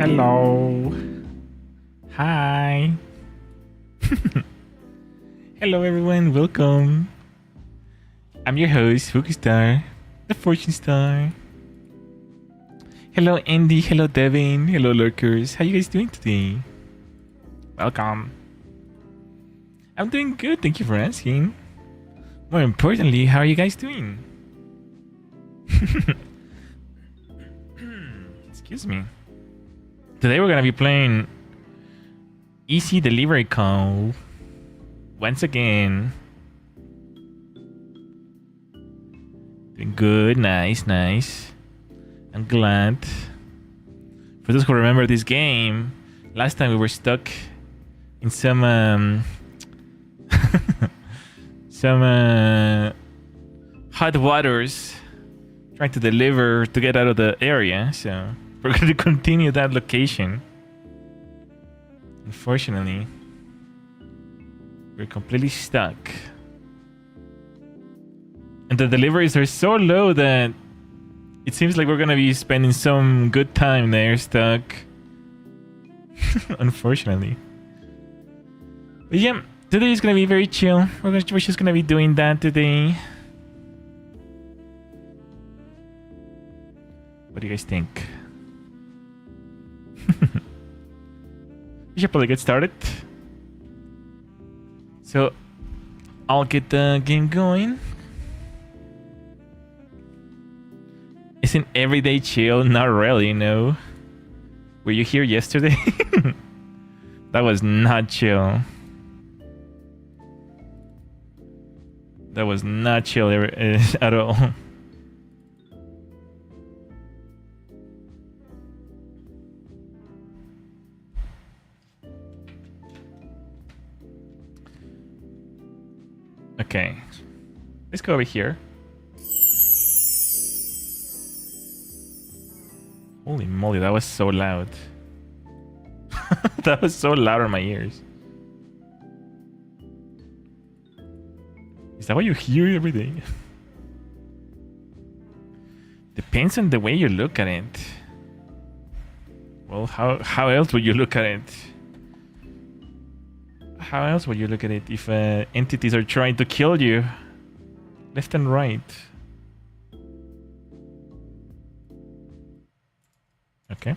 Hello. Hi. Hello everyone, welcome. I'm your host, Fukustar, the Fortune Star. Hello Andy, hello Devin, hello lurkers. How you guys doing today? Welcome. I'm doing good, thank you for asking. More importantly, how are you guys doing? Excuse me. Today we're gonna be playing Easy Delivery Call once again. Doing good, nice. I'm glad. For those who remember this game, last time we were stuck in some hot waters trying to deliver to get out of the area, so we're going to continue that location. Unfortunately, we're completely stuck. And the deliveries are so low that it seems like we're going to be spending some good time there stuck. Unfortunately. But yeah, today is going to be very chill. We're just going to be doing that today. What do you guys think? We should probably get started. So I'll get the game going. Isn't everyday chill? Not really, no. Were you here yesterday? That was not chill. That was not chill at all. Okay, let's go over here. Holy moly, that was so loud. That was so loud in my ears. Is that what you hear every day? Depends on the way you look at it. Well, how else would you look at it? How else would you look at it if entities are trying to kill you left and right? Okay.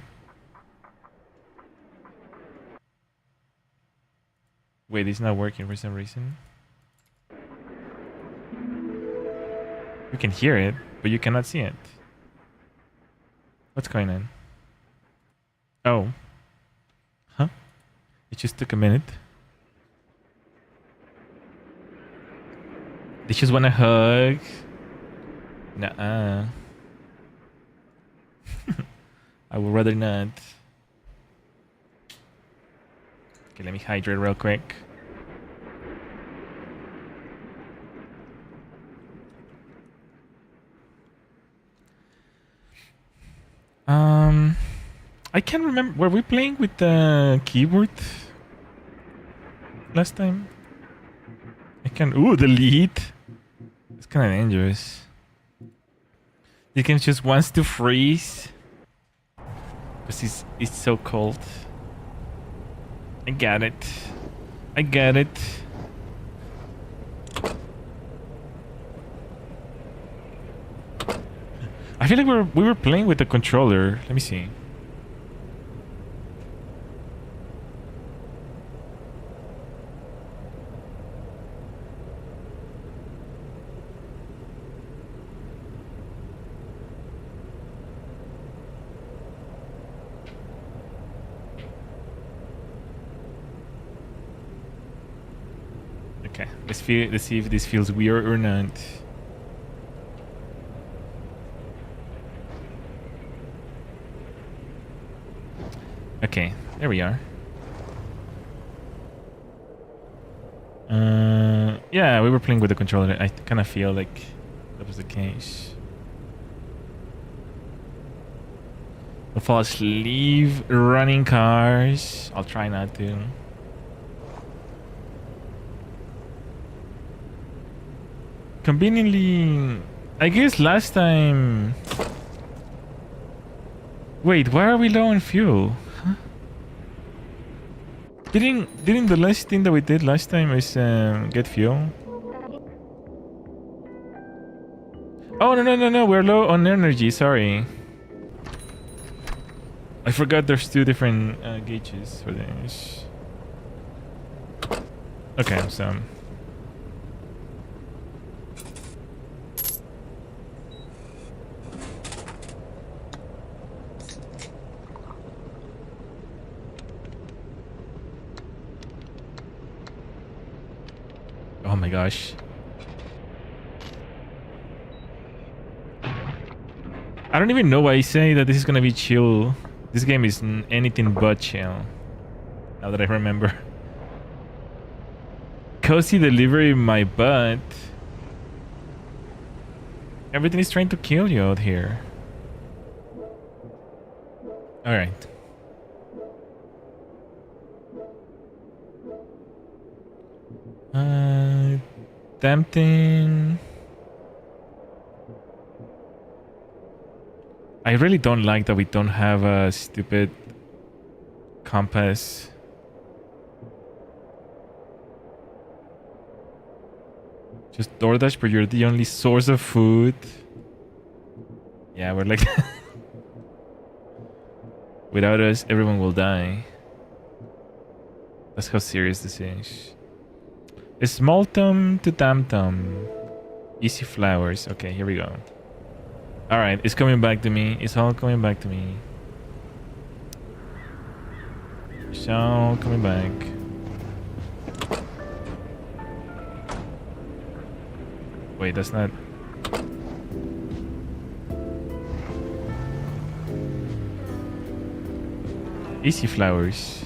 Wait, it's not working for some reason. You can hear it, but you cannot see it. What's going on? Oh. Huh? It just took a minute. They just want a hug. Nuh-uh. I would rather not. Okay, let me hydrate real quick. I can't remember. Were we playing with the keyboard last time? I can. Ooh, delete. It's kind of dangerous. The game just wants to freeze because it's so cold. I got it. I got it. I feel like we were playing with the controller. Let me see. Okay, let's see if this feels weird or not. Okay, there we are. Yeah, we were playing with the controller. I kind of feel like that was the case. I'll fall asleep running cars. I'll try not to. Conveniently, I guess last time... Wait, why are we low on fuel? Huh? Didn't the last thing that we did last time is get fuel? Oh no, we're low on energy, sorry. I forgot there's two different gauges for this. Okay, so oh my gosh. I don't even know why I say that this is gonna be chill. This game is anything but chill. Now that I remember. Cozy delivery my butt. Everything is trying to kill you out here. Alright. Tempting. I really don't like that we don't have a stupid compass. Just DoorDash, but you're the only source of food. Yeah, we're like... Without us, everyone will die. That's how serious this is. Small tum to tam tum. Easy flowers. Okay, here we go. Alright, it's coming back to me. It's all coming back to me. It's all coming back. Wait, that's not... Easy flowers.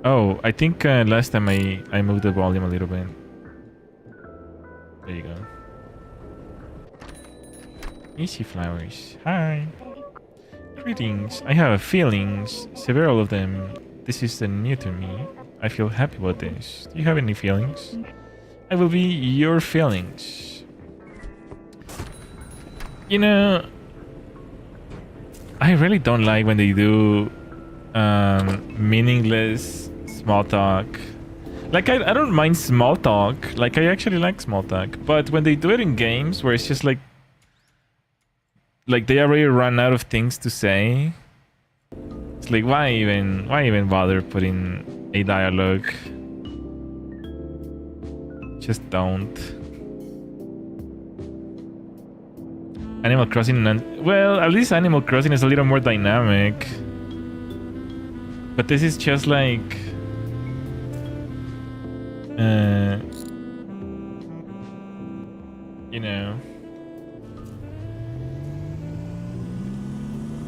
Oh, I think last time I moved the volume a little bit. There you go. Easy flowers. Hi. Greetings. I have feelings. Several of them. This is new to me. I feel happy about this. Do you have any feelings? I will be your feelings. You know, I really don't like when they do meaningless small talk. Like, I don't mind small talk. Like, I actually like small talk. But when they do it in games where it's just like they already run out of things to say. It's like, why even bother putting a dialogue? Just don't. Animal Crossing, well, at least Animal Crossing is a little more dynamic. But this is just like... you know...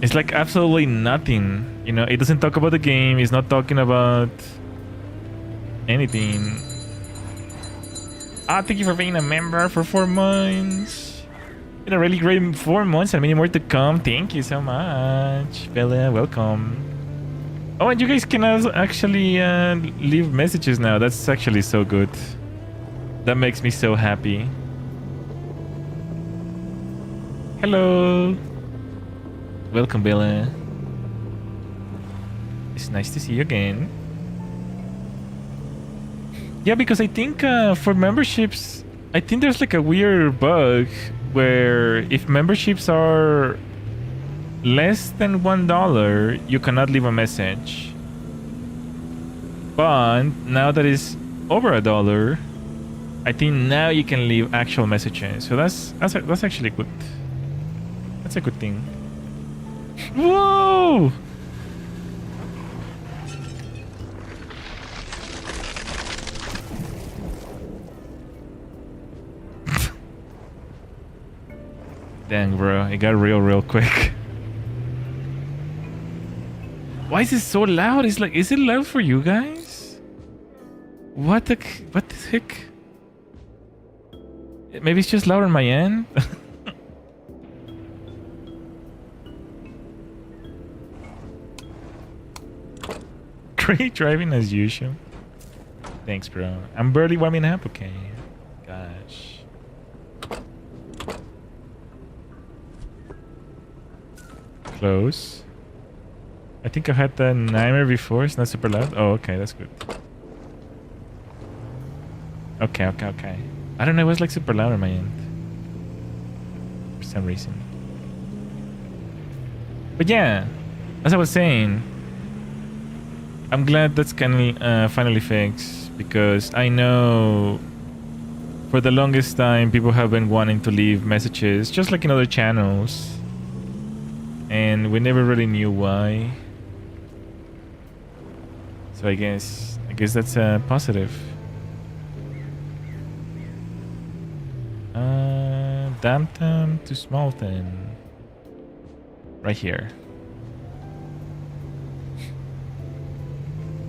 It's like absolutely nothing. You know, it doesn't talk about the game. It's not talking about anything. Ah, thank you for being a member for 4 months. Been a really great 4 months and many more to come. Thank you so much. Bella, welcome. Oh, and you guys can actually leave messages now. That's actually so good. That makes me so happy. Hello. Welcome, Bella. It's nice to see you again. Yeah, because I think for memberships, I think there's like a weird bug where if memberships are less than $1, you cannot leave a message. But now that it's over $1, I think now you can leave actual messages. So that's actually good. That's a good thing. Whoa! Dang, bro, it got real quick. Why is it so loud? It's like, is it loud for you guys? What the heck? Maybe it's just loud on my end. Great driving as usual. Thanks, bro. I'm barely warming up. Okay. Gosh. Close. I think I had the nightmare before. It's not super loud. Oh, okay, that's good. Okay. I don't know, it was like super loud on my end. For some reason. But yeah, as I was saying, I'm glad that's finally fixed, because I know for the longest time people have been wanting to leave messages just like in other channels, and we never really knew why. So I guess that's positive. Dampton to Smallton. Right here.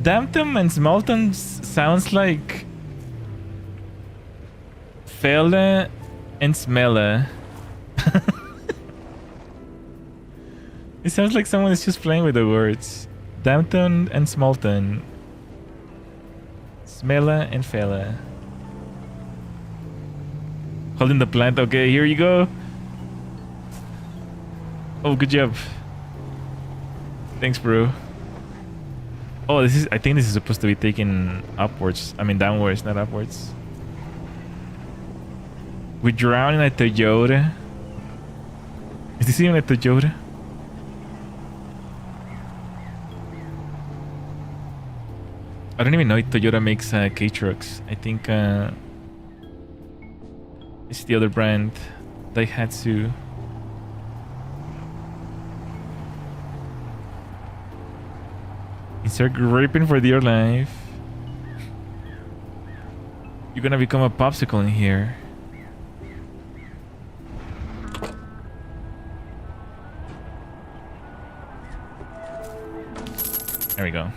Dampton and Smallton sounds like Felle and Smelle. It sounds like someone is just playing with the words. Dampton and Smallton. Smelle and Felle. Holding the plant. Okay, here you go. Oh, good job. Thanks, bro. Oh, I think this is supposed to be taken upwards. I mean, downwards, not upwards. We drown in a Toyota. Is this even a Toyota? I don't even know if Toyota makes K-trucks. I think it's the other brand, Daihatsu. Insert gripping for dear life. You're gonna become a popsicle in here. There we go.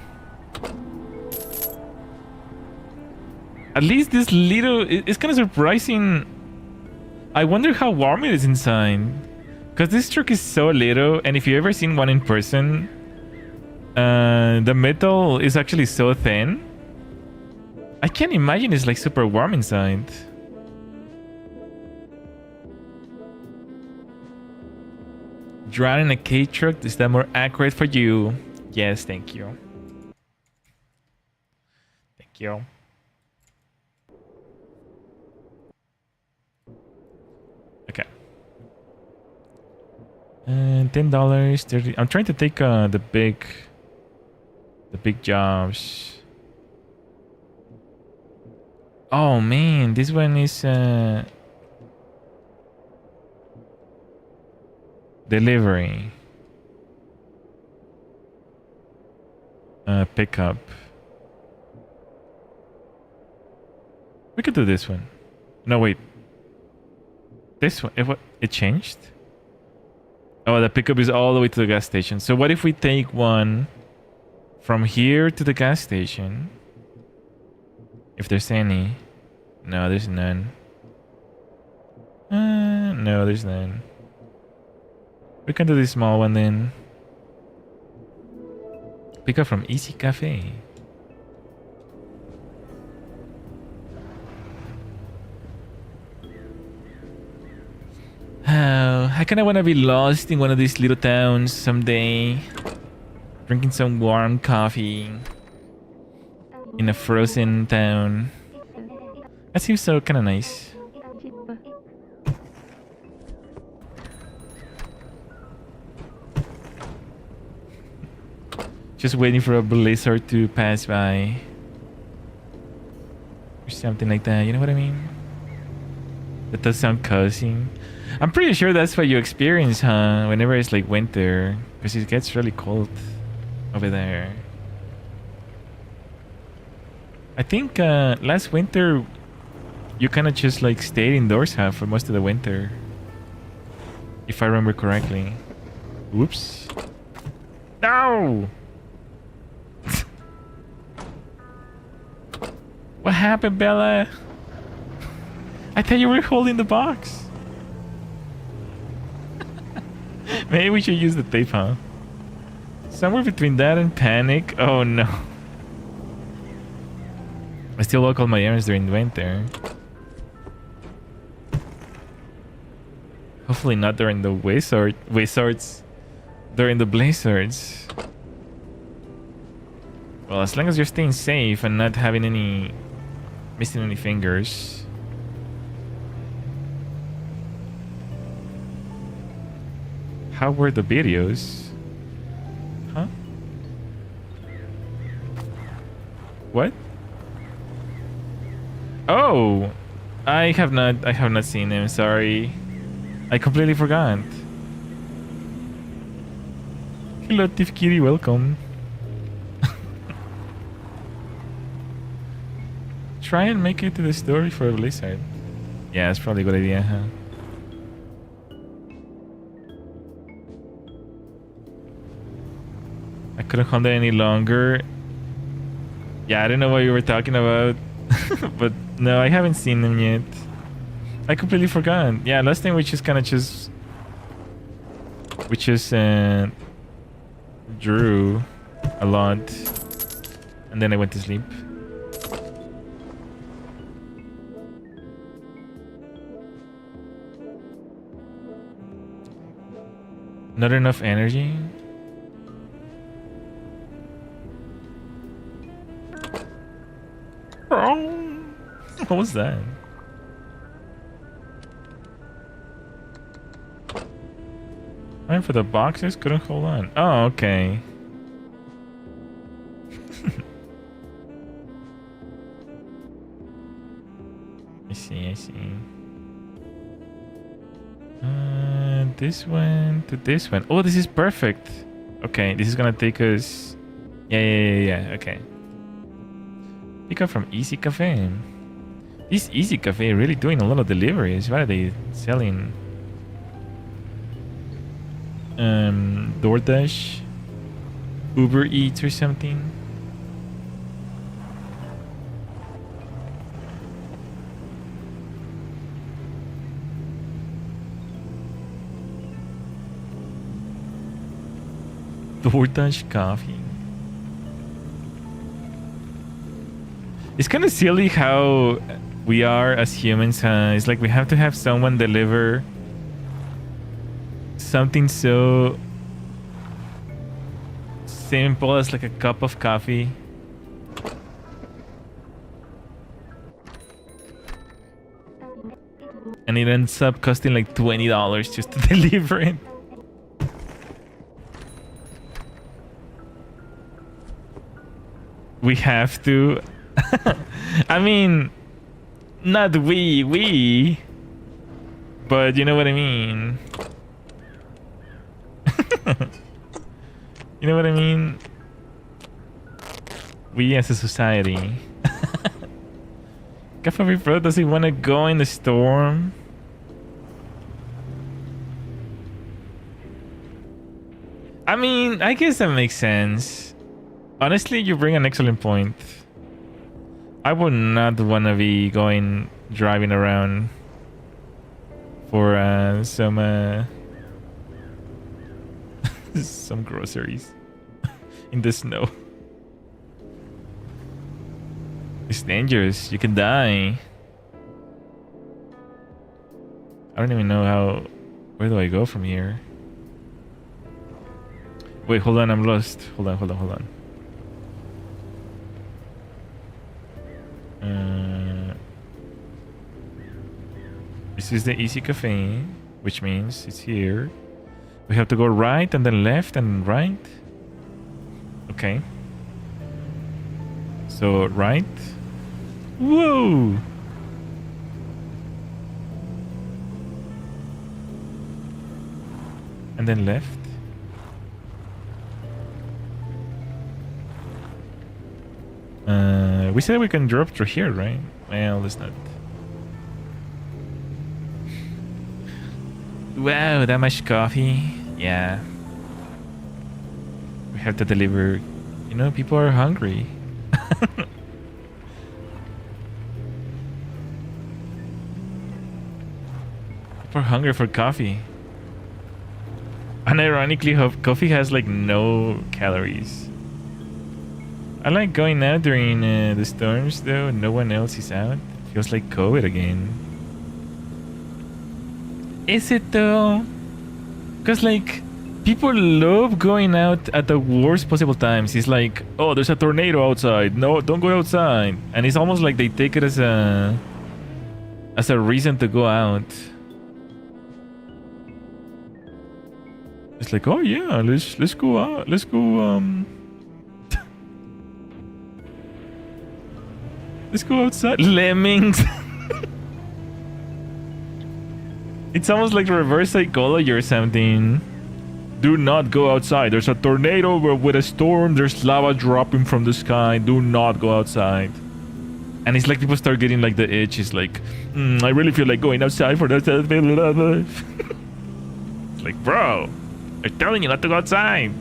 At least this little... It's kind of surprising. I wonder how warm it is inside. Because this truck is so little, and if you've ever seen one in person, the metal is actually so thin. I can't imagine it's like super warm inside. Drowning a K-truck, is that more accurate for you? Yes, thank you. Thank you. Okay. $10, 30. I'm trying to take the big jobs. Oh man, this one is delivery. Pickup. We could do this one. No, wait. This one, it changed? Oh, the pickup is all the way to the gas station. So what if we take one from here to the gas station? If there's any. No, there's none. No, there's none. We can do this small one then. Pick up from Easy Cafe. I kind of want to be lost in one of these little towns someday. Drinking some warm coffee in a frozen town. That seems so kind of nice. Just waiting for a blizzard to pass by. Or something like that, you know what I mean? That does sound cozy. I'm pretty sure that's what you experience, huh? Whenever it's like winter. Because it gets really cold over there. I think last winter you kind of just like stayed indoors, huh? For most of the winter. If I remember correctly. Whoops. No! What happened, Bella? I thought you were holding the box. Maybe we should use the tape, huh? Somewhere between that and panic. Oh no. I still walk all my errands during the winter. Hopefully not during the wizards. During the blizzards. Well, as long as you're staying safe and not having any... missing any fingers. How were the videos? Huh? What? Oh! I have not seen him, sorry. I completely forgot. Hello, Tiff Kitty, welcome. Try and make it to the story for Blizzard. Yeah, that's probably a good idea, huh? I couldn't hold it any longer. Yeah, I don't know what you were talking about. But no, I haven't seen them yet. I completely forgot. Yeah, last time we just kind of just... we just drew a lot. And then I went to sleep. Not enough energy? What was that? Time for the boxes? Couldn't hold on. Oh, okay. I see, I see. This one to this one. Oh, this is perfect. Okay, this is gonna take us... Yeah. Okay. Pick up from Easy Cafe. This Easy Cafe really doing a lot of deliveries. What are they selling? DoorDash, Uber Eats or something. DoorDash coffee. It's kind of silly how we are as humans. It's like we have to have someone deliver something so simple as like a cup of coffee. And it ends up costing like $20 just to deliver it. We have to. I mean, not we, but you know what I mean. You know what I mean? We as a society. Cafe Pro, does he want to go in the storm? I mean, I guess that makes sense. Honestly, you bring an excellent point. I would not want to be driving around for some groceries in the snow. It's dangerous. You can die. I don't even know how... Where do I go from here? Wait, hold on. I'm lost. Hold on. This is the Easy Cafe, which means it's here. We have to go right and then left and right. Okay. So right. Whoa! And then left. We said we can drop through here, right? Well, let's not. Wow, that much coffee. Yeah. We have to deliver. You know, people are hungry. People are hungry for coffee. And ironically, coffee has like no calories. I like going out during the storms though. No one else is out. Feels like COVID again. Is it though? Because like people love going out at the worst possible times. It's like, oh, there's a tornado outside. No, don't go outside. And it's almost like they take it as a reason to go out. It's like, oh yeah, let's go out. Let's go let's go outside. Lemmings. It's almost like reverse psychology or something. Do not go outside. There's a tornado with a storm. There's lava dropping from the sky. Do not go outside. And it's like people start getting like the itch. It's like, I really feel like going outside for that. It's like, bro, I'm telling you not to go outside.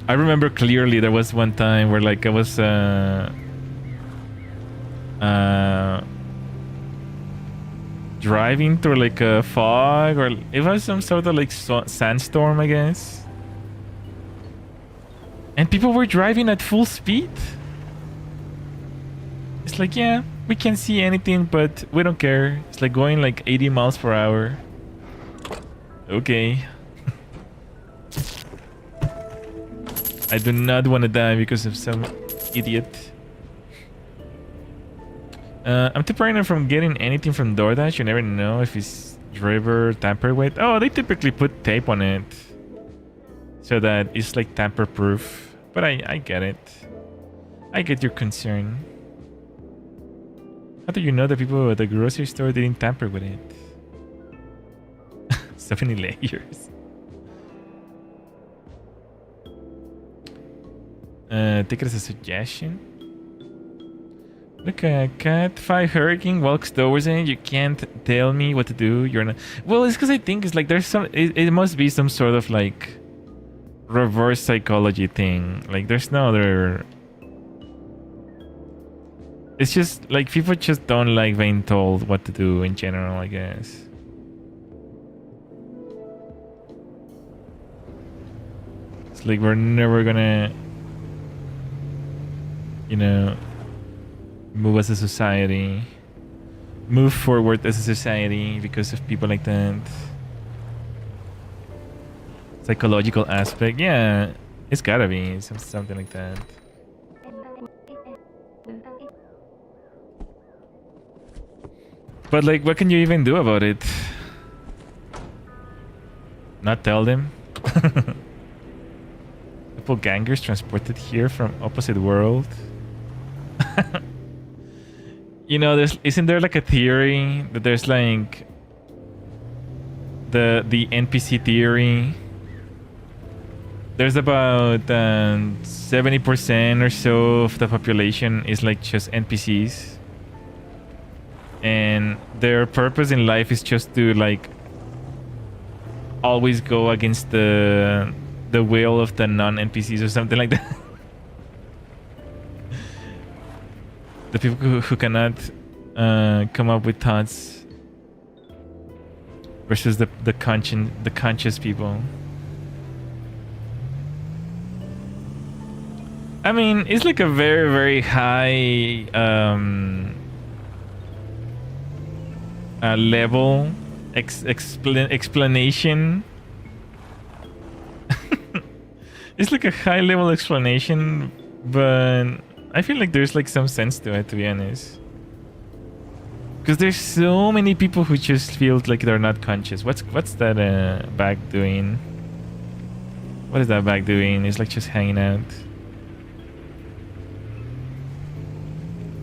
I remember clearly there was one time where like I was driving through like a fog, or it was some sort of like sandstorm, I guess. And people were driving at full speed. It's like, yeah, we can't see anything, but we don't care. It's like going like 80 miles per hour. Okay. I do not want to die because of some idiot. I'm too paranoid from getting anything from DoorDash. You never know if it's driver tampered with. Oh, they typically put tape on it so that it's like tamper proof. But I get it. I get your concern. How do you know that people at the grocery store didn't tamper with it? So many layers. Take it as a suggestion. Look, cat 5 hurricane walks towards it. You can't tell me what to do. You're not. Well, it's because I think it's like there's some. It must be some sort of like reverse psychology thing. Like there's no other. It's just like people just don't like being told what to do in general, I guess. It's like we're never gonna, you know, move as a society, move forward as a society because of people like that. Psychological aspect, yeah, it's gotta be something like that. But like, what can you even do about it? Not tell them? Doppelgangers transported here from opposite world. You know, isn't there like a theory that there's like the NPC theory? There's about 70% or so of the population is like just NPCs, and their purpose in life is just to like always go against the will of the non-NPCs or something like that. The people who cannot come up with thoughts versus the conscious people. I mean, it's like a very, very high level explanation. It's like a high level explanation, but I feel like there's like some sense to it, to be honest. Because there's so many people who just feel like they're not conscious. What's that bag doing? What is that bag doing? It's like just hanging out.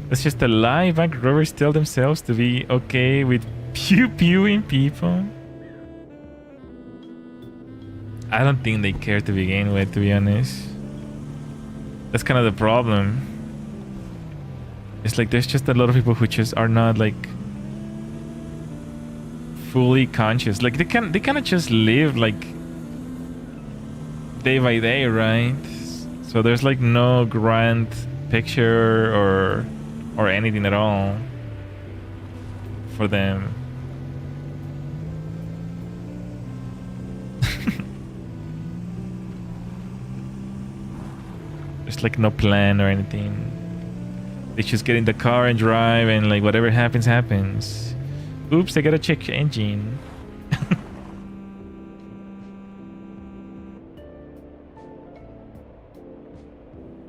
That's just a lie. Bank robbers tell themselves to be okay with pew-pewing people. I don't think they care to begin with, to be honest. That's kind of the problem. It's like there's just a lot of people who just are not like fully conscious. Like they kind of just live like day by day, right? So there's like no grand picture or anything at all for them. There's like no plan or anything. They just get in the car and drive, and like whatever happens, happens. Oops, I gotta check engine.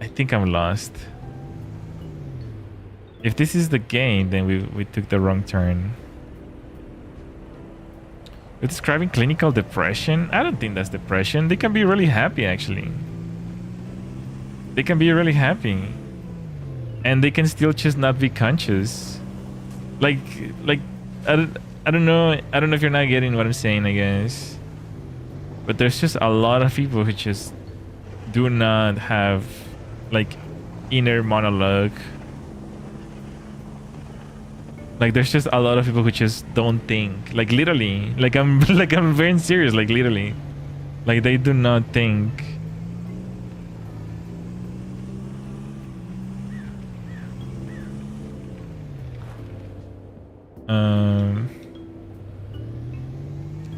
think I'm lost. If this is the game, then we took the wrong turn. You're describing clinical depression? I don't think that's depression. They can be really happy, actually. They can be really happy. And they can still just not be conscious. Like, I don't know. I don't know if you're not getting what I'm saying, I guess. But there's just a lot of people who just do not have, like, inner monologue. Like, there's just a lot of people who just don't think. Like, literally. Like, I'm very serious. Like, literally. Like, they do not think.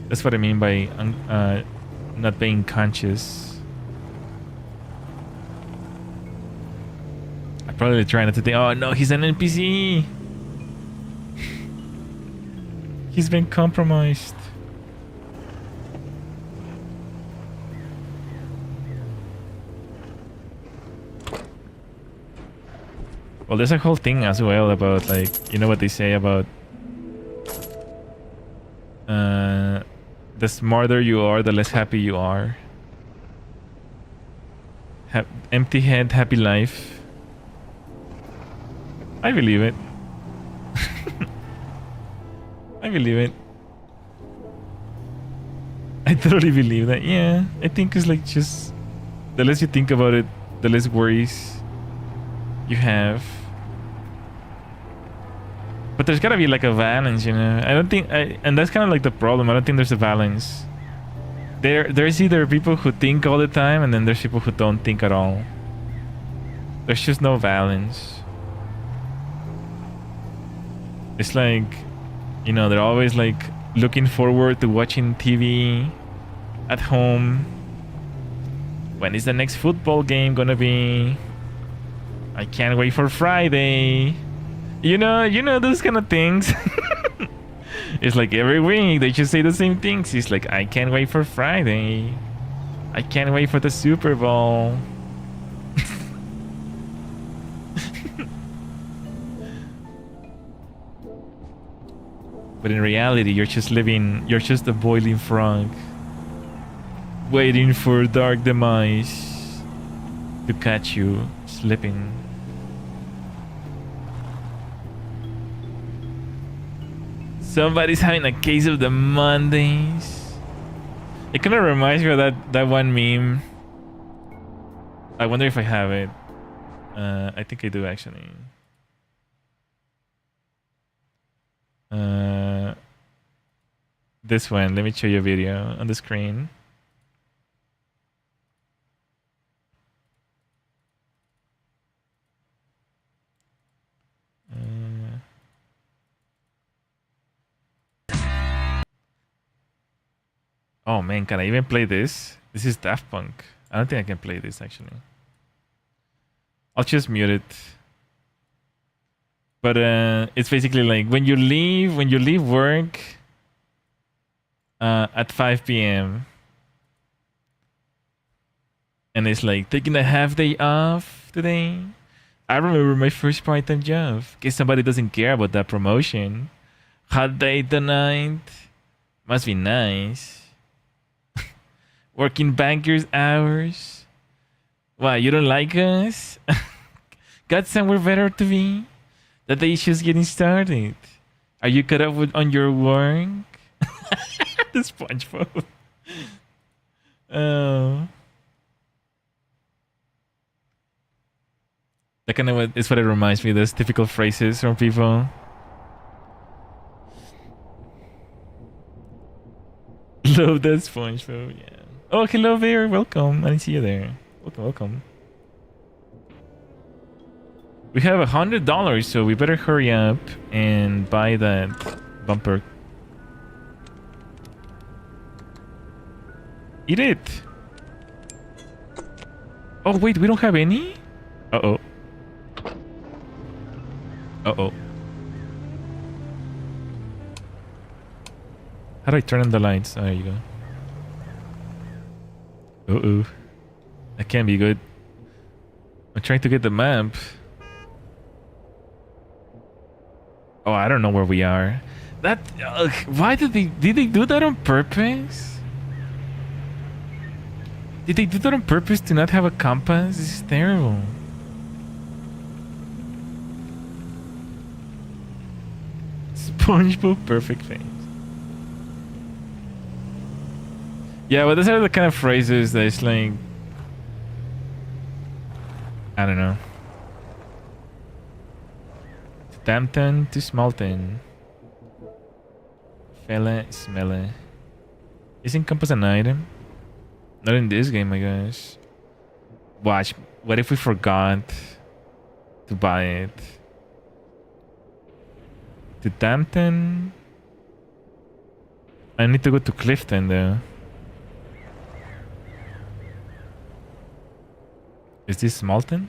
That's what I mean by not being conscious. I probably try not to think, oh no, he's an NPC. He's been compromised. Well, there's a whole thing as well about, like, you know what they say about the smarter you are, the less happy you are. Empty head, happy life. I believe it. I believe it. I totally believe that. Yeah, I think it's like just the less you think about it, the less worries you have. But there's gotta be like a balance, you know. I don't think, and that's kind of like the problem. I don't think there's a balance. There's either people who think all the time, and then there's people who don't think at all. There's just no balance. It's like, you know, they're always like looking forward to watching TV at home. When is the next football game gonna be? I can't wait for Friday. You know those kind of things. It's like every week they just say the same things. It's like, I can't wait for Friday. I can't wait for the Super Bowl. But in reality, you're just a boiling frog, waiting for dark demise to catch you slipping. Somebody's having a case of the Mondays. It kind of reminds me of that one meme. I wonder if I have it. I think I do, actually. This one. Let me show you a video on the screen. Oh man, can I even play this? This is Daft Punk. I don't think I can play this, actually. I'll just mute it. But it's basically like when you leave work at 5 p.m. and it's like taking a half day off today. I remember my first part-time job. In case somebody doesn't care about that promotion. Hot day tonight. Must be nice. Working bankers hours. Why, you don't like us? Got somewhere better to be? The day's just getting started. Are you caught up on your work? The SpongeBob. Oh. That kind of is what it reminds me of. Those typical phrases from people. Love that SpongeBob, yeah. Oh, hello there. Welcome. I didn't see you there. Welcome. We have $100, so we better hurry up and buy that bumper. Eat it. Oh, wait, we don't have any? Uh-oh. Uh-oh. How do I turn on the lights? Oh, there you go. Uh-oh. That can't be good. I'm trying to get the map. Oh, I don't know where we are. That why did they do that on purpose? Did they do that on purpose to not have a compass? This is terrible. SpongeBob perfect face. Yeah, but those are the kind of phrases that it's like, I don't know. Dampton to Smalton. Fella smella. Isn't compass an item? Not in this game, I guess. Watch. What if we forgot to buy it? To Dampton? I need to go to Clifton though. Is this Smalton?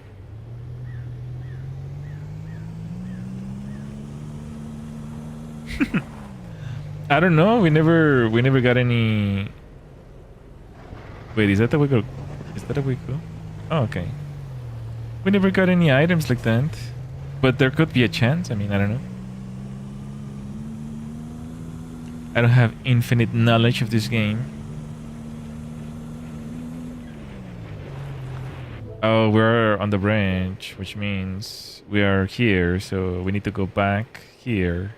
I don't know. We never got any. Wait, is that the way go? Is that a way go? Oh, okay. We never got any items like that, but there could be a chance. I mean, I don't know. I don't have infinite knowledge of this game. Oh, we're on the branch, which means we are here, so we need to go back here.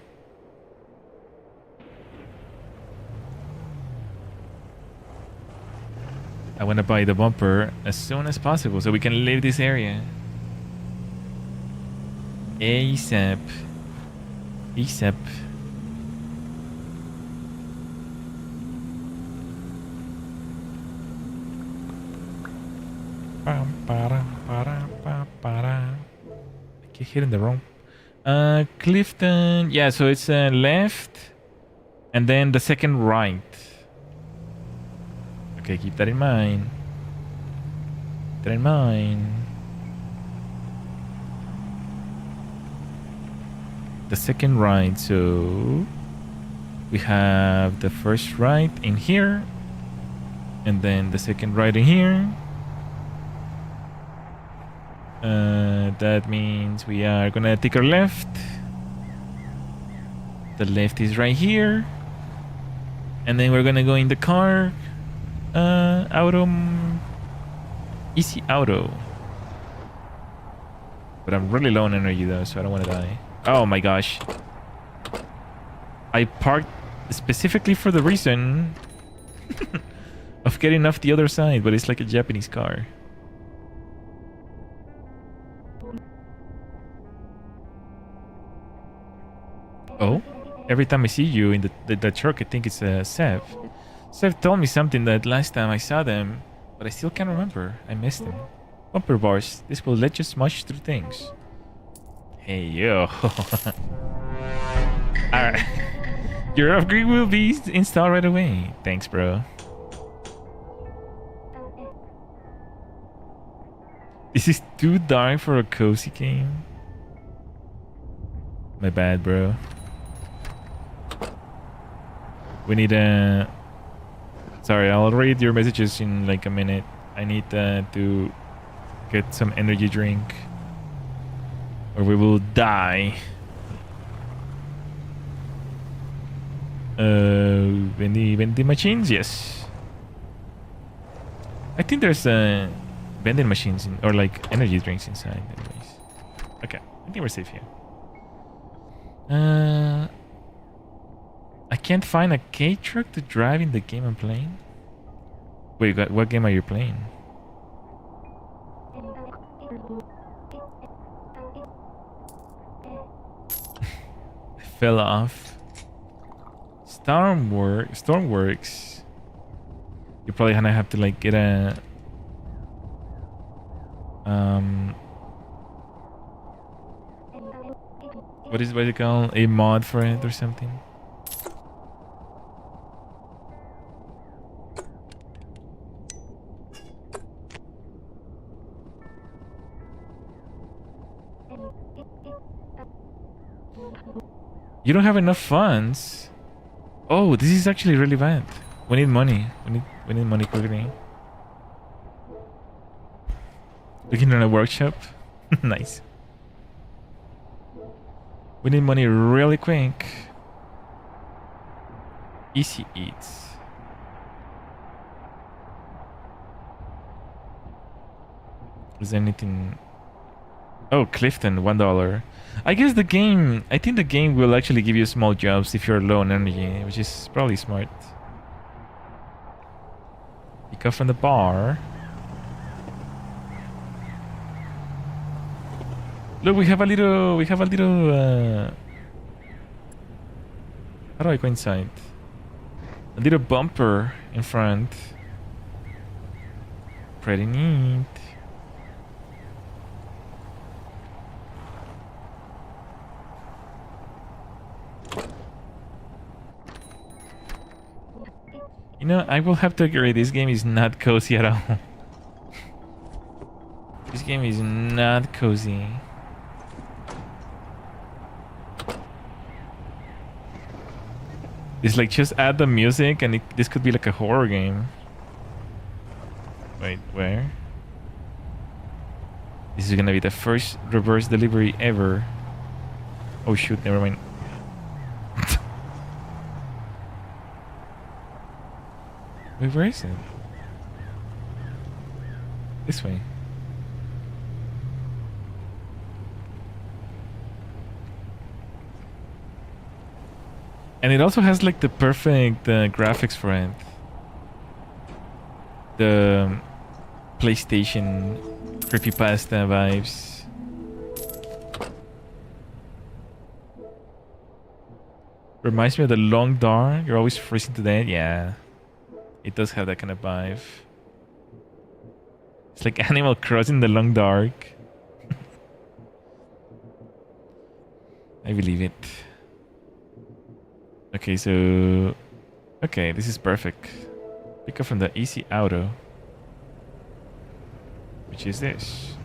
I want to buy the bumper as soon as possible so we can leave this area. ASAP. ASAP. I keep hitting the wrong. Clifton. Yeah, so it's left and then the second right. Okay, keep that in mind. Keep that in mind. The second right, so we have the first right in here, and then the second right in here. That means we are gonna take our left. The left is right here, and then we're gonna go in the car. Auto, easy auto. But I'm really low on energy though, so I don't want to die. Oh my gosh. I parked specifically for the reason of getting off the other side, but it's like a Japanese car. Oh, every time I see you in the truck, I think it's Sev. Sev told me something that last time I saw them, but I still can't remember. I missed them. Bumper bars. This will let you smash through things. Hey, yo. Alright. Your upgrade will be installed right away. Thanks, bro. This is too dark for a cozy game. My bad, bro. We need a... Sorry, I'll read your messages in like a minute. I need to get some energy drink, or we will die. Vending machines, yes. I think there's vending machines or like energy drinks inside. Anyways, okay, I think we're safe here. I can't find a K truck to drive in the game I'm playing. Wait, what game are you playing? I fell off. Stormworks. You're probably gonna have to like get a what is it called? A mod for it or something? You don't have enough funds. Oh, this is actually really bad. We need money. We need money quickly. Looking at a workshop. Nice. We need money really quick. Easy eats. Is there anything? Oh, Clifton, $1. I guess the game. I think the game will actually give you small jobs if you're low on energy, which is probably smart. Pick up from the bar. Look, we have a little. How do I go inside? A little bumper in front. Pretty neat. You know, I will have to agree, this game is not cozy at all. This game is not cozy. It's like, just add the music and this could be like a horror game. Wait, where? This is gonna be the first reverse delivery ever. Oh shoot, never mind. Wait, where is it? This way. And it also has like the perfect graphics for it. The PlayStation creepypasta vibes. Reminds me of the Long Dark. You're always freezing to death. Yeah. It does have that kind of vibe. It's like Animal Crossing the Long Dark. I believe it. Okay, so... Okay, this is perfect. Pick up from the Easy Auto. Which is this.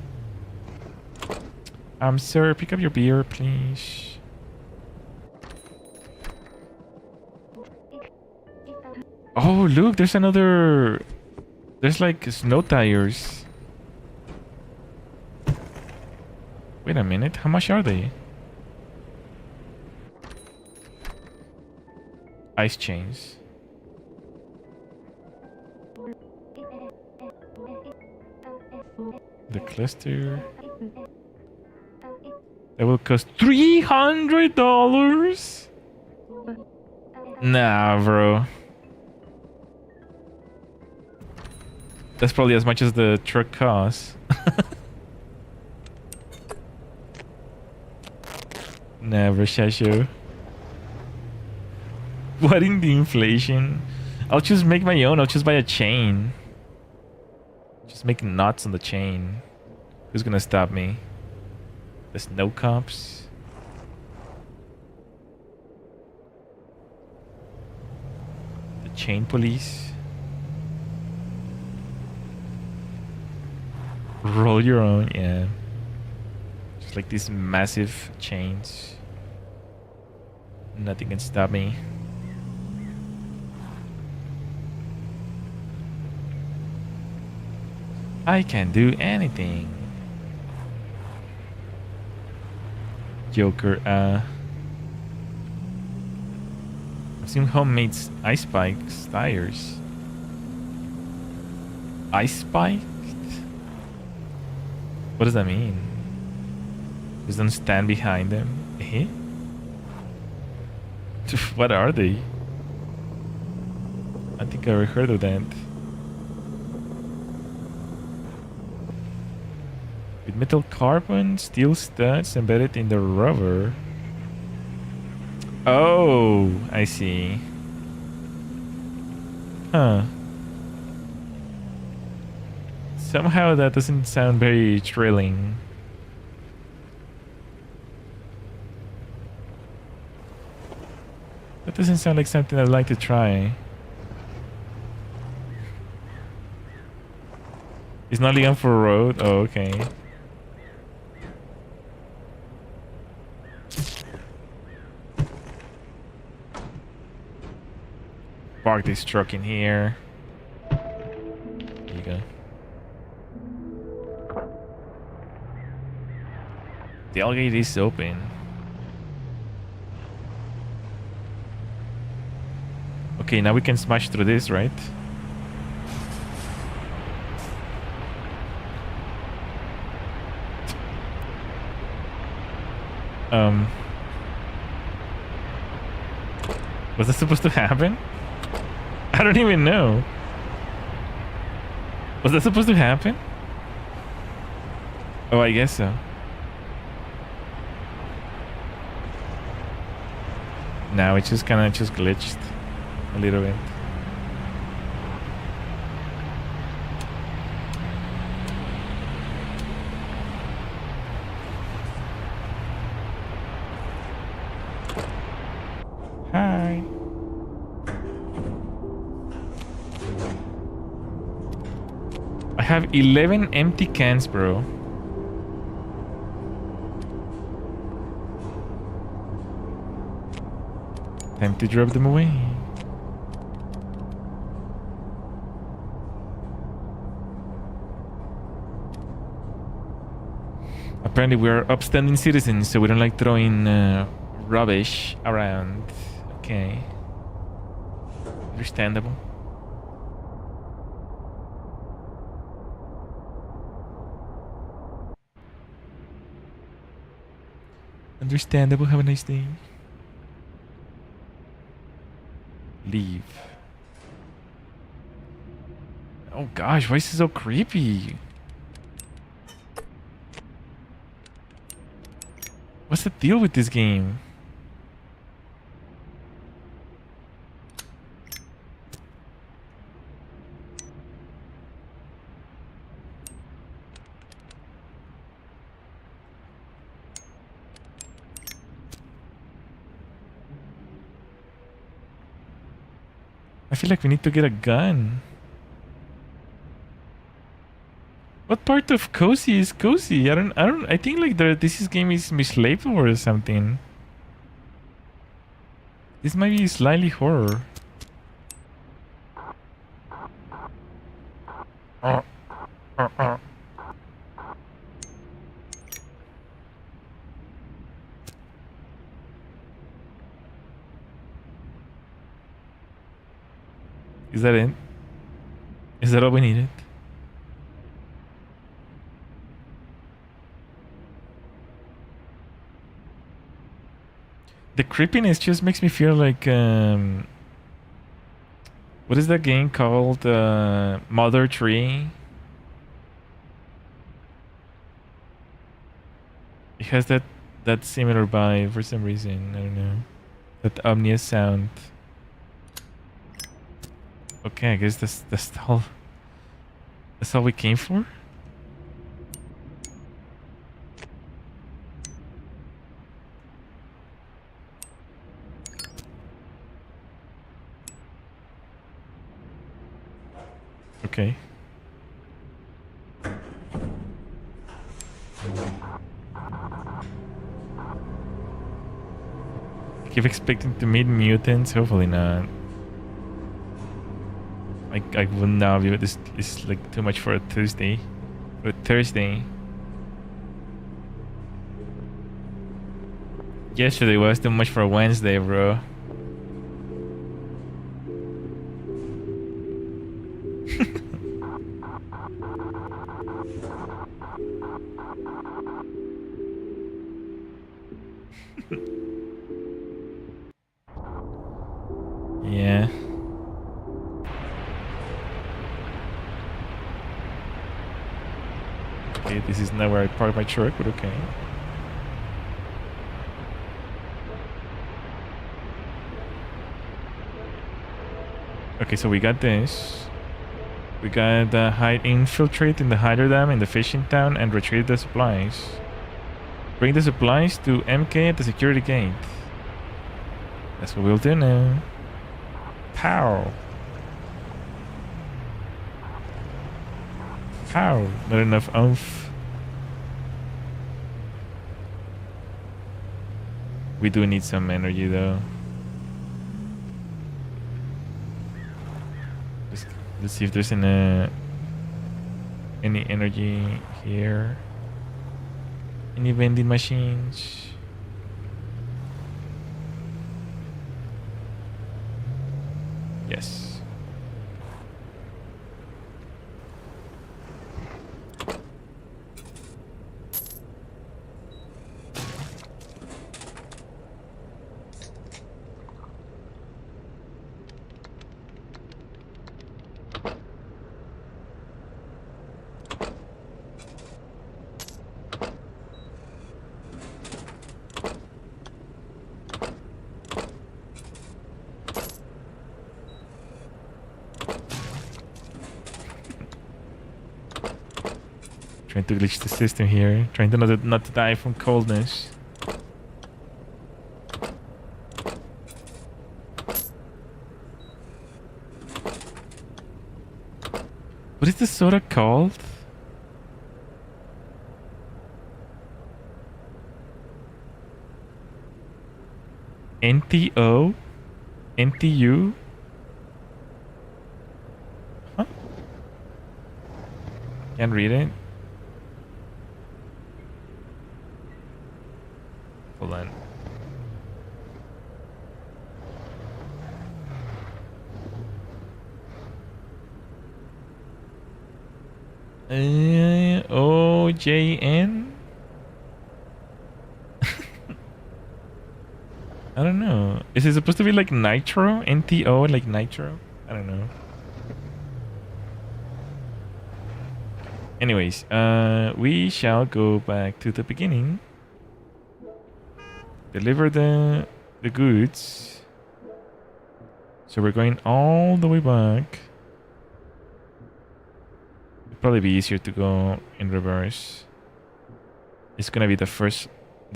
Sir, pick up your beer, please. Oh, look, there's another... There's like snow tires. Wait a minute, how much are they? Ice chains. The cluster. That will cost $300? Nah, bro. That's probably as much as the truck costs. Never, Shasho. What in the inflation? I'll just make my own. I'll just buy a chain. Just make knots on the chain. Who's gonna stop me? The snow cops? The chain police? Roll your own, yeah. Just like these massive chains. Nothing can stop me. I can do anything. Joker, I've seen homemade ice spikes tires. Ice spiked? What does that mean? Just don't stand behind them. Eh? What are they? I think I ever heard of that. With metal carbon, steel studs embedded in the rubber. Oh, I see. Huh. Somehow that doesn't sound very thrilling. That doesn't sound like something I'd like to try. It's not legal for road? Oh, okay. Park this truck in here. There you go. The tailgate is open. Okay, now we can smash through this, right? Was that supposed to happen? I don't even know. Was that supposed to happen? Oh, I guess so. Now it just kind of just glitched a little bit. Hi. I have 11 empty cans, bro. Time to drop them away. Apparently we are upstanding citizens, so we don't like throwing rubbish around. Okay. Understandable. Understandable. Have a nice day. Leave. Oh gosh, why is this so creepy? What's the deal with this game? I feel like we need to get a gun. What part of cozy is cozy? I think like this game is mislabeled or something. This might be slightly horror. Is that it? Is that all we needed? The creepiness just makes me feel like what is that game called? Mother Tree. It has that similar vibe for some reason. I don't know. That ominous sound. Okay, I guess that's all. That's all we came for. Okay. I keep expecting to meet mutants. Hopefully not. I will not be. This is like too much for a Tuesday. For a Thursday. Yesterday was too much for a Wednesday, bro. Yeah. Okay, this is not where I park my truck, but okay. Okay, so we got this. We got the infiltrate in the hydro dam in the fishing town and retrieve the supplies. Bring the supplies to MK at the security gate. That's what we'll do now. Pow. Pow. Not enough oomph. We do need some energy though. Let's see if there's any energy here. Any vending machines? Yes. Trying to glitch the system here. Trying to not to die from coldness. What is the soda called? NTO? NTU? Huh? Can't read it. Hold on. OJN? I don't know. Is it supposed to be like nitro? NTO like nitro? I don't know. Anyways, we shall go back to the beginning. Deliver the goods. So we're going all the way back. It'd probably be easier to go in reverse. It's gonna be the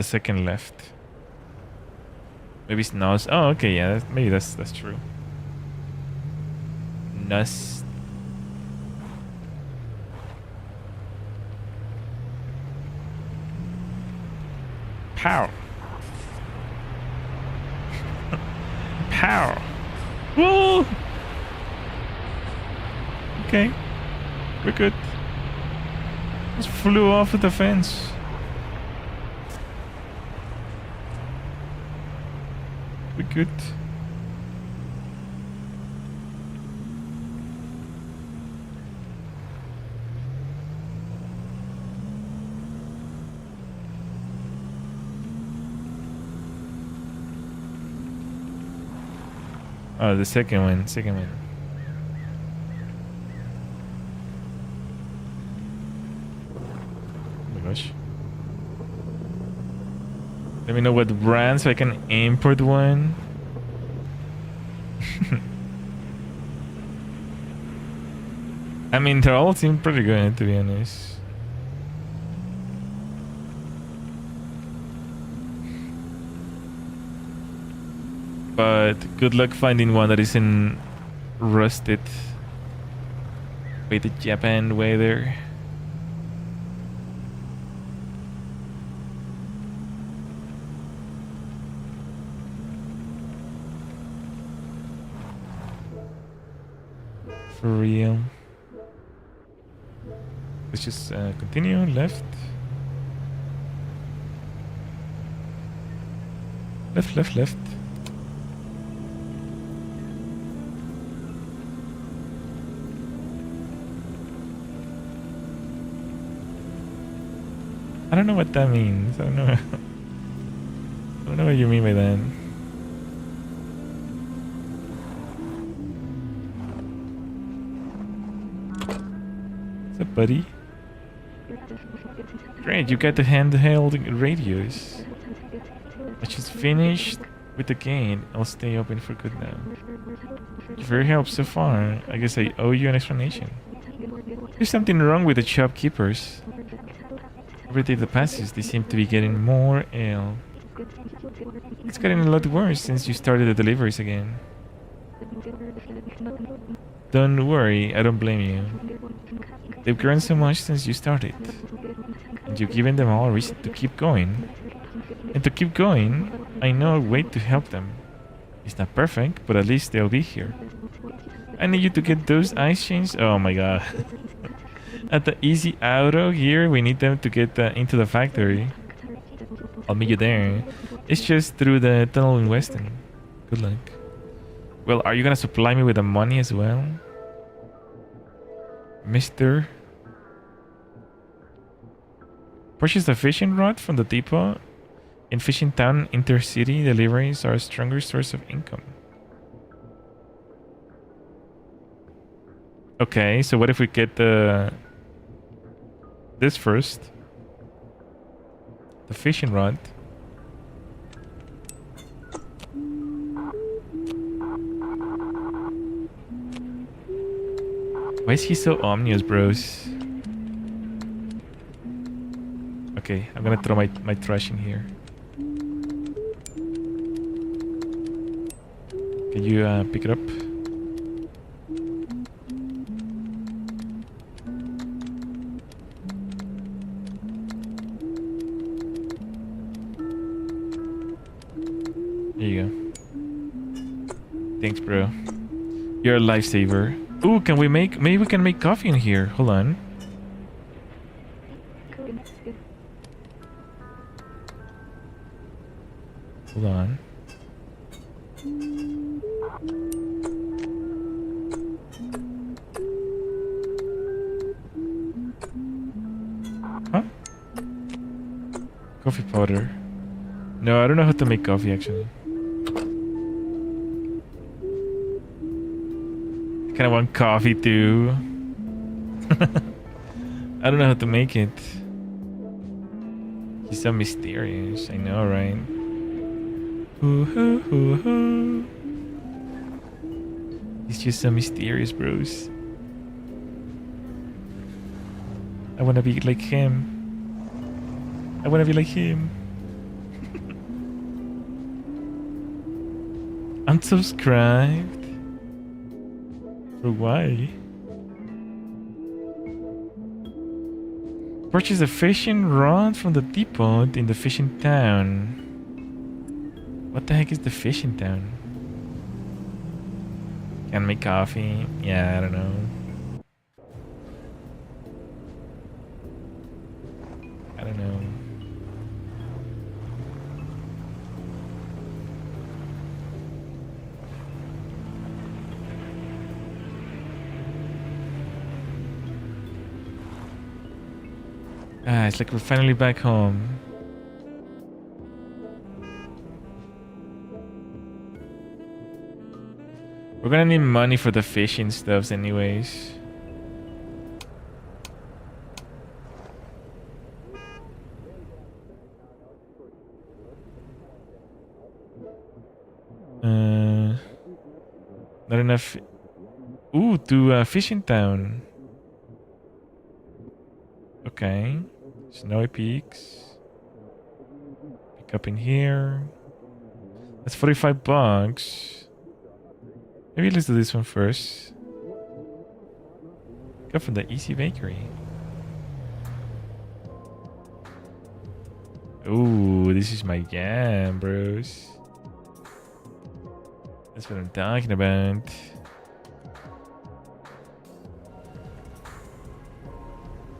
second left. Maybe it's NOS. Oh, okay, yeah, maybe that's true. NOS. Pow. Pow. Woo! Okay. We're good. Just flew off the fence. We're good. Oh, the second one. Oh my gosh. Let me know what brand so I can import one. I mean, they all seem pretty good, to be honest. But good luck finding one that isn't rusted by the Japan weather. For real. Let's just continue left. Left. I don't know what that means. I don't know. I don't know what you mean by that. What's up, buddy? Great, you got the handheld radios. I just finished with the game. I'll stay open for good now. For your help so far, I guess I owe you an explanation. There's something wrong with the shopkeepers. Every day that passes, they seem to be getting more ill. It's getting a lot worse since you started the deliveries again. Don't worry, I don't blame you. They've grown so much since you started. And you've given them all a reason to keep going. And to keep going, I know a way to help them. It's not perfect, but at least they'll be here. I need you to get those ice chains. Oh my god. At the easy auto here, we need them to get into the factory. I'll meet you there. It's just through the tunnel in Weston. Good luck. Well, are you gonna supply me with the money as well? Mister? Purchase the fishing rod from the depot. In Fishing Town, intercity deliveries are a stronger source of income. Okay, so what if we get this first? The fishing rod. Why is he so ominous, bros? Okay, I'm gonna throw my trash in here. Can you pick it up? There you go. Thanks, bro. You're a lifesaver. Ooh, can we make... Maybe we can make coffee in here. Hold on. Hold on. Huh? Coffee powder. No, I don't know how to make coffee actually. I kinda want coffee too. I don't know how to make it. He's so mysterious, I know, right? Ooh, hoo, hoo, hoo. He's just so mysterious, bros. I wanna be like him. I wanna be like him. Unsubscribed? For why? Purchase a fishing rod from the depot in the fishing town. What the heck is the fishing town? Can make coffee? Yeah, I don't know. I don't know. Ah, it's like we're finally back home. We're gonna need money for the fishing stuffs anyways. Not enough. Ooh, to fishing town. Okay. Snowy Peaks. Pick up in here. That's 45 bucks. Maybe let's do this one first. Go from the Easy Bakery. Ooh, this is my jam, bros. That's what I'm talking about.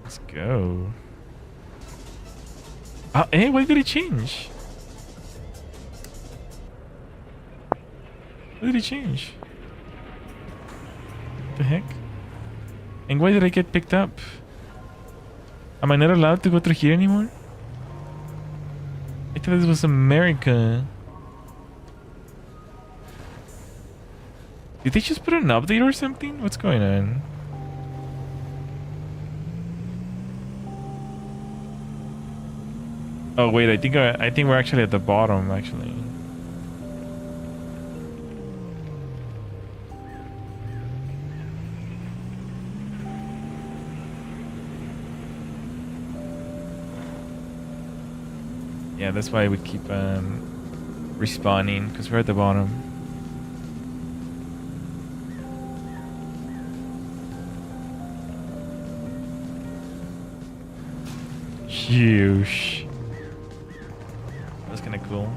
Let's go. Oh, hey, why did it change? What did it change? What the heck? And why did I get picked up? Am I not allowed to go through here anymore? I thought this was America. Did they just put an update or something? What's going on? Oh wait, I think we're actually at the bottom actually. Yeah, that's why we keep respawning, because we're at the bottom. Huge. That's kind of cool.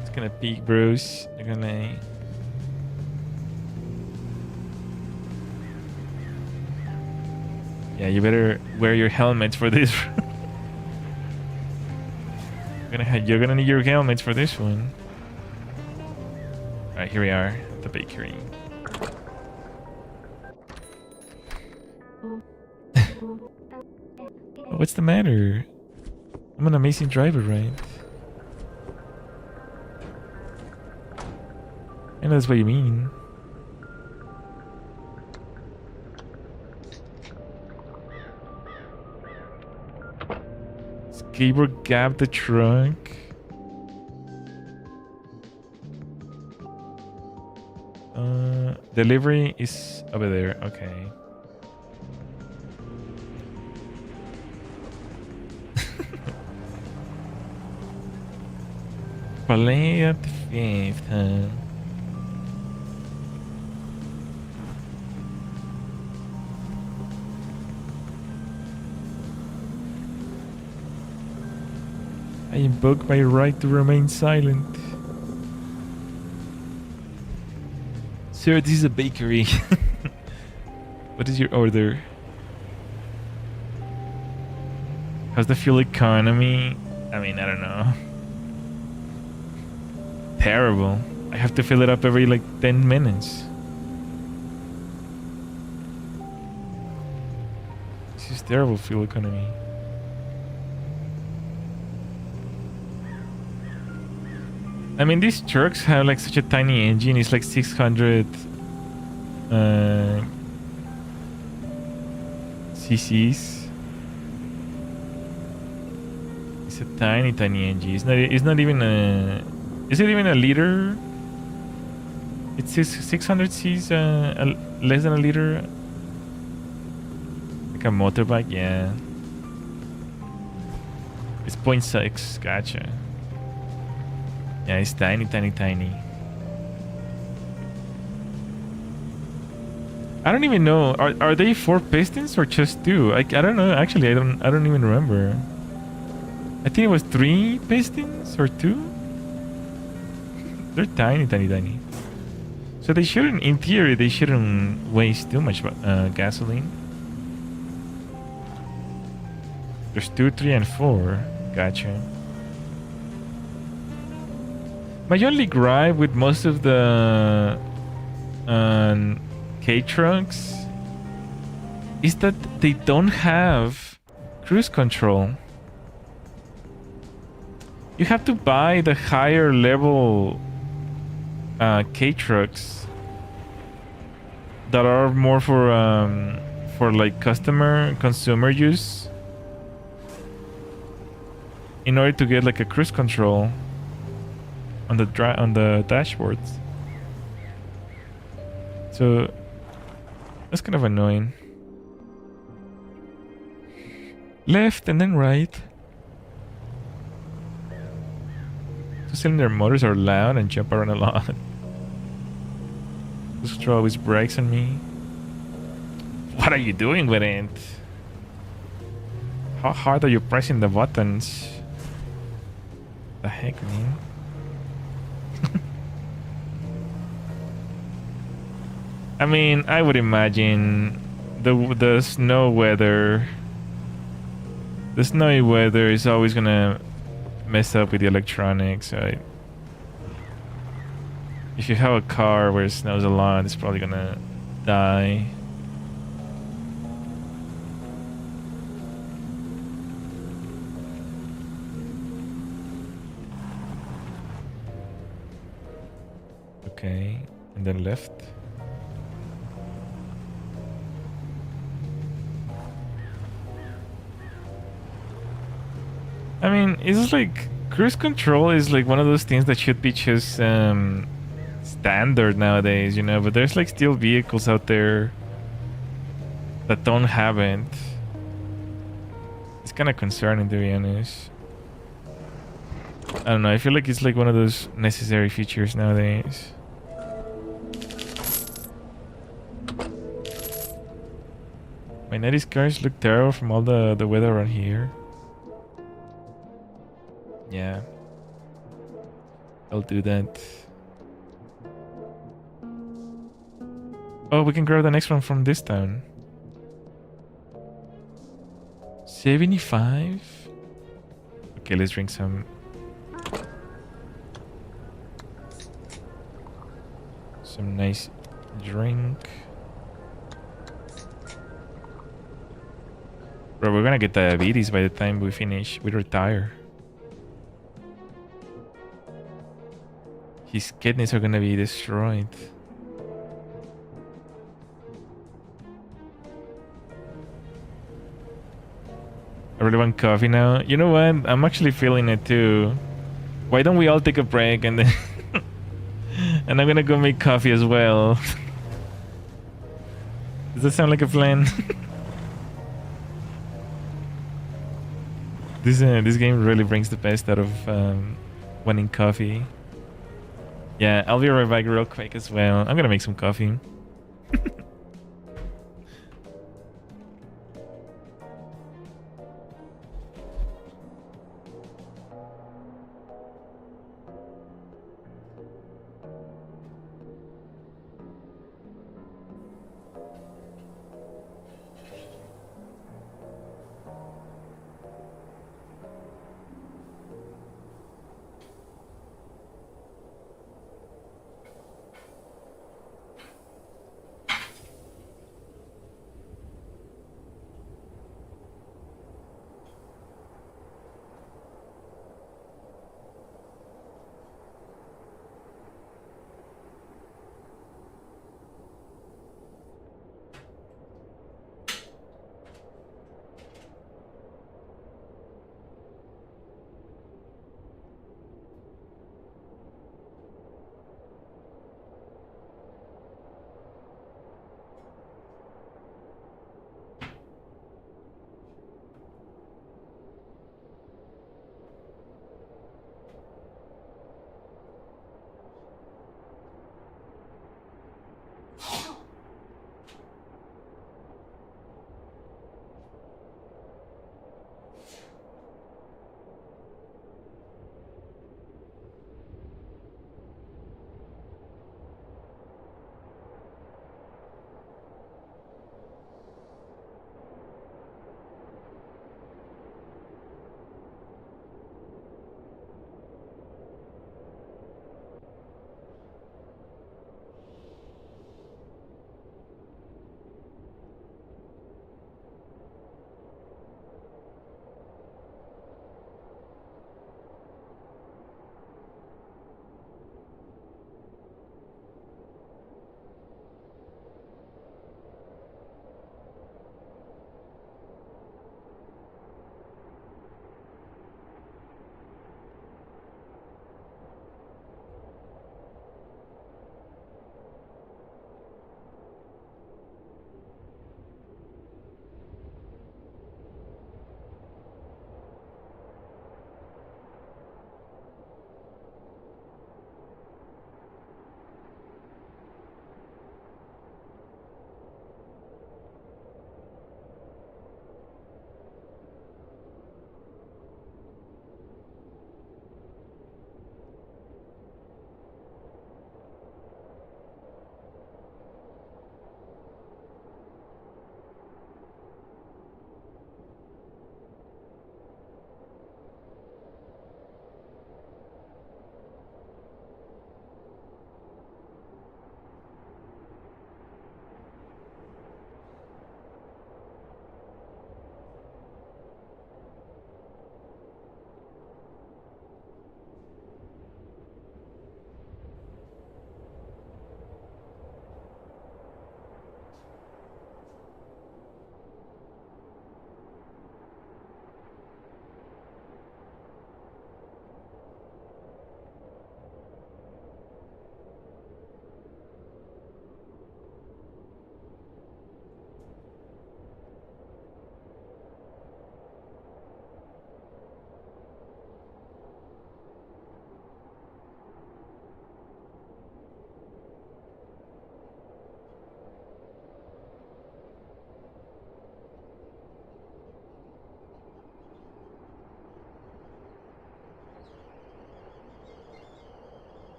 It's gonna peak, bros. They're gonna. Yeah, you better wear your helmets for this. You're gonna need your helmets for this one. Alright, here we are at the bakery. What's the matter? I'm an amazing driver, right? I know that's what you mean. Skateboard gap the truck. Delivery is over there. Okay. Play at the fifth, huh? I invoke my right to remain silent. Sir, this is a bakery. What is your order? How's the fuel economy? I mean, I don't know. Terrible. I have to fill it up every like 10 minutes. This is terrible fuel economy. I mean, these trucks have like such a tiny engine. It's like 600 cc's. It's a tiny engine. It's not even a... Is it even a liter? It says 600 cc's, less than a liter. Like a motorbike, yeah. It's 0.6, gotcha. Yeah, it's tiny. I don't even know. Are they 4 pistons or just 2? I don't know. Actually, I don't even remember. I think it was 3 pistons or 2. They're tiny. So they shouldn't, in theory, they shouldn't waste too much gasoline. There's 2, 3, and 4. Gotcha. My only gripe with most of the K-trucks is that they don't have cruise control. You have to buy the higher level K-trucks that are more for like consumer use in order to get like a cruise control on the dashboards. So that's kind of annoying. Left and then right. 2-cylinder motors are loud and jump around a lot. This control always brakes on me. What are you doing with it? How hard are you pressing the buttons? The heck, man? I mean, I would imagine the snow weather. The snowy weather is always gonna mess up with the electronics. If you have a car where it snows a lot, it's probably gonna die. Okay, and then left. I mean, it's like cruise control is like one of those things that should be just standard nowadays, you know, but there's like still vehicles out there that don't have it. It's kind of concerning, to be honest. I don't know, I feel like it's like one of those necessary features nowadays. My these cars look terrible from all the weather around here. Yeah, I'll do that. Oh, we can grab the next one from this town. 75. Okay, let's drink some nice drink. Bro, we're gonna get diabetes by the time we retire. His kidneys are gonna be destroyed. I really want coffee now. You know what? I'm actually feeling it too. Why don't we all take a break and then and I'm gonna go make coffee as well. Does that sound like a plan? This game really brings the best out of wanting coffee. Yeah, I'll be right back real quick as well. I'm gonna make some coffee.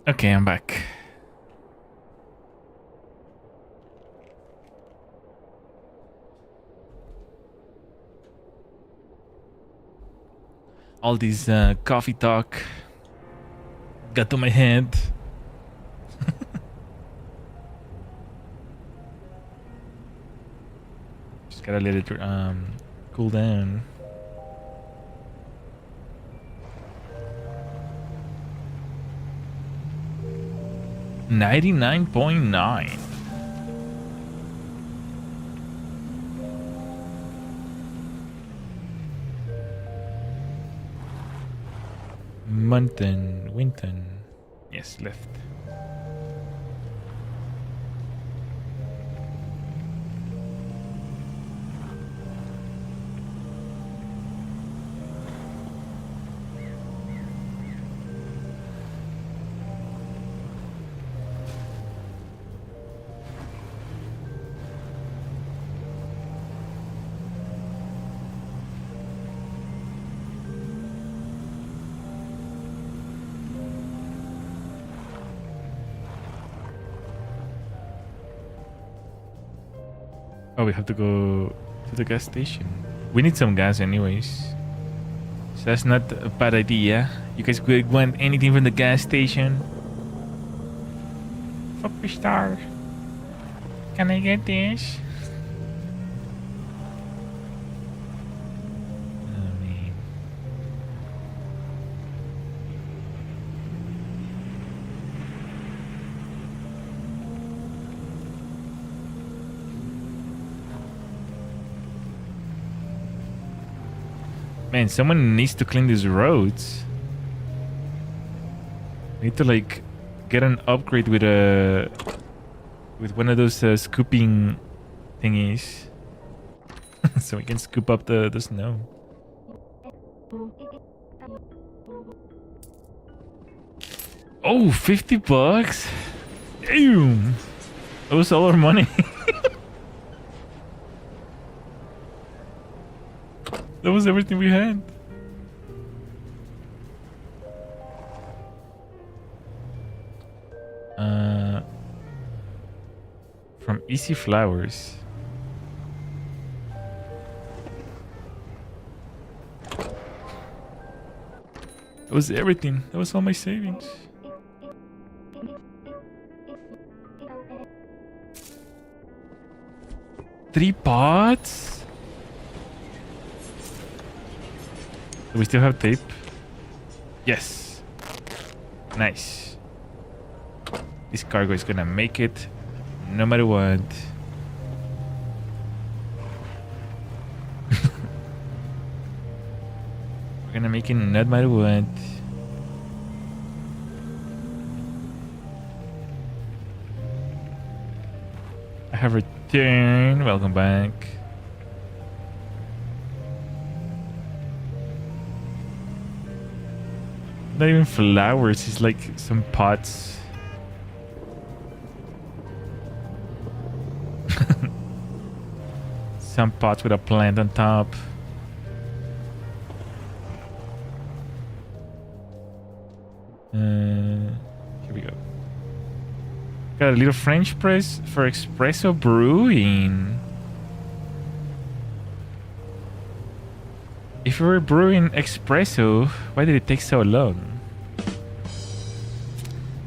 Okay, I'm back. All these coffee talk got to my head. Just gotta let it cool down. $99.9. Winton. Yes, left. Oh, we have to go to the gas station. We need some gas anyways. So that's not a bad idea. You guys could want anything from the gas station? Fukustar. Can I get this? Oh, man. Man, someone needs to clean these roads. We need to like get an upgrade with one of those scooping thingies, so we can scoop up the snow. Oh, $50? Damn! That was all our money. That was everything we had. From Easy Flowers. That was everything. That was all my savings. Three pots? Do we still have tape? Yes. Nice. This cargo is gonna make it no matter what. We're gonna make it no matter what. I have returned. Welcome back. Not even flowers, it's like some pots. Some pots with a plant on top. Here we go. Got a little French press for espresso brewing. If we were brewing espresso, why did it take so long?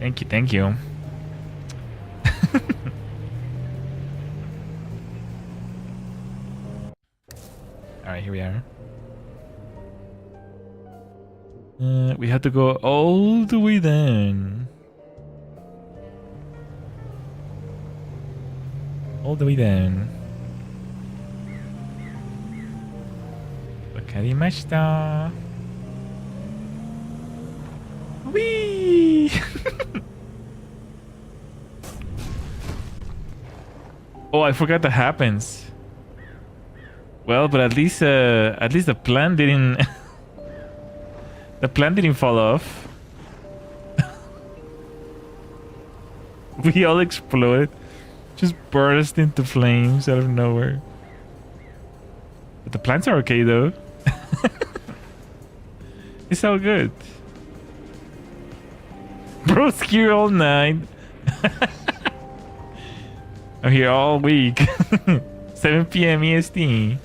Thank you, thank you. Alright, here we are. We have to go all the way down. All the way down. Wakarimashita. Whee! Oh, I forgot that happens. Well, but at least the plant didn't the plant didn't fall off. We all exploded. Just burst into flames out of nowhere. But the plants are okay though. It's all good. Bro's here all night. I'm here all week. 7 p.m. EST.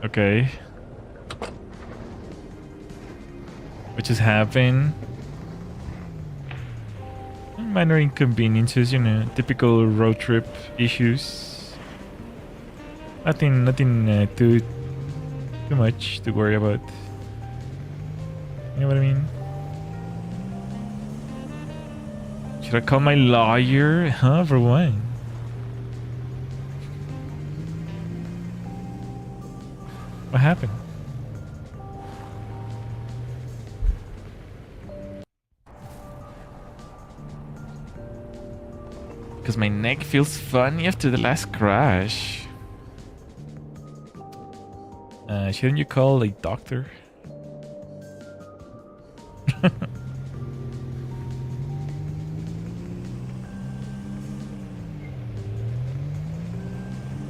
Okay. What just happened? Minor inconveniences, you know, typical road trip issues. Nothing too much to worry about. You know what I mean? Should I call my lawyer? Huh? For what? What happened? Because my neck feels funny after the last crash. Shouldn't you call a doctor?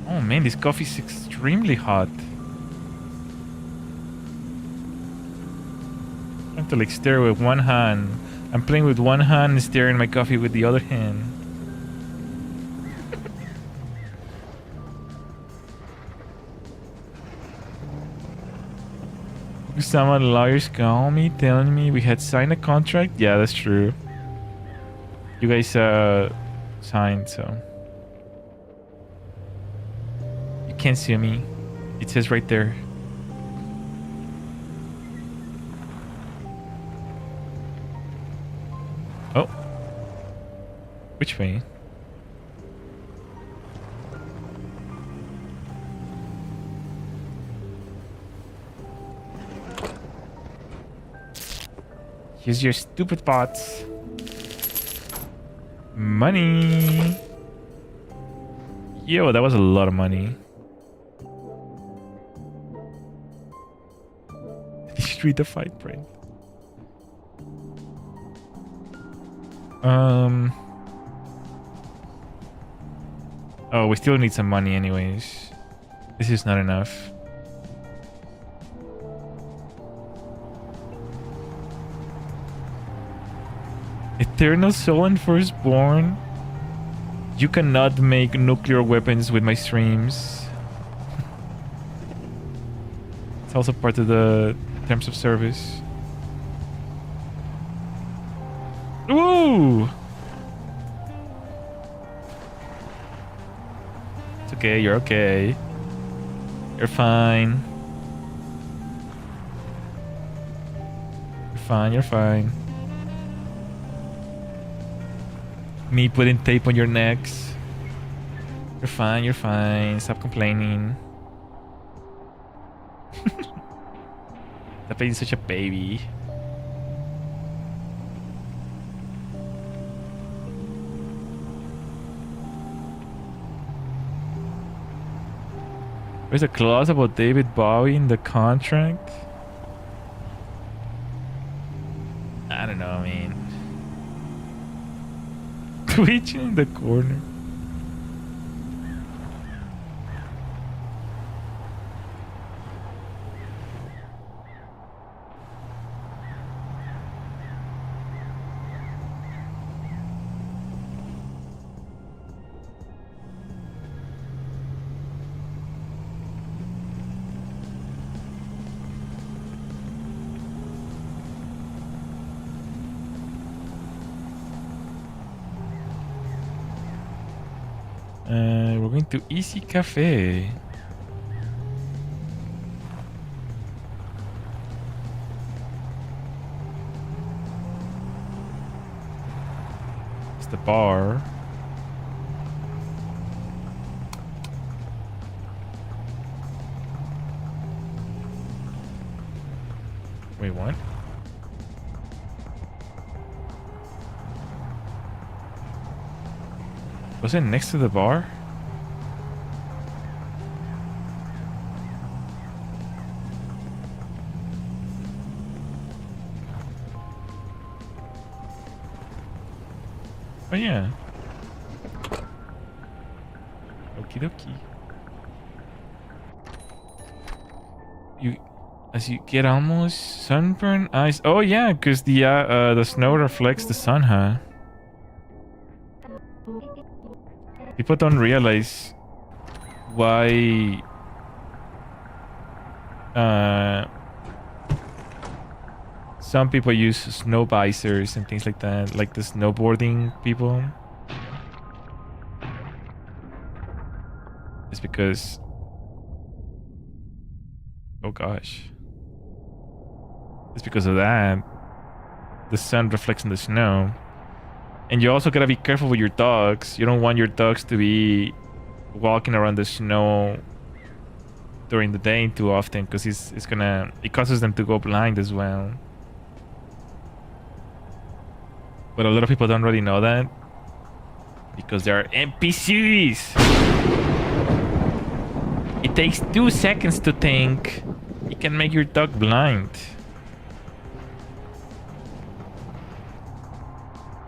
Oh man, this coffee is extremely hot. I have to like stare with one hand. I'm playing with one hand and staring my coffee with the other hand. Some of the lawyers called me telling me we had signed a contract. Yeah, that's true. You guys signed, so you can't sue me. It says right there. Oh, which way? Here's your stupid bots. Money. Yo, that was a lot of money. Did you read the fine print? Oh, we still need some money anyways. This is not enough. Eternal Soul and Firstborn. You cannot make nuclear weapons with my streams. It's also part of the terms of service. Woo! It's okay, you're okay. You're fine. You're fine, you're fine. Me putting tape on your necks. You're fine, you're fine. Stop complaining. Stop being such a baby. There's a clause about David Bowie in the contract? I don't know, man. Twitching in the corner. We're going to Easy Cafe. It's the bar. Wait, what? Was it next to the bar? Oh yeah. Okie dokie. As you get almost sunburn eyes. Oh yeah, because the snow reflects the sun, huh? People don't realize why some people use snow visors and things like that, like the snowboarding people. It's because, oh gosh, it's because of that. The sun reflects in the snow. And you also gotta be careful with your dogs. You don't want your dogs to be walking around the snow during the day too often, because it causes them to go blind as well. But a lot of people don't really know that because they are NPCs. It takes 2 seconds to think. You can make your dog blind.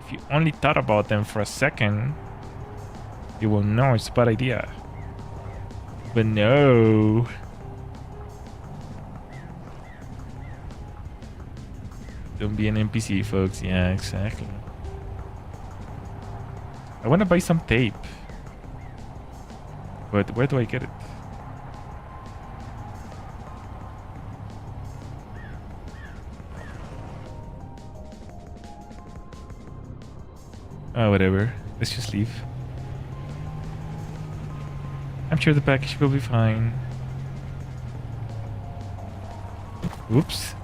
If you only thought about them for a second, you will know it's a bad idea. But no. Don't be an NPC, folks. Yeah, exactly. I want to buy some tape. But where do I get it? Oh, whatever. Let's just leave. I'm sure the package will be fine. Oops.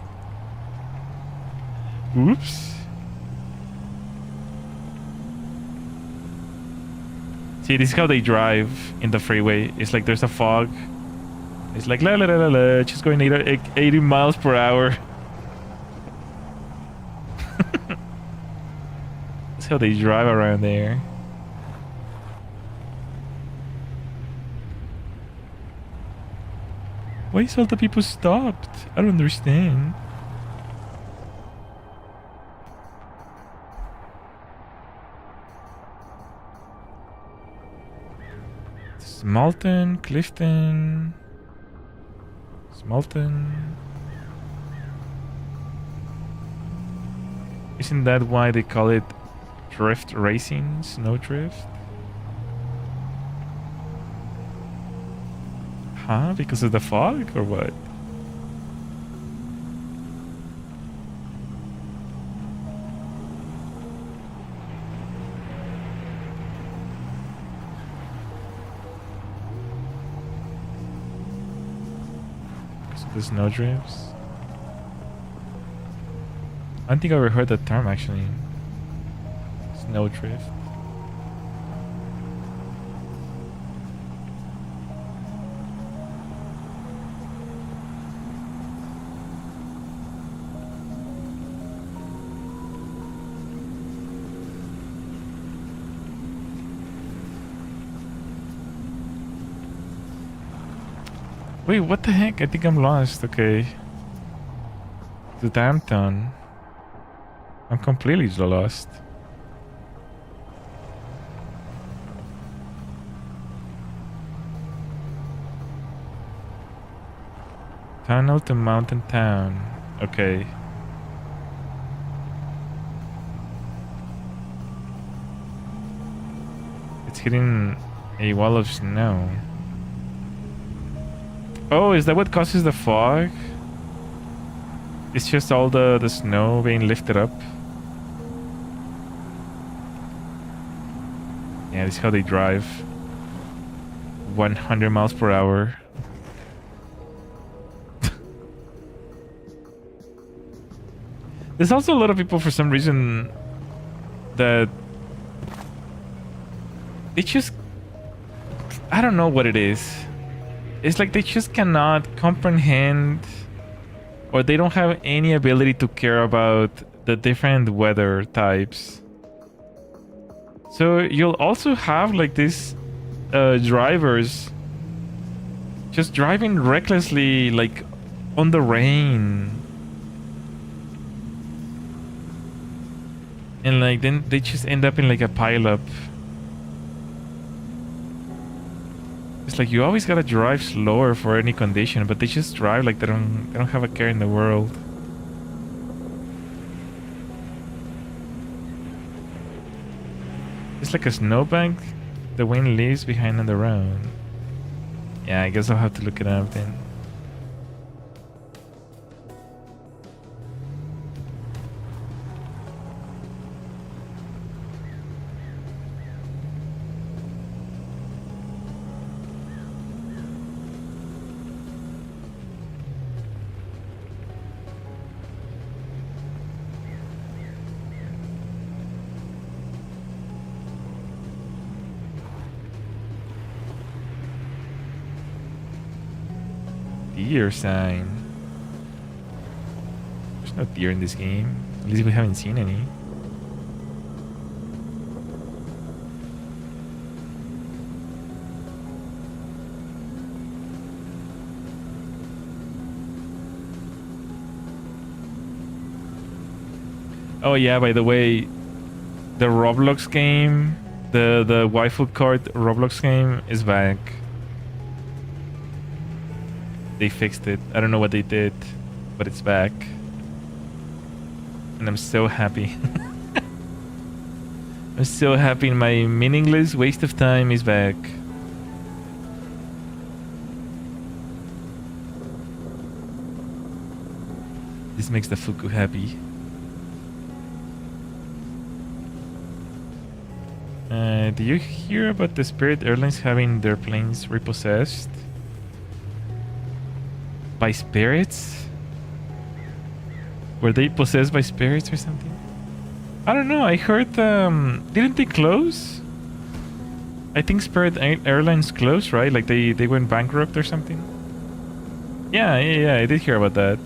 Oops. See, this is how they drive in the freeway. It's like there's a fog. It's like la la la la la, just going 80 miles per hour. That's how they drive around there. Why is all the people stopped? I don't understand. Smalton, Clifton. Smalton. Isn't that why they call it drift racing? Snow drift? Huh? Because of the fog or what? Because of the snow drifts? I don't think I ever heard that term actually. Snow drift. Wait, what the heck? I think I'm lost. Okay. The damn town. I'm completely lost. Tunnel to mountain town. Okay. It's hitting a wall of snow. Oh, is that what causes the fog? It's just all the snow being lifted up. Yeah, this is how they drive. 100 miles per hour. There's also a lot of people for some reason that they just, I don't know what it is. It's like they just cannot comprehend, or they don't have any ability to care about the different weather types. So you'll also have like these drivers just driving recklessly, like on the rain. And like then they just end up in like a pileup. It's like you always gotta drive slower for any condition, but they just drive like they don't have a care in the world. It's like a snowbank. The wind leaves behind on the road. Yeah, I guess I'll have to look it up then. Deer sign. There's no deer in this game. At least we haven't seen any. Oh yeah, by the way, the Roblox game, the waifu card Roblox game is back. They fixed it. I don't know what they did, but it's back. And I'm so happy. I'm so happy my meaningless waste of time is back. This makes the Fuku happy. Do you hear about the Spirit Airlines having their planes repossessed? By spirits? Were they possessed by spirits or something? I don't know. I heard didn't they close? I think Spirit Airlines closed, right? Like they went bankrupt or something. Yeah, I did hear about that.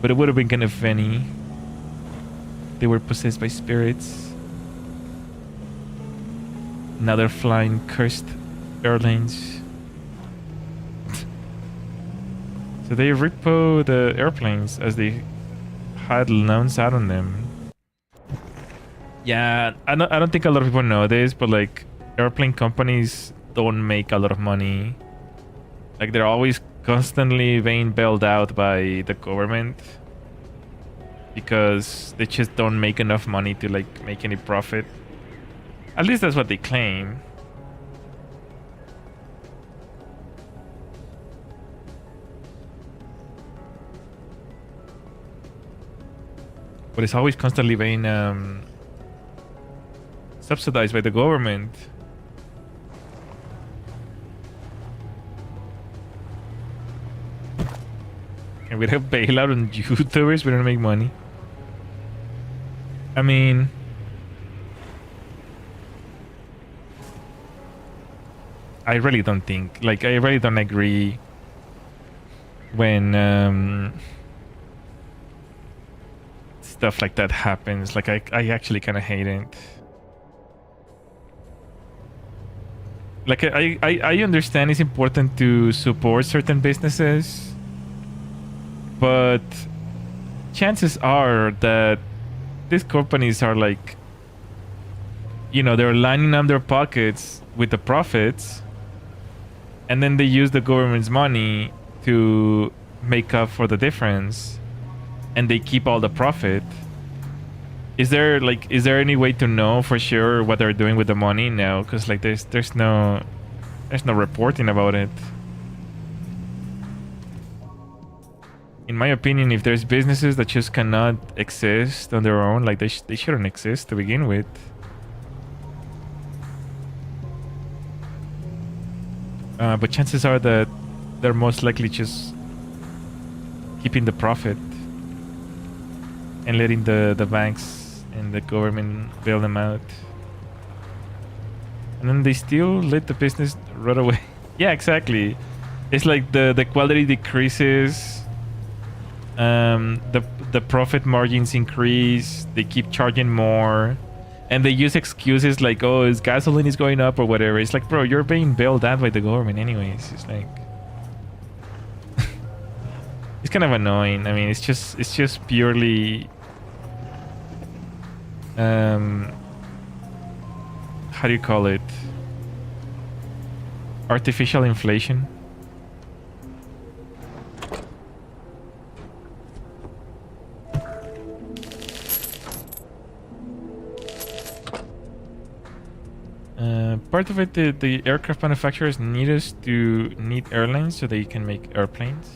But it would have been kind of funny. They were possessed by spirits. Now they're flying cursed airlines. So they repo the airplanes as they had loans out on them. Yeah, I don't think a lot of people know this, but like airplane companies don't make a lot of money. Like they're always constantly being bailed out by the government because they just don't make enough money to like make any profit. At least that's what they claim. But it's always constantly being subsidized by the government. And we have bailout on YouTubers, we don't make money. I mean, I really don't think, like, I really don't agree when stuff like that happens. Like, I actually kind of hate it. Like, I understand it's important to support certain businesses, but chances are that these companies are like, you know, they're lining up their pockets with the profits, and then they use the government's money to make up for the difference, and they keep all the profit. Is there any way to know for sure what they're doing with the money? No, because like there's no reporting about it. In my opinion, if there's businesses that just cannot exist on their own, like they shouldn't exist to begin with. But chances are that they're most likely just keeping the profit and letting the banks and the government bail them out. And then they still let the business run away. Yeah, exactly. It's like the quality decreases. The profit margins increase. They keep charging more. And they use excuses like, oh, gasoline is going up or whatever. It's like, bro, you're being bailed out by the government anyways. It's like... it's kind of annoying. I mean, it's just purely... how do you call it? Artificial inflation. Part of it, the aircraft manufacturers need us to need airlines so they can make airplanes.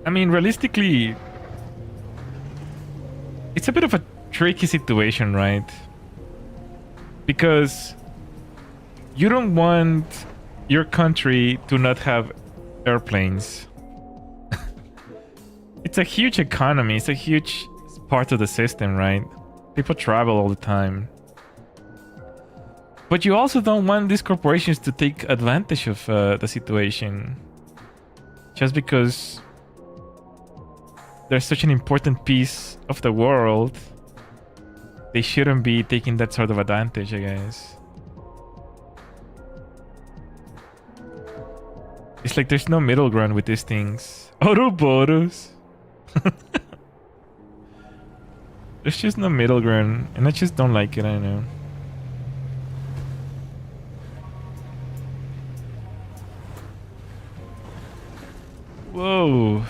I mean, realistically, it's a bit of a tricky situation, right? Because you don't want your country to not have airplanes. It's a huge economy. It's a huge part of the system, right? People travel all the time. But you also don't want these corporations to take advantage of the situation. Just because they're such an important piece of the world, they shouldn't be taking that sort of advantage, I guess. It's like there's no middle ground with these things. Ouroboros! There's just no middle ground, and I just don't like it, I know. Whoa!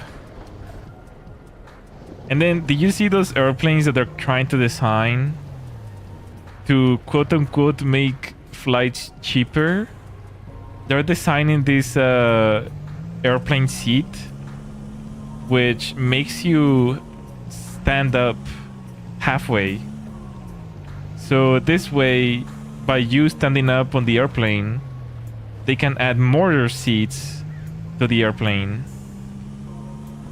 And then, do you see those airplanes that they're trying to design to quote-unquote make flights cheaper? They're designing this airplane seat which makes you stand up halfway. So this way, by you standing up on the airplane, they can add more seats to the airplane.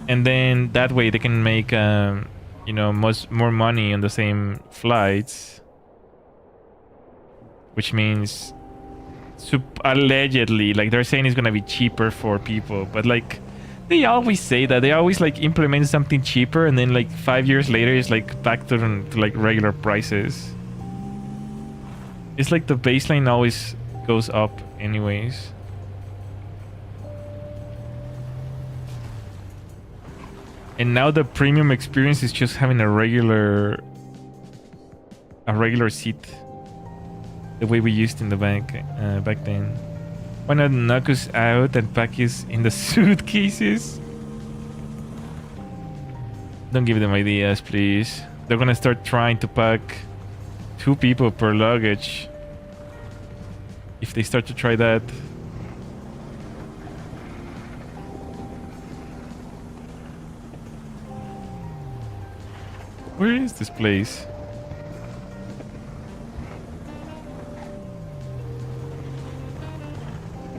And then that way they can make, you know, more money on the same flights. Which means, allegedly, like they're saying it's gonna be cheaper for people. But like, they always say that. They always like implement something cheaper and then like 5 years later it's like back to like regular prices. It's like the baseline always goes up anyways. And now the premium experience is just having a regular seat, the way we used in the bank back then. Why not knock us out and pack us in the suitcases? Don't give them ideas, please. They're gonna start trying to pack 2 people per luggage. If they start to try that. Where is this place?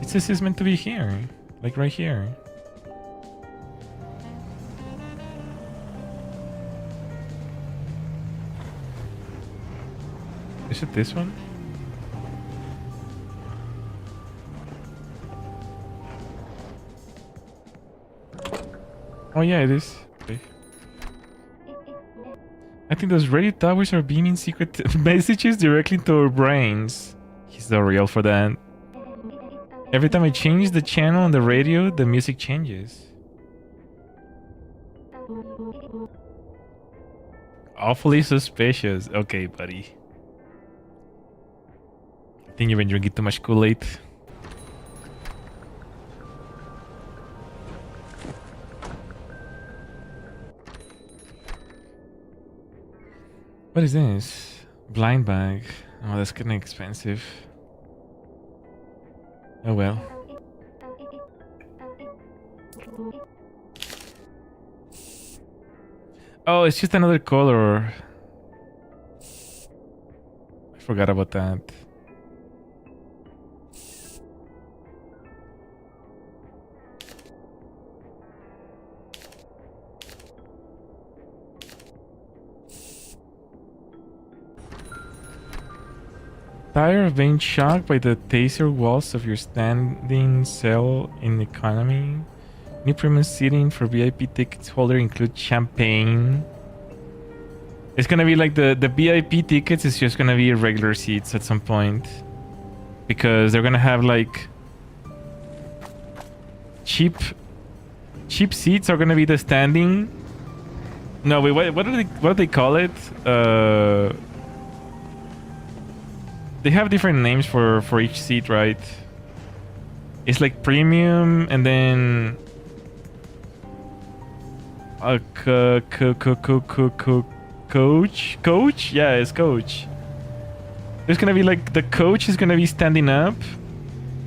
It says it's meant to be here. Like right here. Is it this one? Oh yeah, it is. Okay. I think those radio towers are beaming secret messages directly to our brains. He's so real for that. Every time I change the channel on the radio, the music changes. Awfully suspicious. Okay, buddy. I think you've been drinking too much Kool-Aid. What is this? Blind bag. Oh, that's getting expensive. Oh well. Oh, it's just another color. I forgot about that. Tired of being shocked by the taser walls of your standing cell in economy? New premium seating for VIP tickets holder include champagne. It's gonna be like the VIP tickets is just gonna be regular seats at some point. Because they're gonna have like cheap seats are gonna be the standing. No, wait, what do they call it? They have different names for each seat, right? It's like premium, and then a coach. Yeah, it's coach. There's gonna be like the coach is gonna be standing up,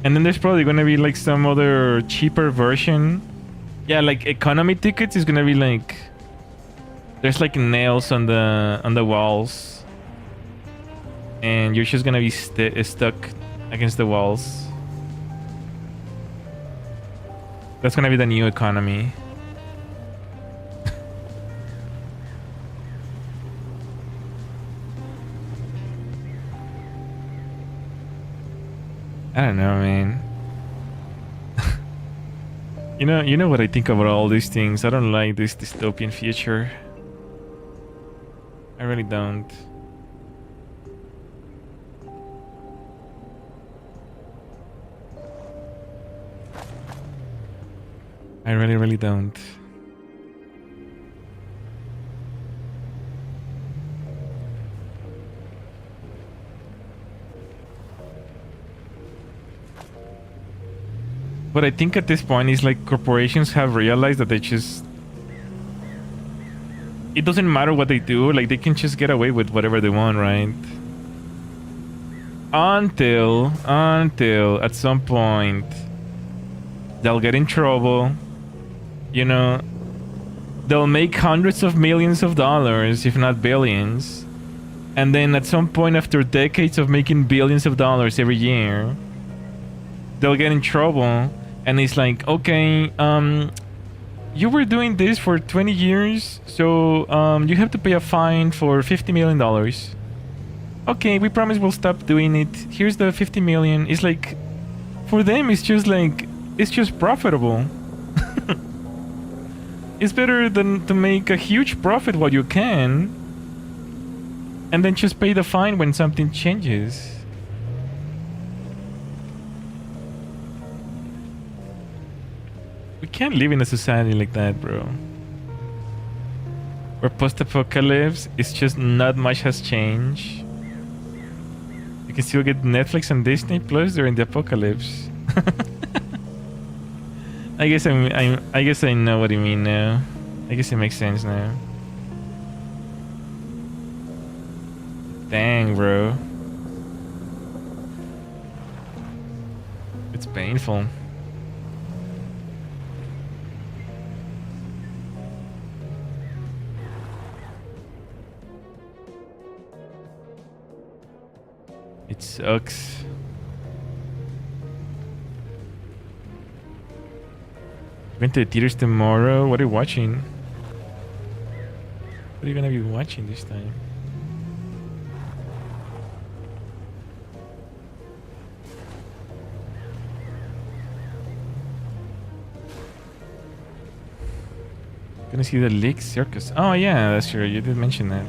and then there's probably gonna be like some other cheaper version. Yeah, like economy tickets is gonna be like there's like nails on the walls, and you're just gonna be stuck against the walls. That's gonna be the new economy. I don't know, man. You know what I think about all these things. I don't like this dystopian future. I really don't. I really don't. But I think at this point is like corporations have realized that they just... It doesn't matter what they do, like they can just get away with whatever they want, right? Until at some point they'll get in trouble. You know, they'll make hundreds of millions of dollars, if not billions. And then at some point after decades of making billions of dollars every year, they'll get in trouble. And it's like, okay, you were doing this for 20 years, so you have to pay a fine for $50 million. Okay, we promise we'll stop doing it. Here's the 50 million. It's like, for them, it's just like, it's just profitable. It's better than to make a huge profit while you can, and then just pay the fine when something changes. We can't live in a society like that, bro. Where post-apocalypse, it's just not much has changed. You can still get Netflix and Disney Plus during the apocalypse. I guess I know what you mean now. I guess it makes sense now. Dang, bro. It's painful. It sucks. Went to the theaters tomorrow. What are you watching? What are you gonna be watching this time? Gonna see the Lake Circus. Oh yeah, that's true. You did mention that.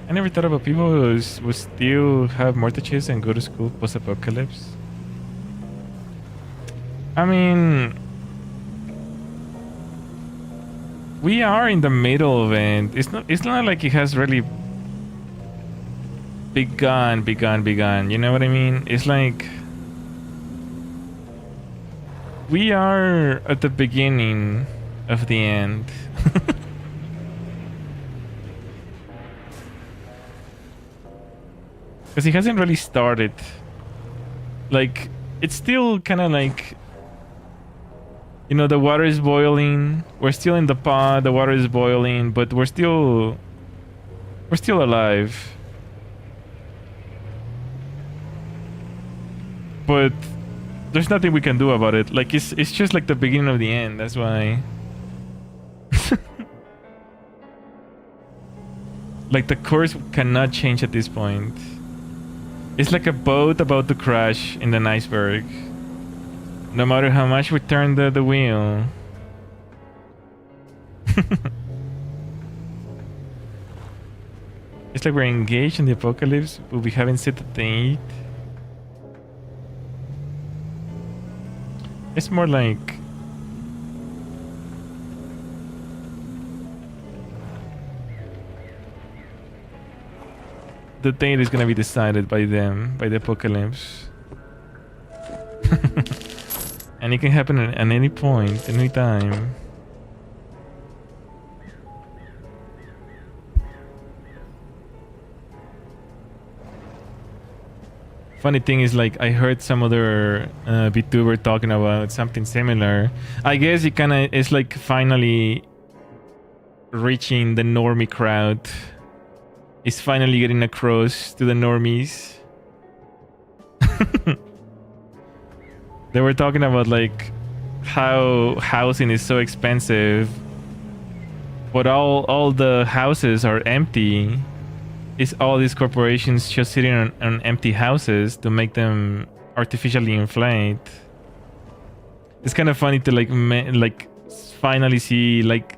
I never thought about people who still have mortgages and go to school post-apocalypse. I mean, we are in the middle of it. It's not like it has really begun. You know what I mean? It's like we are at the beginning of the end. Because it hasn't really started. Like, it's still kind of like, you know, the water is boiling. We're still in the pot. The water is boiling, but we're still alive. But there's nothing we can do about it. Like, it's just like the beginning of the end. That's why. Like, the course cannot change at this point. It's like a boat about to crash in an iceberg. No matter how much we turn the wheel. It's like we're engaged in the apocalypse, but we haven't set the date. It's more like the date is gonna be decided by them, by the apocalypse. And it can happen at any point, any time. Funny thing is, like, I heard some other VTuber talking about something similar. I guess it kind of is like finally reaching the normie crowd. It's finally getting across to the normies. They were talking about like how housing is so expensive, but all the houses are empty. It's all these corporations just sitting on empty houses to make them artificially inflate. It's kind of funny to like finally see like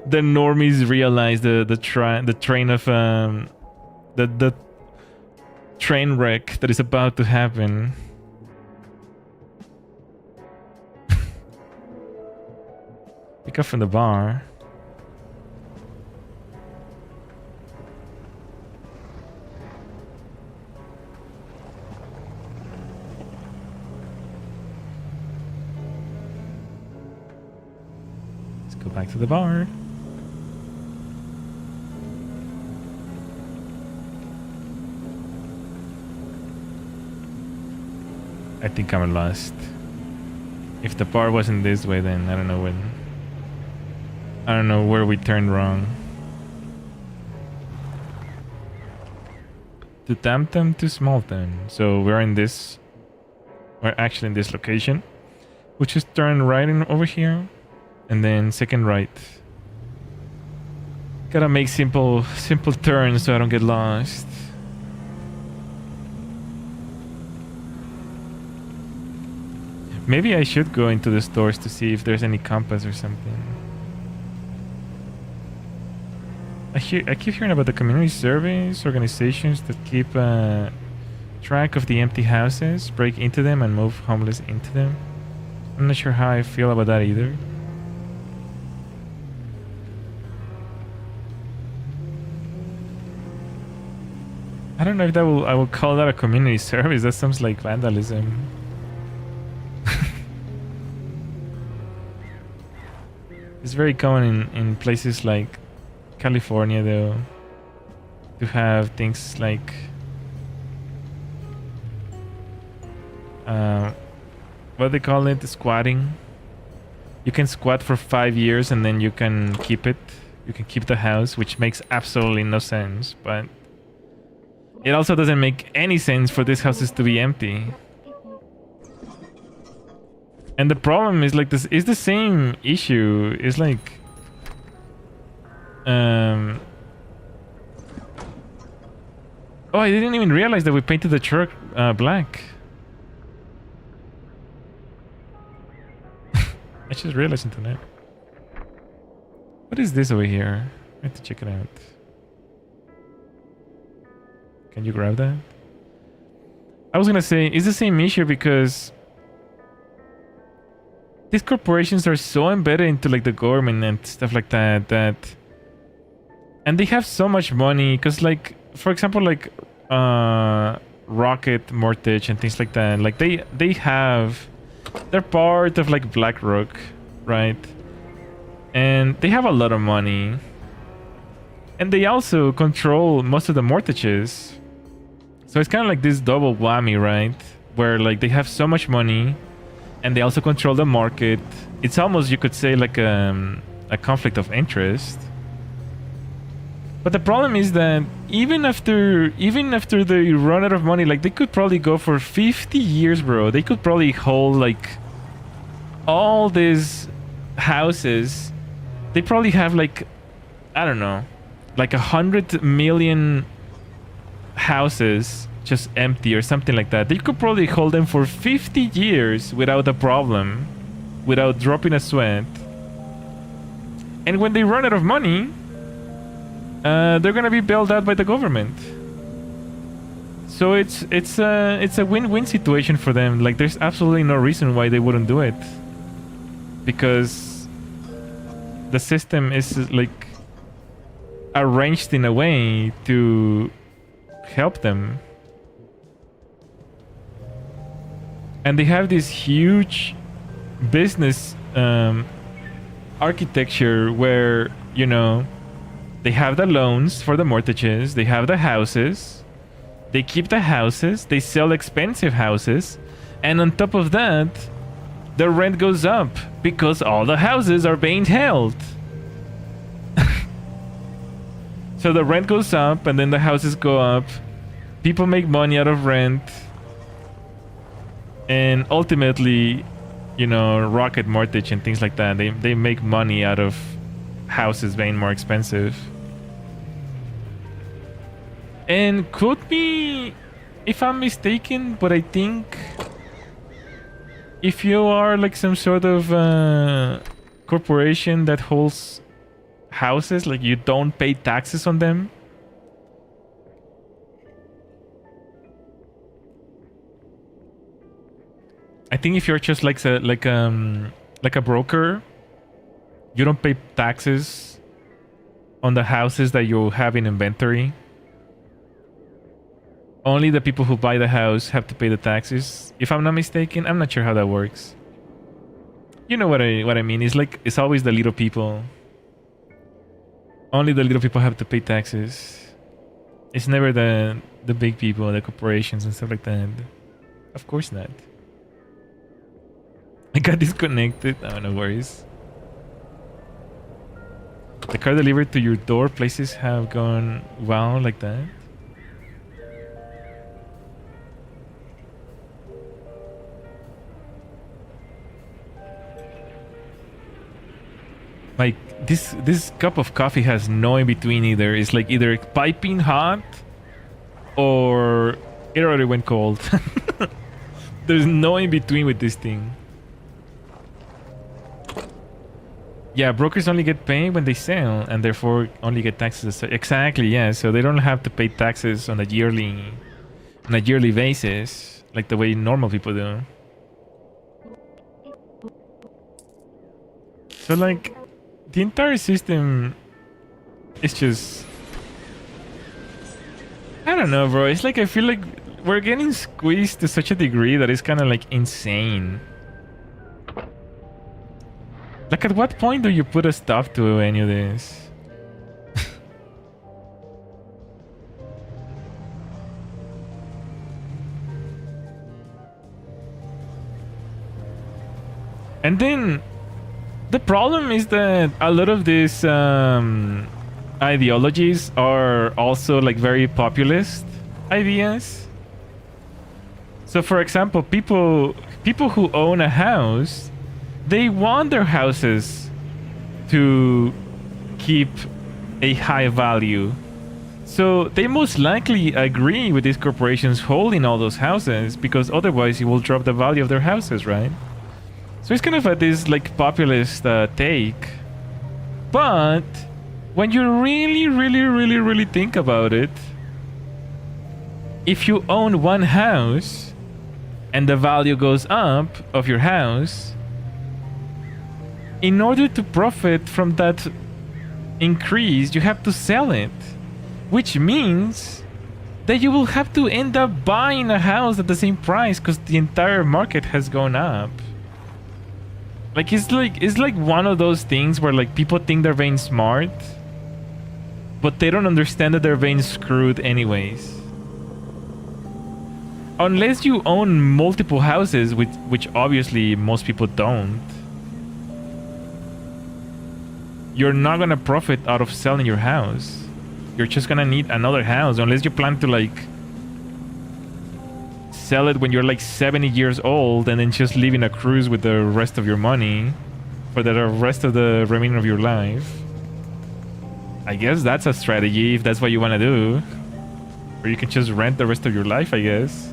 the normies realize the train of the train wreck that is about to happen. Pick up from the bar. Let's go back to the bar. I think I'm lost. If the bar wasn't this way, then I don't know when. I don't know where we turned wrong. To Tamtam to Smallton. So we're in this. We're actually in this location. We'll just turn right in over here, and then second right. Gotta make simple turns so I don't get lost. Maybe I should go into the stores to see if there's any compass or something. I keep hearing about the community service organizations that keep track of the empty houses, break into them, and move homeless into them. I'm not sure how I feel about that either. I don't know if I will call that a community service. That sounds like vandalism. It's very common in places like California, though, to have things like what they call it, squatting. You can squat for 5 years and then you can keep it. You can keep the house, which makes absolutely no sense, but it also doesn't make any sense for these houses to be empty. And the problem is like this is the same issue. It's like oh, I didn't even realize that we painted the truck black. I just realized it tonight. What is this over here? I have to check it out. Can you grab that? I was gonna say, it's the same issue because these corporations are so embedded into like the government and stuff like that and they have so much money because like for example like Rocket Mortgage and things like that, like they're part of like BlackRock, right? And they have a lot of money and they also control most of the mortgages, so it's kind of like this double whammy, right? Where like they have so much money and they also control the market. It's almost, you could say, like a conflict of interest. But the problem is that even after they run out of money, like they could probably go for 50 years, bro. They could probably hold like all these houses. They probably have like, I don't know, like 100 million houses just empty or something like that. They could probably hold them for 50 years without a problem, without dropping a sweat. And when they run out of money, they're gonna be bailed out by the government. So it's a win-win situation for them. Like there's absolutely no reason why they wouldn't do it, because the system is like arranged in a way to help them. And they have this huge business architecture where, you know, they have the loans for the mortgages, they have the houses, they keep the houses, they sell expensive houses, and on top of that, the rent goes up because all the houses are being held. So the rent goes up and then the houses go up. People make money out of rent. And ultimately, you know, rocket mortgage and things like that, they make money out of houses being more expensive. And could be if I'm mistaken, but I think if you are like some sort of corporation that holds houses, like you don't pay taxes on them. I think if you're just like a broker, you don't pay taxes on the houses that you have in inventory. Only the people who buy the house have to pay the taxes. If I'm not mistaken, I'm not sure how that works. You know what I mean? It's like it's always the little people. Only the little people have to pay taxes. It's never the big people, the corporations and stuff like that. Of course not. I got disconnected. Oh, no worries. The car delivered to your door places have gone wow like that. Like this cup of coffee has no in between either. It's like either piping hot or it already went cold. There's no in between with this thing. Yeah, brokers only get paid when they sell and therefore only get taxes. Exactly, yeah. So they don't have to pay taxes on a yearly basis like the way normal people do. So like the entire system is just, I don't know, bro. It's like I feel like we're getting squeezed to such a degree that it's kind of like insane. Like, at what point do you put a stop to any of this? And then the problem is that a lot of these ideologies are also like very populist ideas. So, for example, people who own a house, they want their houses to keep a high value. So they most likely agree with these corporations holding all those houses because otherwise it will drop the value of their houses, right? So it's kind of this like populist take. But when you really think about it, if you own one house and the value goes up of your house, in order to profit from that increase, you have to sell it. Which means that you will have to end up buying a house at the same price because the entire market has gone up. Like it's like one of those things where like people think they're being smart, but they don't understand that they're being screwed anyways. Unless you own multiple houses, which obviously most people don't, you're not gonna profit out of selling your house. You're just gonna need another house unless you plan to like sell it when you're like 70 years old and then just live in a cruise with the rest of your money for the rest of the remainder of your life. I guess that's a strategy if that's what you want to do. Or you can just rent the rest of your life, I guess.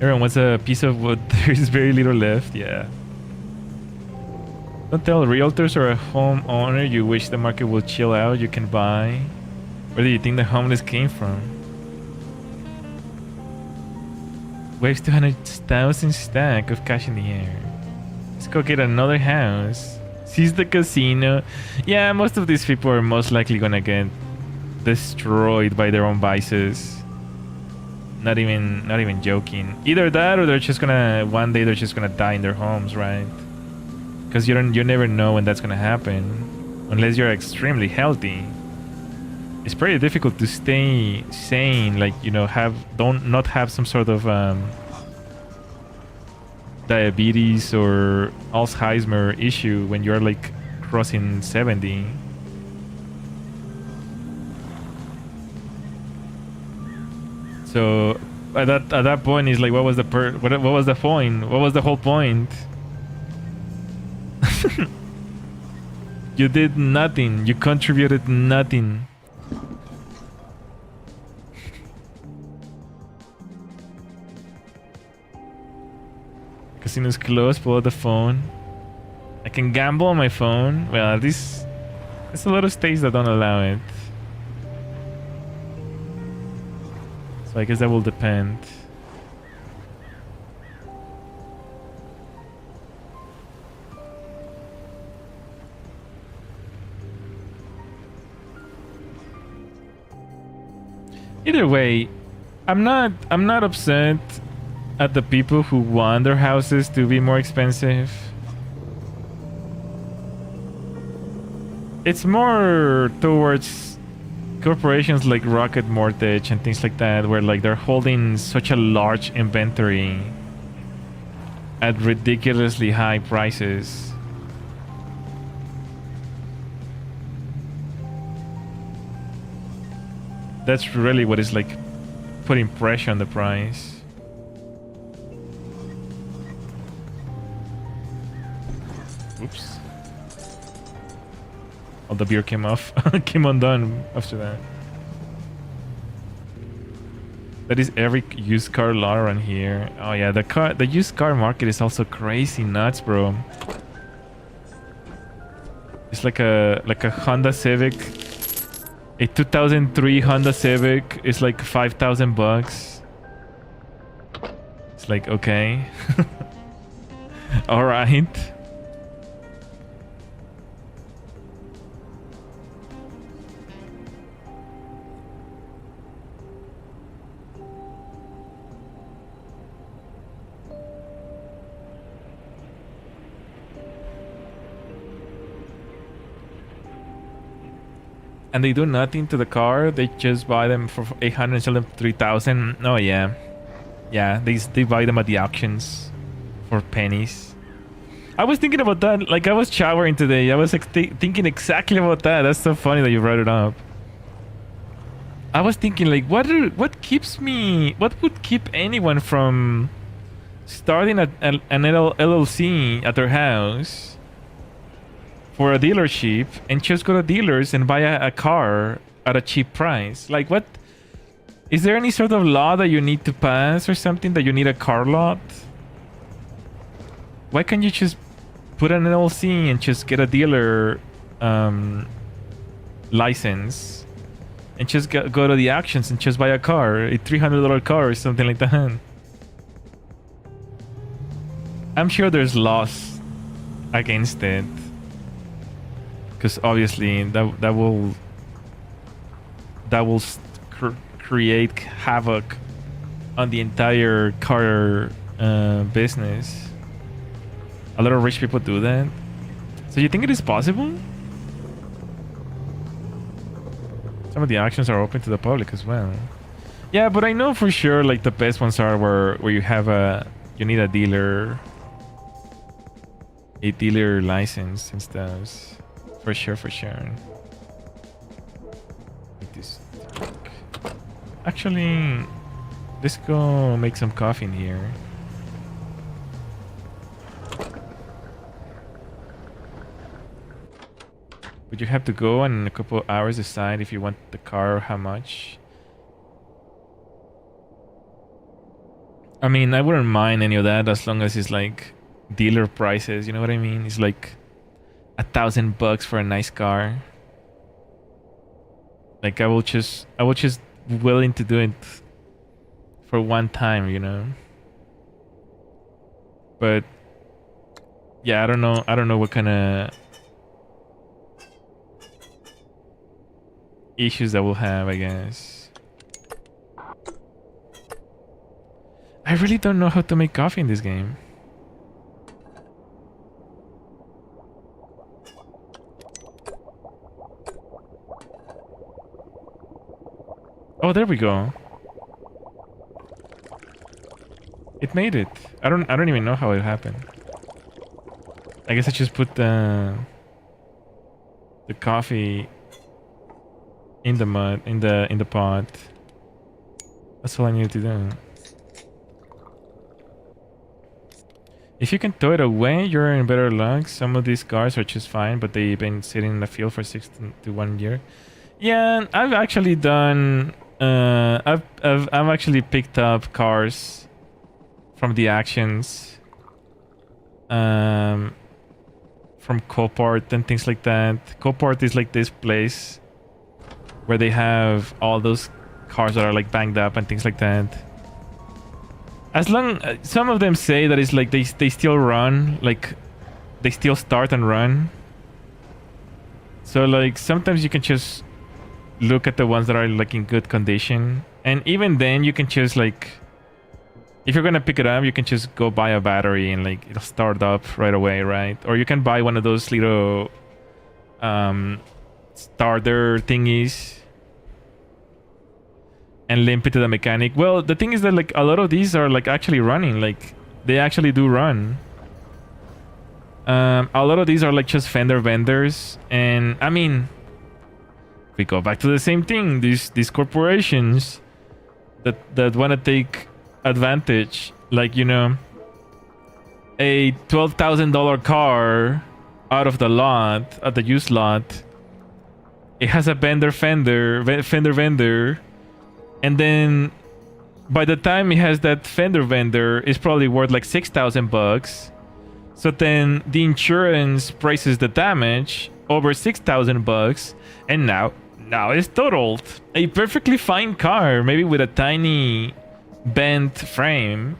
Everyone wants a piece of what there's very little left, yeah. Don't tell realtors or a homeowner you wish the market will chill out, you can buy. Where do you think the homeless came from? Waves 200,000 stack of cash in the air. Let's go get another house. Seize the casino. Yeah, most of these people are most likely gonna get destroyed by their own vices. Not even joking. Either that or they're just gonna one day they're just gonna die in their homes, right? Because you never know when that's gonna happen. Unless you're extremely healthy. It's pretty difficult to stay sane, like, you know, not have some sort of diabetes or Alzheimer issue when you're like crossing 70. So at that point, it's like, what was the point? What was the whole point? You did nothing. You contributed nothing. Casino's closed. Pull out the phone. I can gamble on my phone. Well, there's a lot of states that don't allow it. So I guess that will depend. Either way, I'm not upset at the people who want their houses to be more expensive. It's more towards corporations like Rocket Mortgage and things like that, where like they're holding such a large inventory at ridiculously high prices. That's really what is like putting pressure on the price. Oops. Oh, the beer came off. Came undone after that. That is every used car lot around here. Oh yeah, the used car market is also crazy nuts, bro. It's like a Honda Civic. A 2003 Honda Civic is like $5,000. It's like, okay. All right. And they do nothing to the car. They just buy them for 800 and sell them for 3,000. Oh yeah, yeah. They buy them at the auctions for pennies. I was thinking about that. Like I was showering today. I was thinking exactly about that. That's so funny that you brought it up. I was thinking like, what would keep anyone from starting an LLC at their house for a dealership and just go to dealers and buy a car at a cheap price? Like, what is there any sort of law that you need to pass or something that you need a car lot? Why can't you just put an LLC and just get a dealer license and just go to the auctions and just buy a car, a $300 car or something like that? I'm sure there's laws against it. Because obviously that will create havoc on the entire car business. A lot of rich people do that. So you think it is possible? Some of the auctions are open to the public as well. Yeah, but I know for sure like the best ones are where you have you need a dealer license and stuff. For sure. Actually, let's go make some coffee in here. Would you have to go and in a couple of hours decide if you want the car or how much? I mean, I wouldn't mind any of that as long as it's like dealer prices, you know what I mean? It's like $1,000 for a nice car. Like I will just willing to do it for one time, you know. But Yeah, I don't know. I don't know what kind of issues that we'll have, I guess. I really don't know how to make coffee in this game. Oh, there we go. It made it. I don't even know how it happened. I guess I just put the coffee in the mud, in the pot. That's all I needed to do. If you can throw it away, you're in better luck. Some of these cars are just fine, but they've been sitting in the field for 6 to 1 year. Yeah, I've actually done. I've actually picked up cars from the actions, from Copart and things like that. Copart is like this place where they have all those cars that are like banged up and things like that. As long some of them say that it's like they still run, like they still start and run. So like sometimes you can just look at the ones that are like in good condition, and even then you can just like, if you're gonna pick it up, you can just go buy a battery and like it'll start up right away, right? Or you can buy one of those little starter thingies and limp it to the mechanic. Well, the thing is that like a lot of these are like actually running, like they actually do run. A lot of these are like just fender vendors, and I mean, we go back to the same thing. These corporations that want to take advantage, like, you know, a $12,000 car out of the lot, at the used lot, it has a fender vendor, and then by the time it has that fender vendor, it's probably worth like $6,000. So then the insurance prices the damage over $6,000, and now it's totaled. A perfectly fine car, maybe with a tiny bent frame,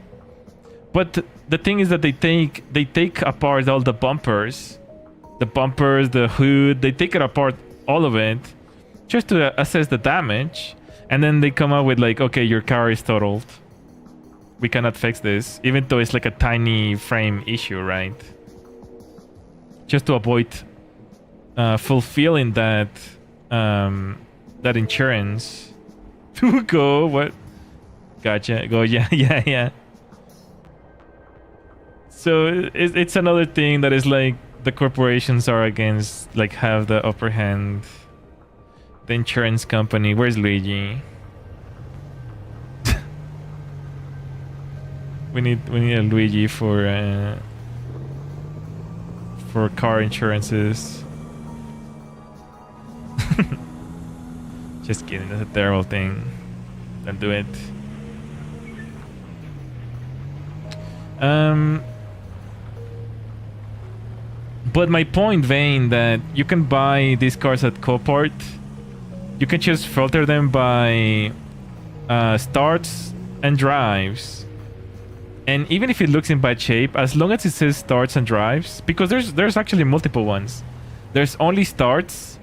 but the thing is that they take apart all the bumpers, the hood. They take it apart, all of it, just to assess the damage. And then they come up with like, okay, your car is totaled. We cannot fix this, even though it's like a tiny frame issue, right? Just to avoid fulfilling that insurance. To go, what? Gotcha. Go, yeah. So it's another thing that is like the corporations are against, like, have the upper hand. The insurance company. Where's Luigi? we need a Luigi for car insurances. Just kidding. That's a terrible thing. Don't do it. But my point, Vane, that you can buy these cars at Copart. You can just filter them by starts and drives. And even if it looks in bad shape, as long as it says starts and drives, because there's actually multiple ones. There's only starts,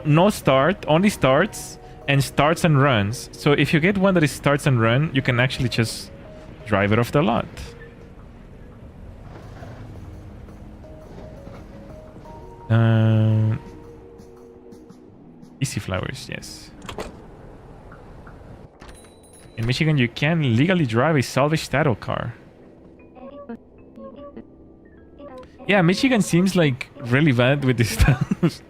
no start, only starts, and starts and runs. So if you get one that is starts and run, you can actually just drive it off the lot. Easy flowers, yes. In Michigan, you can legally drive a salvage title car. Yeah, Michigan seems like really bad with this stuff.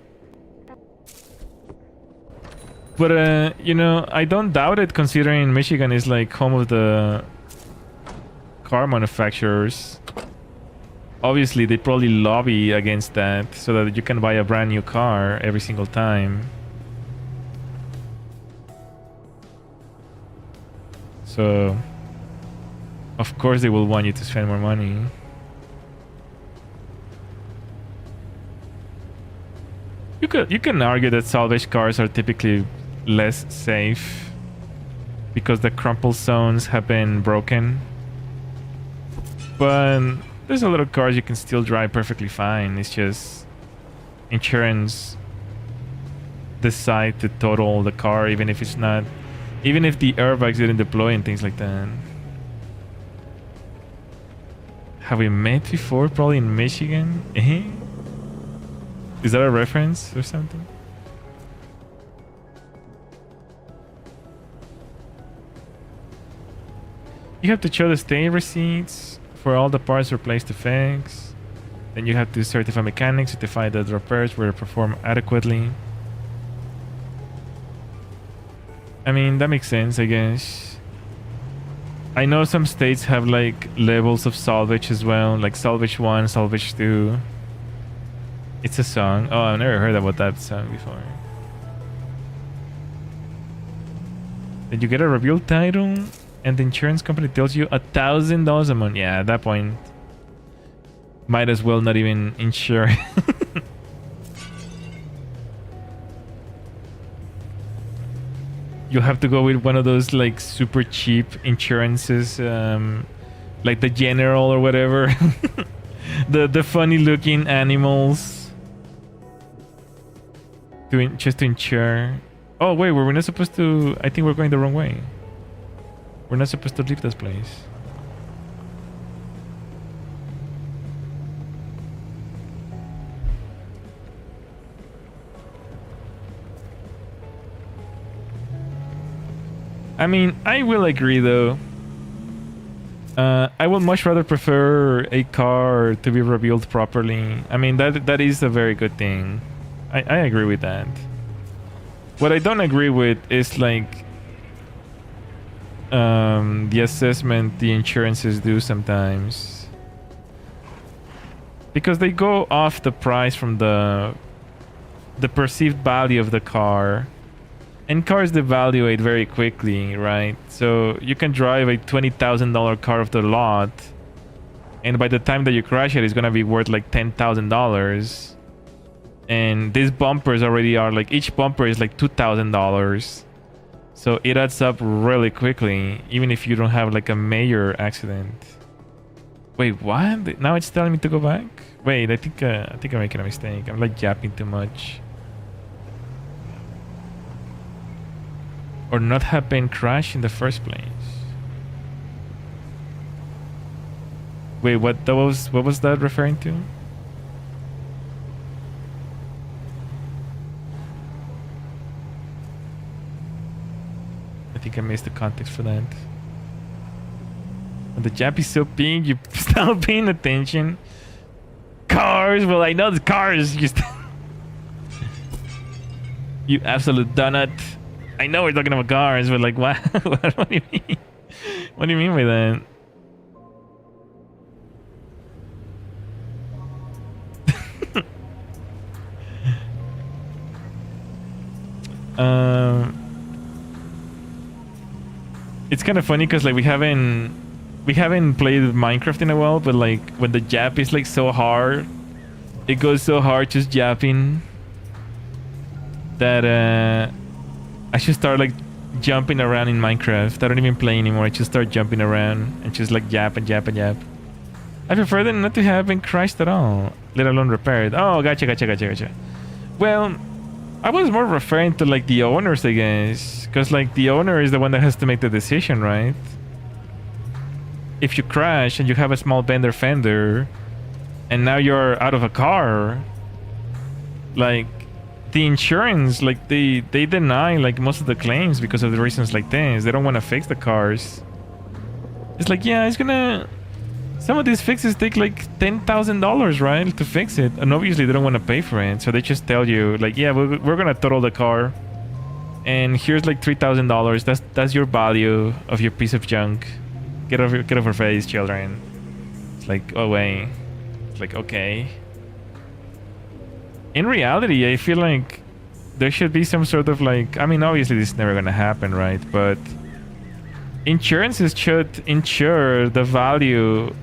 But, you know, I don't doubt it, considering Michigan is like home of the car manufacturers. Obviously, they probably lobby against that so that you can buy a brand new car every single time. So, of course, they will want you to spend more money. You can argue that salvage cars are typically less safe because the crumple zones have been broken. But There's a lot of cars you can still drive perfectly fine. It's just insurance decide to total the car even if it's not, even if the airbags didn't deploy and things like that. Have we met before? Probably in Michigan. Is that a reference or something? You have to show the state receipts for all the parts replaced to fix. Then you have to certify mechanics, certify that the repairs were performed adequately. I mean, that makes sense, I guess. I know some states have like levels of salvage as well, like salvage 1, salvage 2. It's a song. Oh, I've never heard about that song before. Did you get a rebuild title? And the insurance company tells you $1,000 a month. Yeah, at that point, might as well not even insure. You'll have to go with one of those like super cheap insurances, like the General or whatever. the funny looking animals just to insure. Oh wait, were we not supposed to? I think we're going the wrong way. We're not supposed to leave this place. I mean, I will agree though. I would much rather prefer a car to be rebuilt properly. I mean, that is a very good thing. I agree with that. What I don't agree with is like the assessment the insurances do sometimes, because they go off the price from the perceived value of the car, and cars devaluate very quickly, right? So you can drive a $20,000 car off the lot, and by the time that you crash it, it's gonna be worth like $10,000. And these bumpers already are like, each bumper is like $2,000. So it adds up really quickly, even if you don't have like a major accident. Wait, what? Now it's telling me to go back? Wait, I think I'm making a mistake. I'm like yapping too much. Or not have been crashed in the first place. Wait, what was that referring to? I think I missed the context for that. When the Jap is so big, you stop paying attention. Cars! Well, I know the cars! You absolute donut. I know we're talking about cars, but like, what? What do you mean? What do you mean by that? It's kind of funny because like we haven't played Minecraft in a while, but like when the jap is like so hard, it goes so hard just japping that I should start like jumping around in Minecraft. I don't even play anymore. I just start jumping around and just like jap and jap and jap. I prefer them not to have been crashed at all, let alone repaired. Oh, gotcha. Well, I was more referring to like the owners, I guess, because like the owner is the one that has to make the decision, right? If you crash and you have a small bender fender and now you're out of a car, like the insurance, like they deny like most of the claims because of the reasons like this. They don't want to fix the cars. It's like, yeah, it's gonna, some of these fixes take like $10,000, right, to fix it, and obviously they don't want to pay for it, so they just tell you like, yeah, we're gonna total the car, and here's like $3,000. That's your value of your piece of junk. Get off your face, children. It's like, oh wait, it's like, okay. In reality, I feel like there should be some sort of like, I mean, obviously this is never gonna happen, right? But insurances should insure the value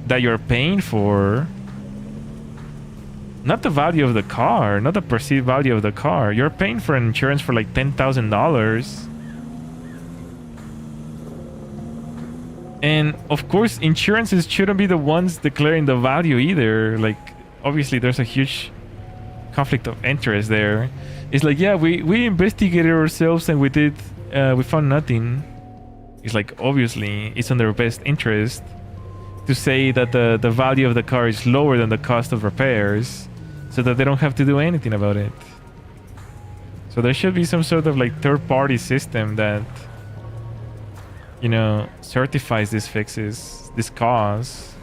that you're paying for, not the value of the car, not the perceived value of the car. You're paying for an insurance for like $10,000. And of course, insurances shouldn't be the ones declaring the value either. Like, obviously, there's a huge conflict of interest there. It's like, yeah, we investigated ourselves and we found nothing. It's like, obviously, it's in their best interest to say that the value of the car is lower than the cost of repairs so that they don't have to do anything about it. So there should be some sort of like third-party system that, you know, certifies these fixes, this cause.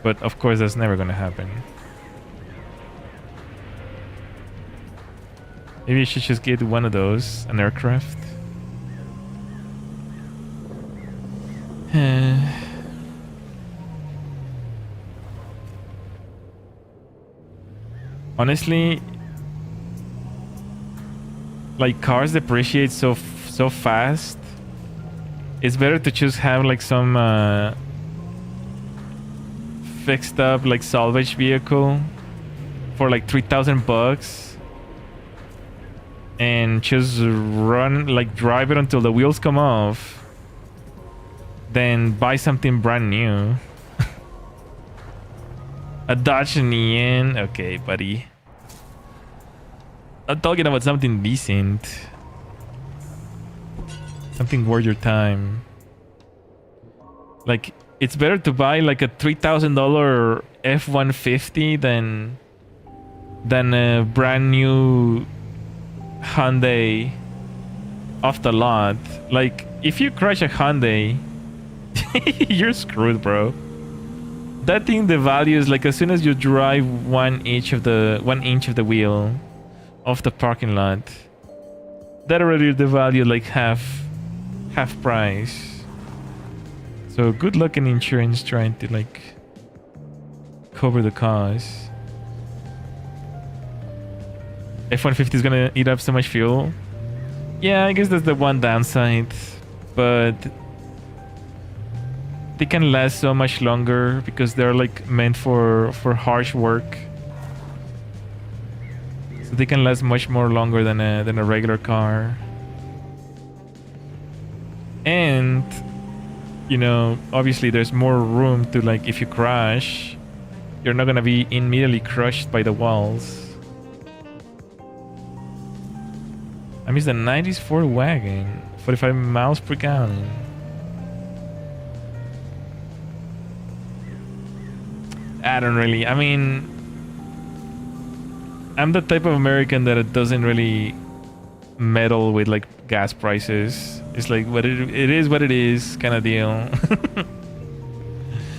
But of course, that's never gonna happen. Maybe you should just get one of those, an aircraft. Honestly, like, cars depreciate so fast. It's better to just have like some fixed up like salvage vehicle for like $3,000 and just drive it until the wheels come off. Then buy something brand new. A Dodge Neon. Okay, buddy. I'm talking about something decent. Something worth your time. Like, it's better to buy like a $3,000 F-150 than a brand new Hyundai off the lot. Like, if you crash a Hyundai, you're screwed, bro. That thing, the value is like as soon as you drive 1 inch of the wheel off the parking lot, that already the value like half price. So good luck in insurance trying to like cover the cost. F-150 is gonna eat up so much fuel. Yeah, I guess that's the one downside, but they can last so much longer because they're like meant for harsh work. So they can last much more longer than a regular car. And, you know, obviously there's more room to, like, if you crash, you're not gonna be immediately crushed by the walls. I miss the 90s Ford wagon, 45 miles per gallon. I don't really, I mean, I'm the type of American that it doesn't really meddle with like gas prices. It's like what it is what it is kind of deal.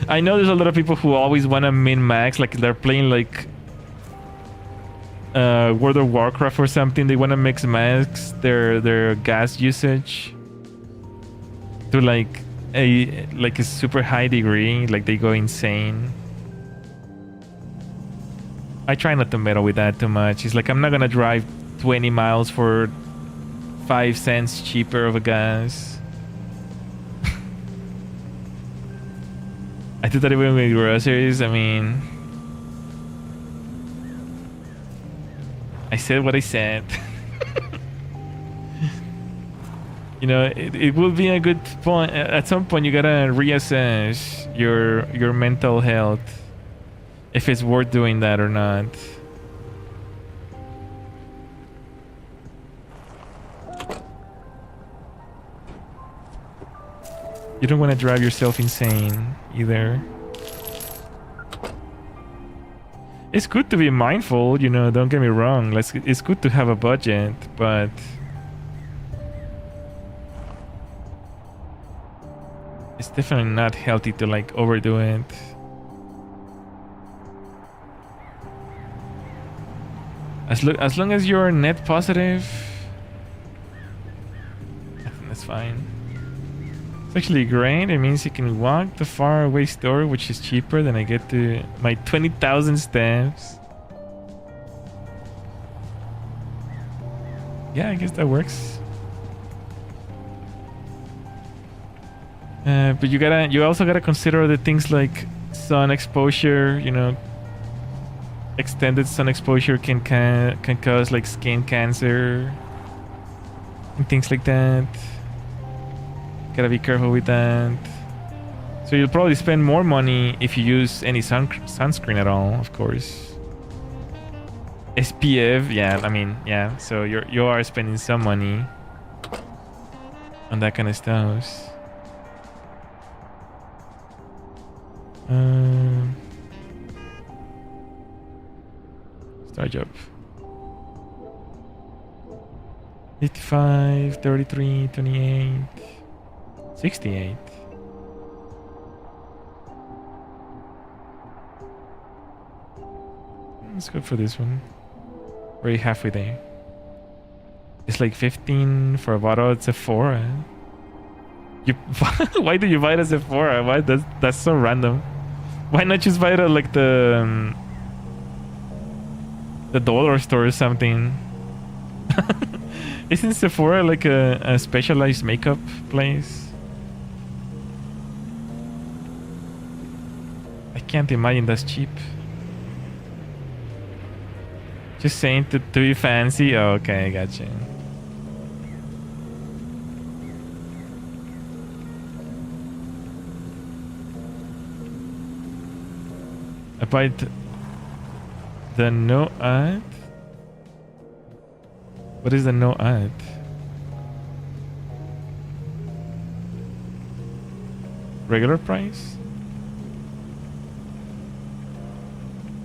I know there's a lot of people who always want to min-max, like they're playing like World of Warcraft or something. They want to max their gas usage to like a super high degree, like they go insane. I try not to meddle with that too much. It's like I'm not gonna drive 20 miles for 5 cents cheaper of a gas. I do that even with groceries. I mean, I said what I said. You know, it will be a good point. At some point, you gotta reassess your mental health. If it's worth doing that or not. You don't want to drive yourself insane either. It's good to be mindful, you know, don't get me wrong. It's good to have a budget, but it's definitely not healthy to like overdo it. As long as you're net positive, I think that's fine. It's actually great. It means you can walk the far away store, which is cheaper than I get to my 20,000 steps. Yeah, I guess that works. But you also gotta consider the things like sun exposure, you know. Extended sun exposure can cause like skin cancer and things like that. Gotta be careful with that. So you'll probably spend more money if you use any sunscreen at all, of course. SPF, yeah, I mean, yeah. So you are spending some money on that kind of stuff. Start job. 55, 33, 28, 68. Let's go for this one. We're halfway there. It's like 15 for a bottle at Sephora. You why do you buy it at Sephora? Why that's so random. Why not just buy it at like the dollar store or something? Isn't Sephora like a specialized makeup place? I can't imagine that's cheap. Just saying to be fancy. Oh, okay, gotcha. About the no ad? What is the no ad? Regular price?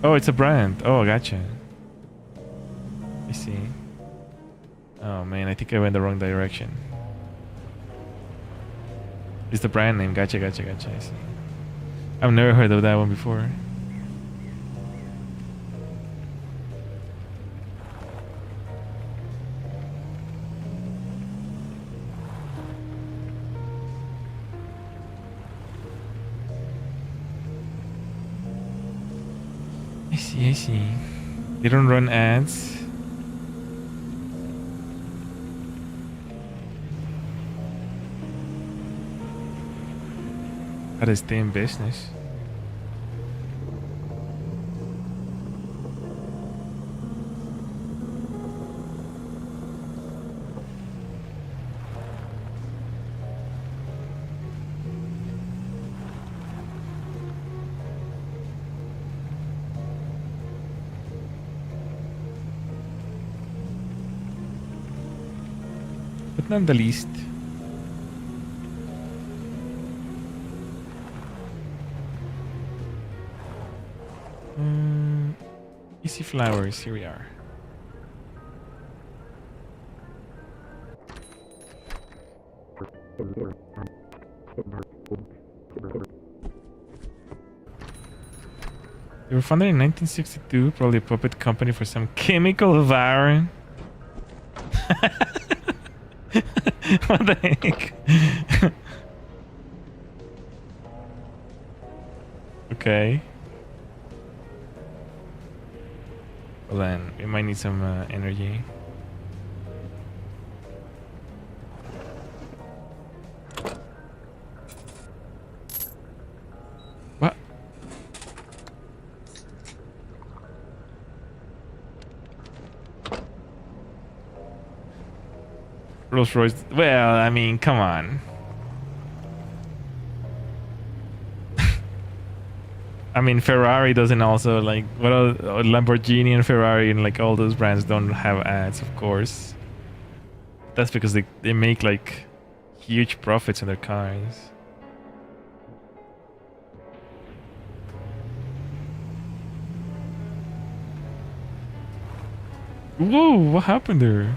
Oh, it's a brand. Oh, gotcha. I see. Oh man, I think I went the wrong direction. It's the brand name. Gotcha, gotcha, gotcha. I see. I've never heard of that one before. I see. They don't run ads. How to stay in business. But not the least. Easy flowers, here we are. They were founded in 1962, probably a puppet company for some chemical variant. What the heck? Okay. Well then, we might need some energy. What? Rolls Royce. Well, I mean, come on. I mean, Ferrari doesn't also like what Lamborghini and Ferrari and like all those brands don't have ads, of course. That's because they make like huge profits in their cars. Whoa, what happened there?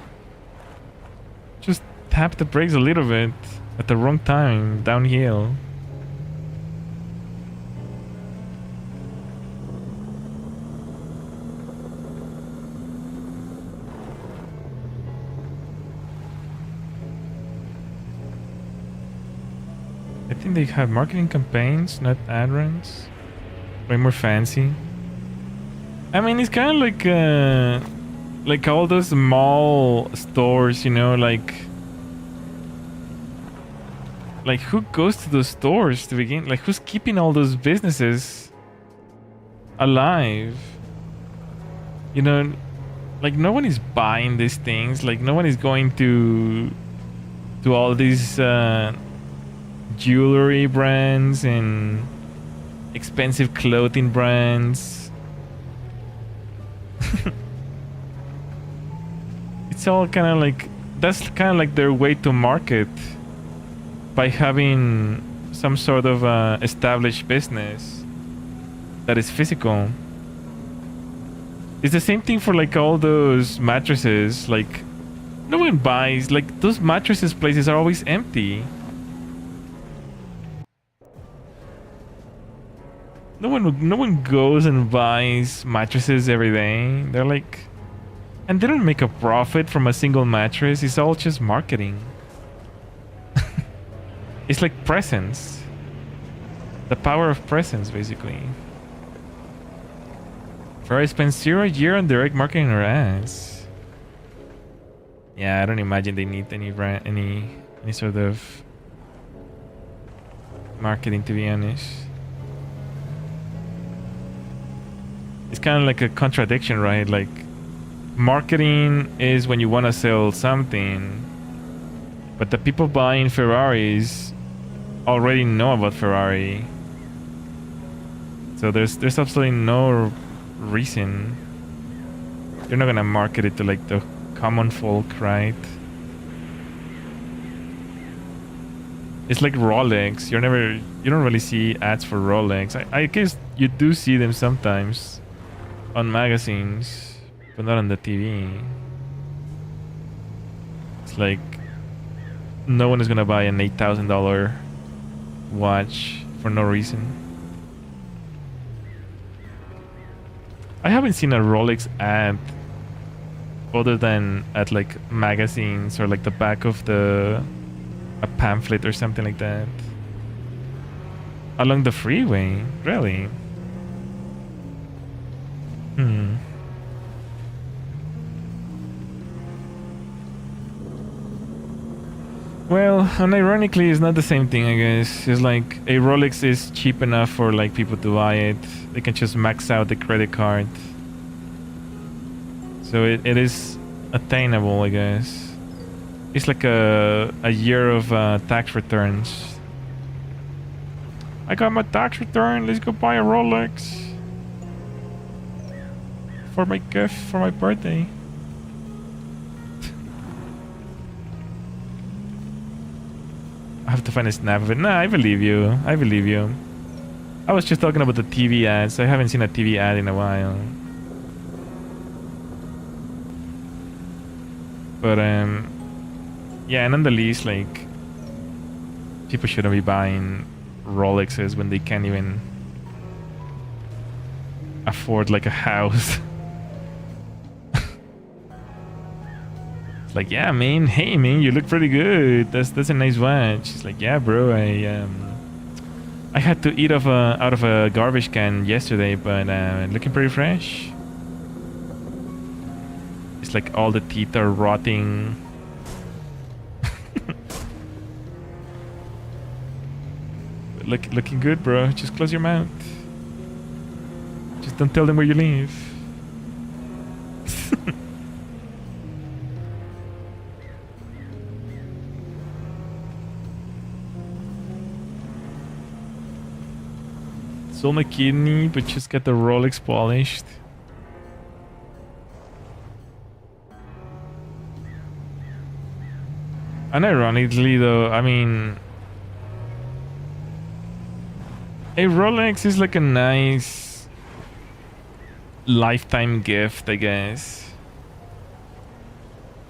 Just tap the brakes a little bit at the wrong time, downhill. I think they have marketing campaigns, not ad runs. Way more fancy. I mean, it's kind of like all those mall stores, you know, like who goes to those stores to begin? Like, who's keeping all those businesses alive? You know, like no one is buying these things. Like no one is going to all these jewelry brands and expensive clothing brands. It's all kind of like, that's kind of like their way to market by having some sort of established business that is physical. It's the same thing for like all those mattresses. Like, no one buys, like those mattresses places are always empty. No one goes and buys mattresses every day. They're like, and they don't make a profit from a single mattress. It's all just marketing. It's like presence. The power of presence, basically. Ferrari spends 0 a year on direct marketing or ads. Yeah, I don't imagine they need any brand, any sort of marketing, to be honest. It's kind of like a contradiction, right? Like, marketing is when you want to sell something, but the people buying Ferraris already know about Ferrari. So there's absolutely no reason. You're not gonna market it to like the common folk, right? It's like Rolex. You don't really see ads for Rolex. I guess you do see them sometimes on magazines, but not on the TV. It's like no one is gonna buy an $8,000 watch for no reason. I haven't seen a Rolex ad other than at like magazines or like the back of a pamphlet or something like that. Along the freeway, really? Well, unironically, it's not the same thing, I guess. It's like a Rolex is cheap enough for like people to buy it. They can just max out the credit card. So it is attainable, I guess. It's like a year of tax returns. I got my tax return. Let's go buy a Rolex for my gift for my birthday. I have to find a snap of it. Nah, I believe you. I believe you. I was just talking about the TV ads. I haven't seen a TV ad in a while. But yeah, and nonetheless, like, people shouldn't be buying Rolexes when they can't even afford like a house. It's like, yeah, man. Hey, man, you look pretty good. That's a nice watch. It's like, yeah, bro. I had to eat out of a garbage can yesterday, but looking pretty fresh. It's like all the teeth are rotting. Looking good, bro. Just close your mouth. Just don't tell them where you live. Sold my kidney, but just got the Rolex polished. Unironically, though, I mean, a Rolex is like a nice lifetime gift, I guess.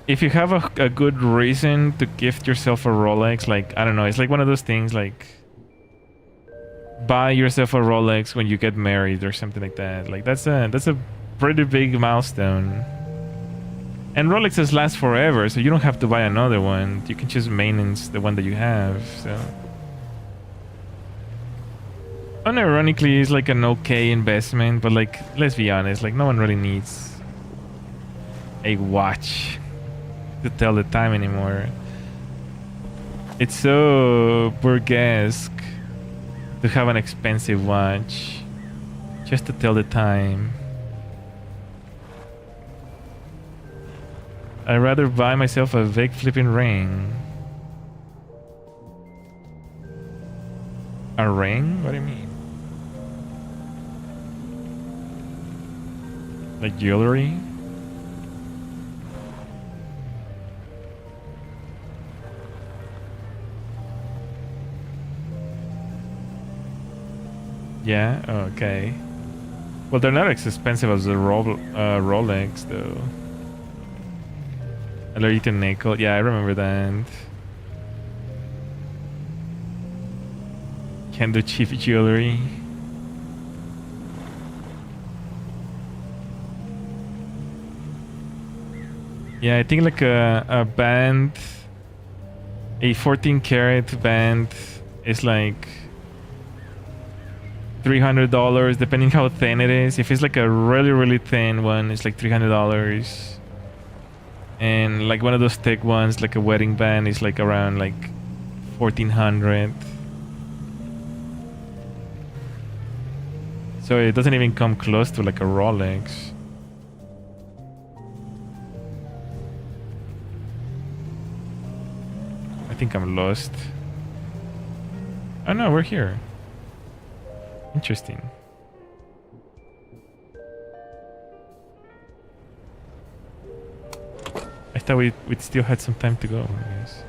If you have a good reason to gift yourself a Rolex, like, I don't know, it's like one of those things like buy yourself a Rolex when you get married or something like that. Like that's a pretty big milestone. And Rolexes last forever, so you don't have to buy another one. You can just maintenance the one that you have. So unironically, it's like an okay investment, but like, let's be honest, like no one really needs a watch to tell the time anymore. It's so burlesque to have an expensive watch just to tell the time. I'd rather buy myself a big flipping ring. A ring? What do you mean? Like jewelry? Yeah? Oh, okay. Well, they're not as expensive as the Rolex, though. Allergic nickel. Yeah, I remember that. Can do cheap jewelry. Yeah, I think like a band, a 14 karat band is like $300, depending how thin it is. If it's like a really thin one, it's like $300. And like one of those thick ones, like a wedding band, is like around like 1400. So it doesn't even come close to like a Rolex. I think I'm lost. Oh no, we're here. Interesting. I thought we'd still had some time to go, I guess.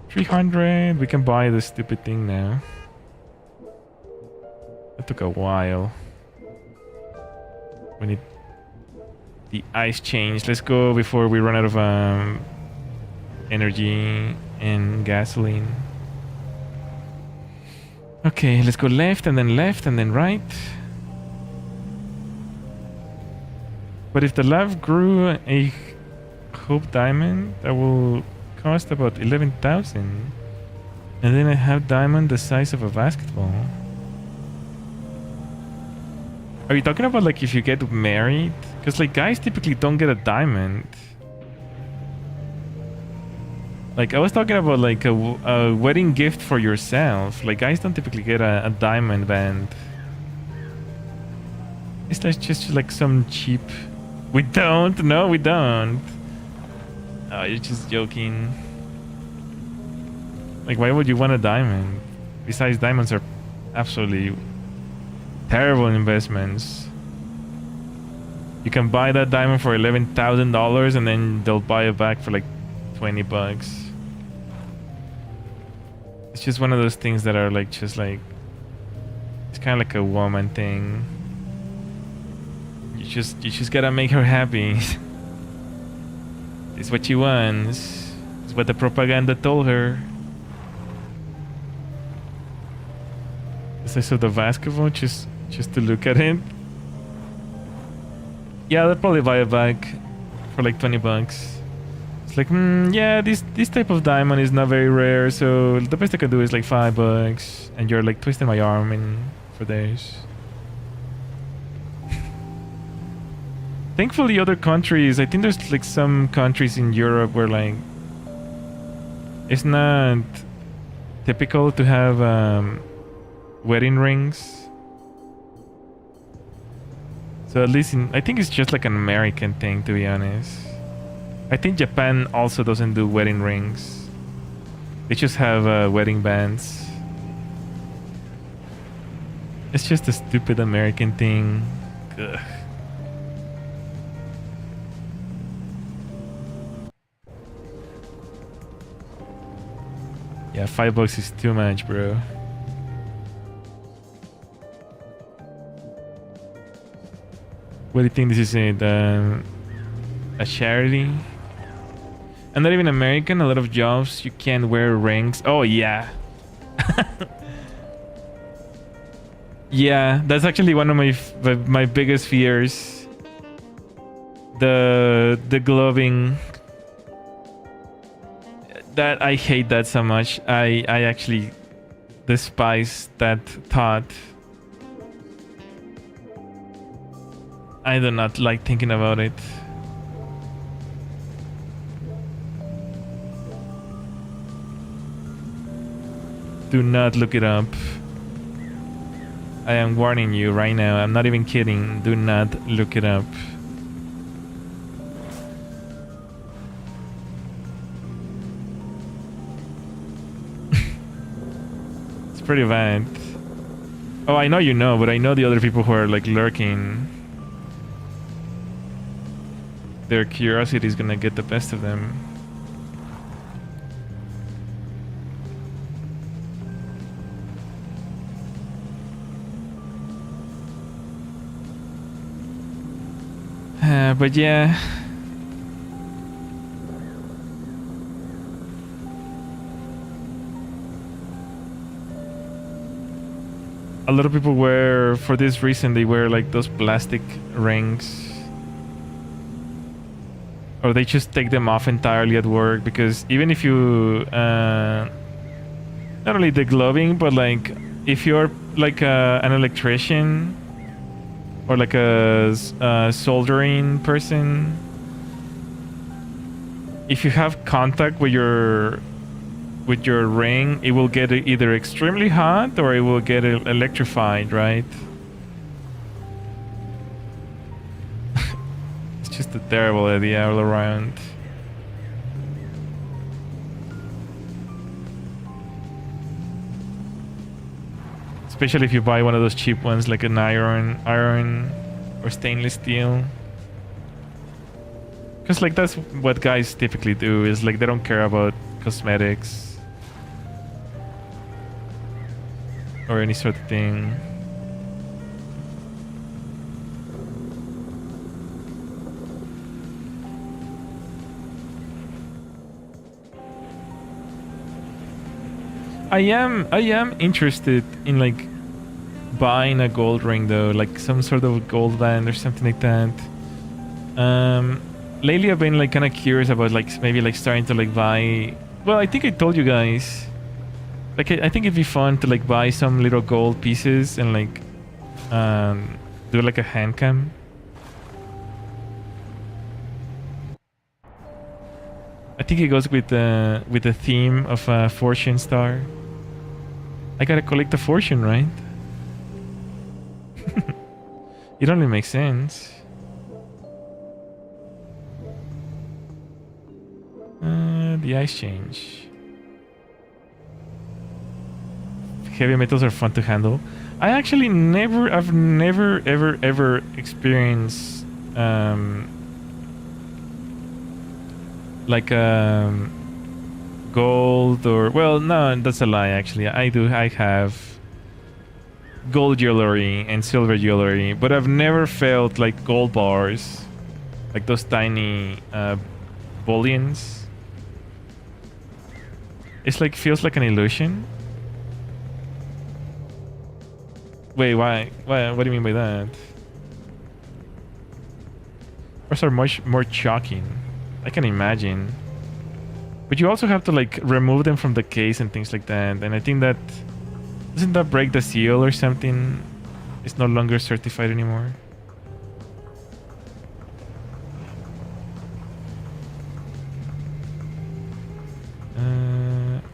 300. We can buy this stupid thing now. That took a while. We need the ice change. Let's go before we run out of energy and gasoline. Okay, let's go left and then right. But if the lab grew a hope diamond, that will cost about 11,000. And then I have diamond the size of a basketball. Are you talking about like if you get married? Because like guys typically don't get a diamond. Like I was talking about like a wedding gift for yourself. Like guys don't typically get a diamond band. It's like just like some cheap... We don't? No, we don't. Oh, you're just joking. Like why would you want a diamond? Besides, diamonds are absolutely terrible investments. You can buy that diamond for $11,000 and then they'll buy it back for like 20 bucks. It's just one of those things that are like just like, it's kind of like a woman thing. You just gotta make her happy. It's what she wants. It's what the propaganda told her. The size of the basketball, just to look at it. Yeah, they'll probably buy it back for like 20 bucks. It's like, yeah, this type of diamond is not very rare, so the best I can do is like 5 bucks, and you're like twisting my arm in for days. Thankfully, other countries, I think there's like some countries in Europe where like it's not typical to have wedding rings. So at least I think it's just like an American thing, to be honest. I think Japan also doesn't do wedding rings. They just have wedding bands. It's just a stupid American thing. Ugh. Yeah, 5 bucks is too much, bro. What do you think this is? A charity? I'm not even American. A lot of jobs you can't wear rings. Oh yeah. Yeah, that's actually one of my biggest fears. The gloving. That I hate that so much. I actually despise that thought. I do not like thinking about it. Do not look it up. I am warning you right now. I'm not even kidding. Do not look it up. pretty bad. Oh, I know you know, but I know the other people who are like lurking. Their curiosity is gonna get the best of them. But yeah. A lot of people wear, for this reason, they wear like those plastic rings. Or they just take them off entirely at work, because even if you, not only the gloving, but like if you're like an electrician or like a soldering person, if you have contact with your ring, it will get either extremely hot or it will get electrified, right? It's just a terrible idea all around. Especially if you buy one of those cheap ones like an iron or stainless steel. Because like that's what guys typically do, is like they don't care about cosmetics or any sort of thing. I am interested in like buying a gold ring though, like some sort of gold band or something like that. Lately I've been like kind of curious about like maybe like starting to like buy. Well, I think I told you guys. Like I think it'd be fun to like buy some little gold pieces and like do like a hand cam. I think it goes with the theme of a fortune star. I gotta collect a fortune, right? It only makes sense. The ice change. Heavy metals are fun to handle. I actually I've never ever experienced like gold or, well, no, that's a lie actually. I have gold jewelry and silver jewelry, but I've never felt like gold bars, like those tiny bullions. It's like, feels like an illusion. Wait, why? What do you mean by that? Bars are much more shocking. I can imagine. But you also have to like remove them from the case and things like that. And I think that, doesn't that break the seal or something? It's no longer certified anymore.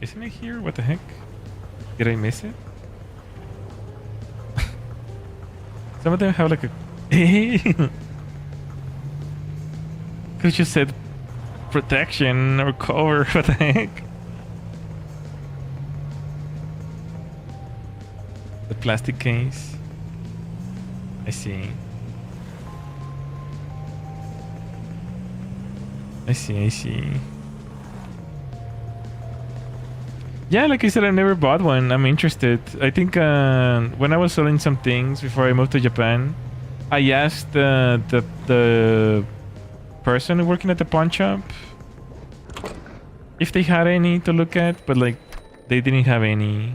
Isn't it here? What the heck? Did I miss it? Some of them have like a... Could you said protection or cover? What the heck? The plastic case. I see. I see. Yeah, like I said, I've never bought one. I'm interested. I think when I was selling some things before I moved to Japan, I asked the person working at the pawn shop if they had any to look at, but like they didn't have any.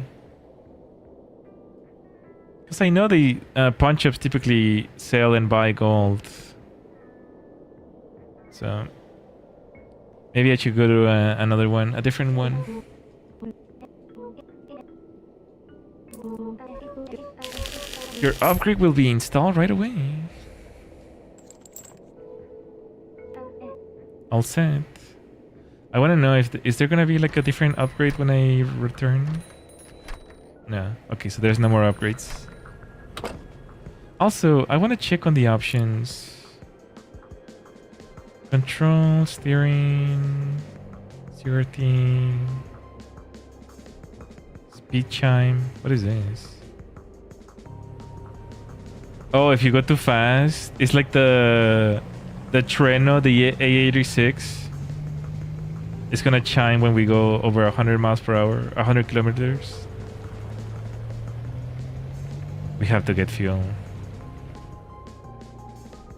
Because I know the pawn shops typically sell and buy gold. So maybe I should go to another one, a different one. Your upgrade will be installed right away. All set. I want to know if is there gonna be like a different upgrade when I return? No. Okay, so there's no more upgrades. Also, I want to check on the options. Control, steering, security, Speed chime. What is this? Oh, if you go too fast, it's like the Treno, the A86. It's gonna chime when we go over 100 miles per hour, 100 kilometers. We have to get fuel.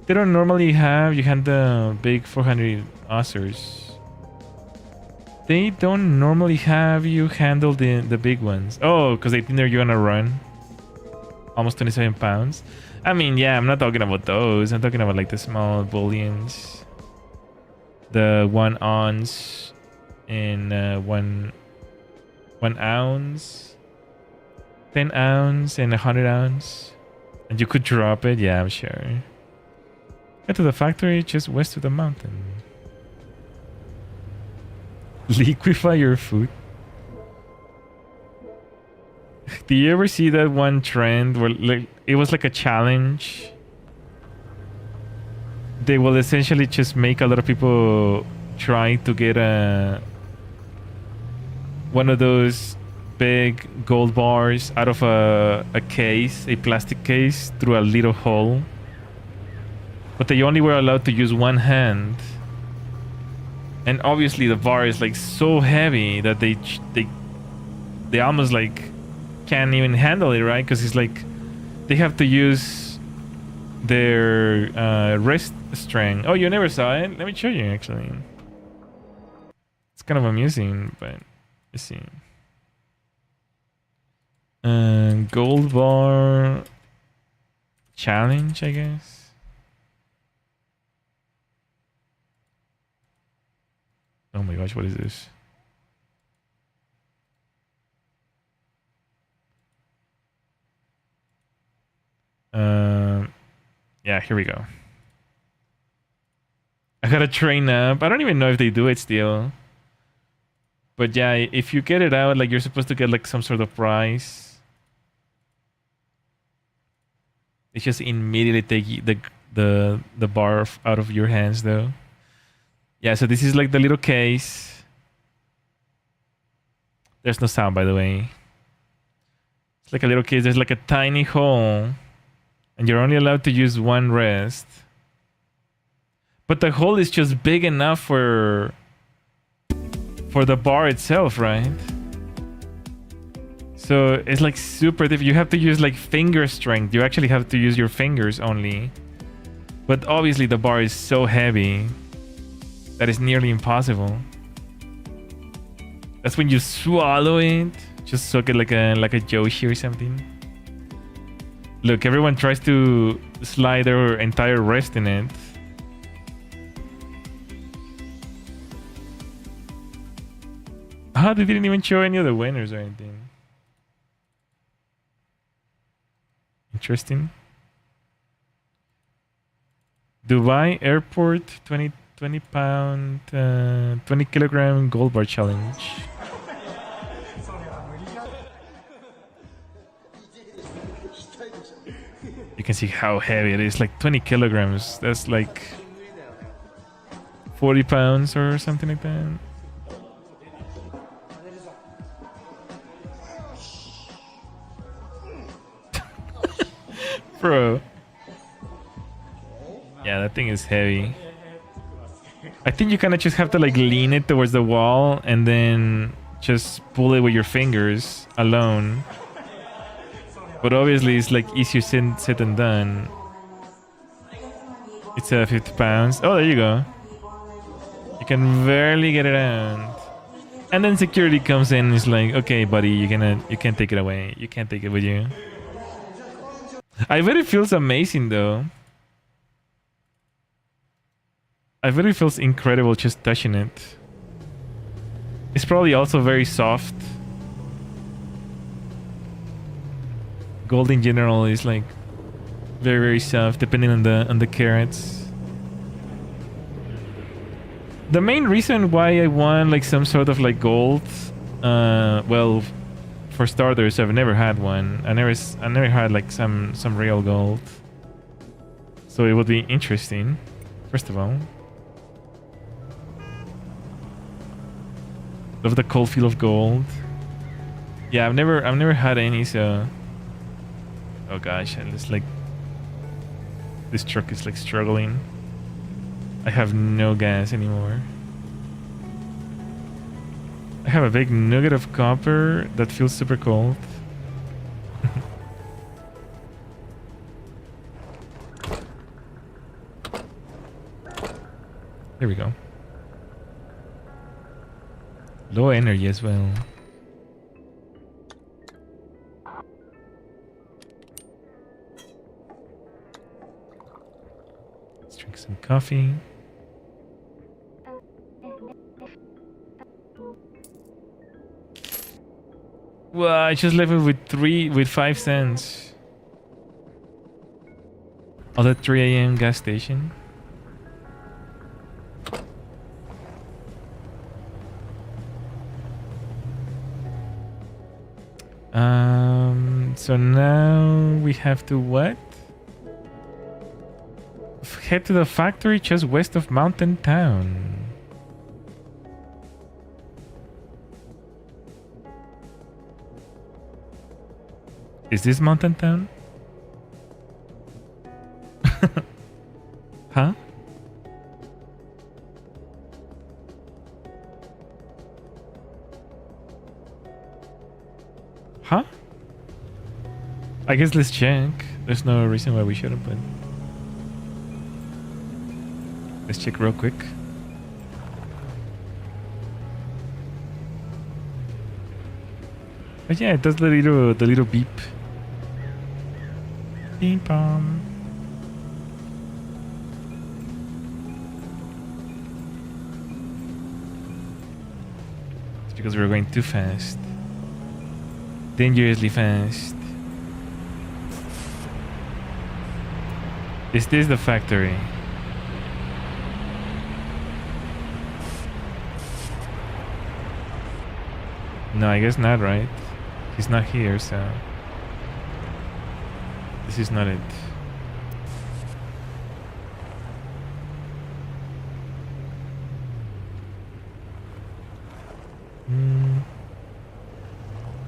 They don't normally have, you had the big 400 Ossers. They don't normally have you handle the big ones. Oh, because they think they're gonna run. Almost 27 pounds. I mean, yeah, I'm not talking about those. I'm talking about like the small bullions. The 1 ounce and 1 ounce. 10 ounce and 100 ounce. And you could drop it, yeah, I'm sure. Get to the factory just west of the mountain. Liquefy your food. Do you ever see that one trend where like it was like a challenge? They will essentially just make a lot of people try to get one of those big gold bars out of a case, a plastic case, through a little hole. But they only were allowed to use one hand. And obviously the bar is like so heavy that they almost like can't even handle it, right? Because it's like they have to use their wrist string. Oh, you never saw it? Let me show you actually. It's kind of amusing, but let's see. Gold bar challenge, I guess. Oh my gosh, what is this? Yeah, here we go. I gotta train up. I don't even know if they do it still. But yeah, if you get it out, like you're supposed to get like some sort of prize. It's just immediately take the bar out of your hands though. Yeah, so this is like the little case. There's no sound, by the way. It's like a little case. There's like a tiny hole. And you're only allowed to use one wrist. But the hole is just big enough for the bar itself, right? So it's like super difficult. You have to use like finger strength. You actually have to use your fingers only. But obviously the bar is so heavy that is nearly impossible. That's when you swallow it. Just soak it like a Joshi or something. Look, everyone tries to slide their entire wrist in it. Ah, they didn't even show any of the winners or anything. Interesting. Dubai Airport 20 pound 20 kilogram gold bar challenge. You can see how heavy it is, like 20 kilograms. That's like 40 pounds or something like that. Bro. Yeah, that thing is heavy. I think you kind of just have to like lean it towards the wall and then just pull it with your fingers alone. But obviously it's like easier said than done. It's 50 pounds. Oh, there you go. You can barely get it out. And then security comes in and is like, okay, buddy, you can't take it away. You can't take it with you. I bet it feels amazing though. I bet it feels incredible just touching it. It's probably also very soft. Gold in general is like very, very soft depending on the carats. The main reason why I want like some sort of like gold, well, for starters, I've never had one. I never had like some real gold. So it would be interesting, first of all. Love the cold feel of gold. Yeah, I've never had any, so. Oh gosh, and it's like this truck is like struggling. I have no gas anymore. I have a big nugget of copper that feels super cold. There we go. Low energy as well. Let's drink some coffee. Well, I just left it with 5 cents. Oh, that 3 a.m. gas station. So now we have to what? Head to the factory just west of Mountain Town. Is this Mountain Town? Huh? Huh? I guess let's check. There's no reason why we shouldn't, but let's check real quick. But yeah, it does the little beep. Beep pom. It's because we're going too fast. Dangerously fast. Is this the factory? No, I guess not, right? He's not here, so this is not it.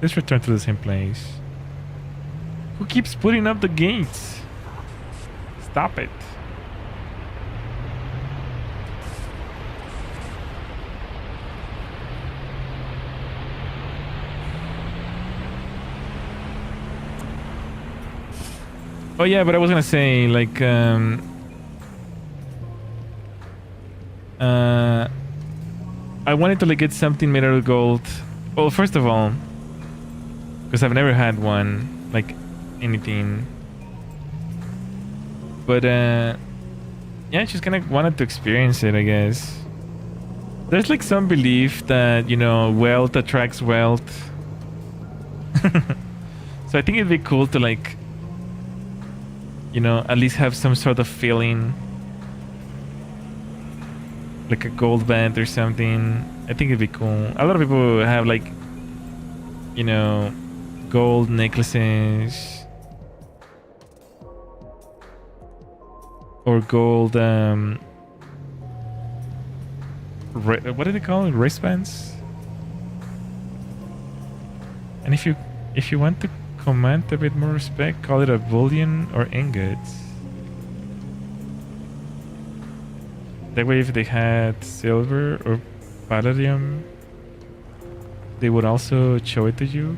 Let's return to the same place. Who keeps putting up the gates? Stop it. Oh yeah, but I was gonna say, like, I wanted to like get something made out of gold. Well, first of all, because I've never had one, like anything. But yeah, just kind of wanted to experience it, I guess. There's like some belief that, you know, wealth attracts wealth. So I think it'd be cool to like, you know, at least have some sort of feeling. Like a gold band or something. I think it'd be cool. A lot of people have like, you know, gold necklaces. Or gold, what do they call it? Wristbands? And if you want to command a bit more respect, call it a bullion or ingots. That way, if they had silver or palladium, they would also show it to you.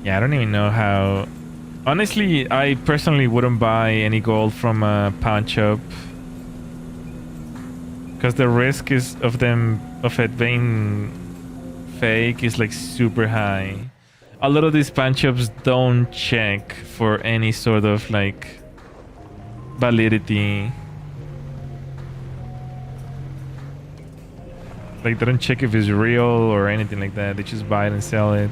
Yeah, I don't even know how. Honestly, I personally wouldn't buy any gold from a pawn shop, because the risk is of it being fake is like super high. A lot of these pawn shops don't check for any sort of like validity. Like they don't check if it's real or anything like that. They just buy it and sell it.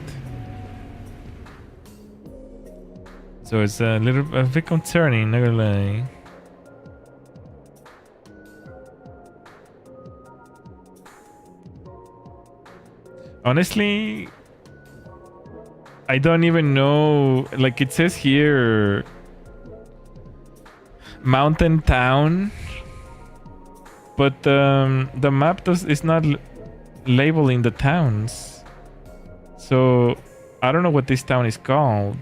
So it's a bit concerning, not gonna lie. Honestly, I don't even know. Like it says here, Mountain Town. But the map is not labeling the towns. So I don't know what this town is called.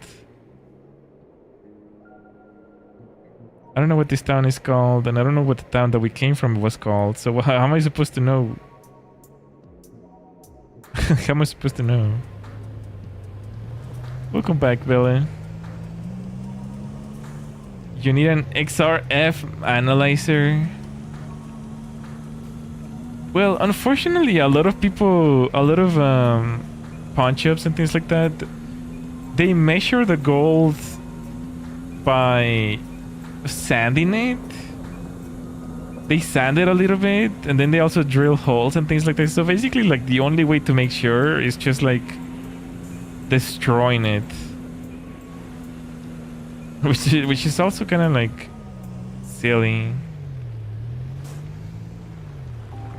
I don't know what this town is called, and I don't know what the town that we came from was called. So how am I supposed to know? How am I supposed to know? Welcome back, Bella. You need an XRF analyzer. Well, unfortunately, a lot of people, a lot of pawn shops and things like that, they measure the gold by sanding it. They sand it a little bit, and then they also drill holes and things like that. So basically, like, the only way to make sure is just like destroying it, which is also kind of like silly,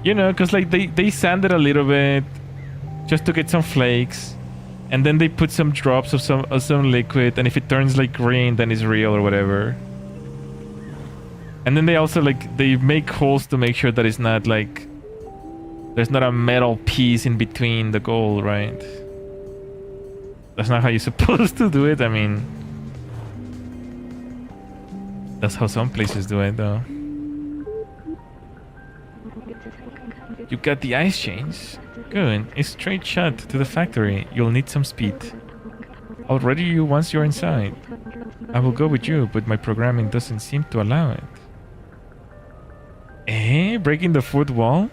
you know, because like they sand it a little bit just to get some flakes, and then they put some drops of some liquid, and if it turns like green, then it's real or whatever. And then they also like they make holes to make sure that it's not like there's not a metal piece in between the gold, right? That's not how you're supposed to do it. I mean, that's how some places do it, though. You got the ice chains? Good. A straight shot to the factory. You'll need some speed. I'll ready you once you're inside. I will go with you, but my programming doesn't seem to allow it. Eh? Breaking the fourth wall?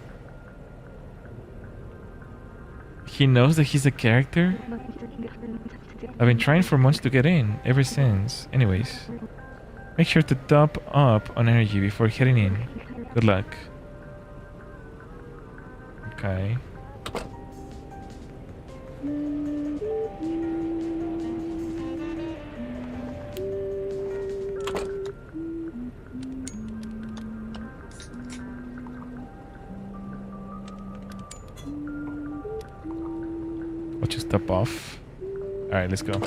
He knows that he's a character? I've been trying for months to get in, ever since. Anyways, make sure to top up on energy before heading in. Good luck. Okay. I'll just top off. Alright, let's go.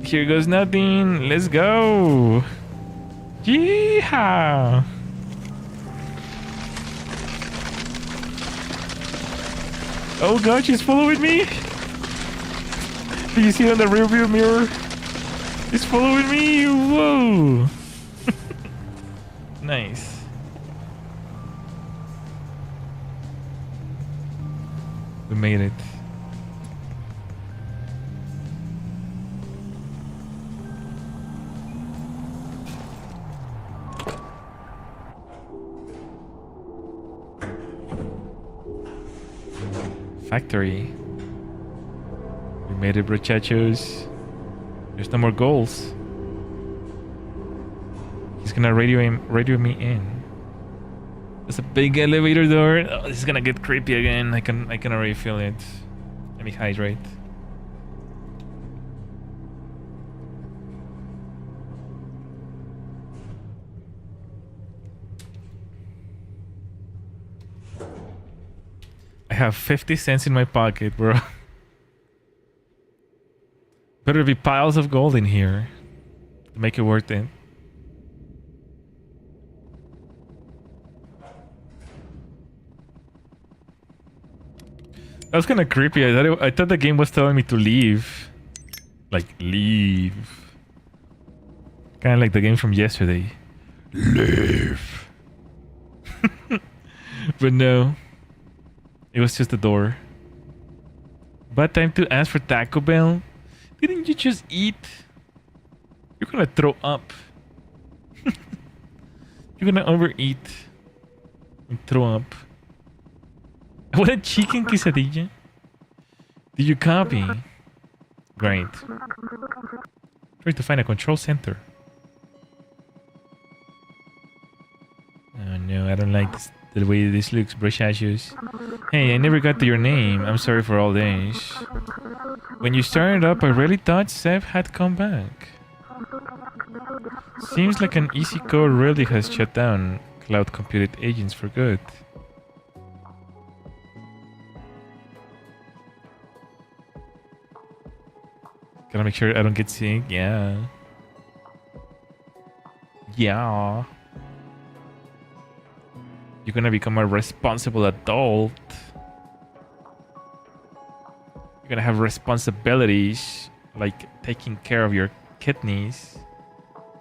Here goes nothing. Let's go. Yeehaw. Oh god, she's following me. Do you see it on the rearview mirror? It's following me. Whoa. Nice. We made it. Factory. We made it, muchachos. There's no more goals. He's gonna radio me in. There's a big elevator door. Oh, this is gonna get creepy again. I can already feel it. Let me hydrate. I have 50 cents in my pocket, bro. Better be piles of gold in here to make it worth it. That was kind of creepy. I thought the game was telling me to leave. Like, leave. Kind of like the game from yesterday. Leave. But no. It was just a door. Bad time to ask for Taco Bell? Didn't you just eat? You're gonna throw up. You're gonna overeat. And throw up. What a chicken quesadilla. Did you copy? Great. Try to find a control center. Oh no, I don't like this, the way this looks, brushachos. Hey, I never got to your name. I'm sorry for all this. When you started up, I really thought Seb had come back. Seems like an easy code really has shut down cloud computed agents for good. Gotta make sure I don't get sick. Yeah. Yeah. You're gonna become a responsible adult. You're gonna have responsibilities like taking care of your kidneys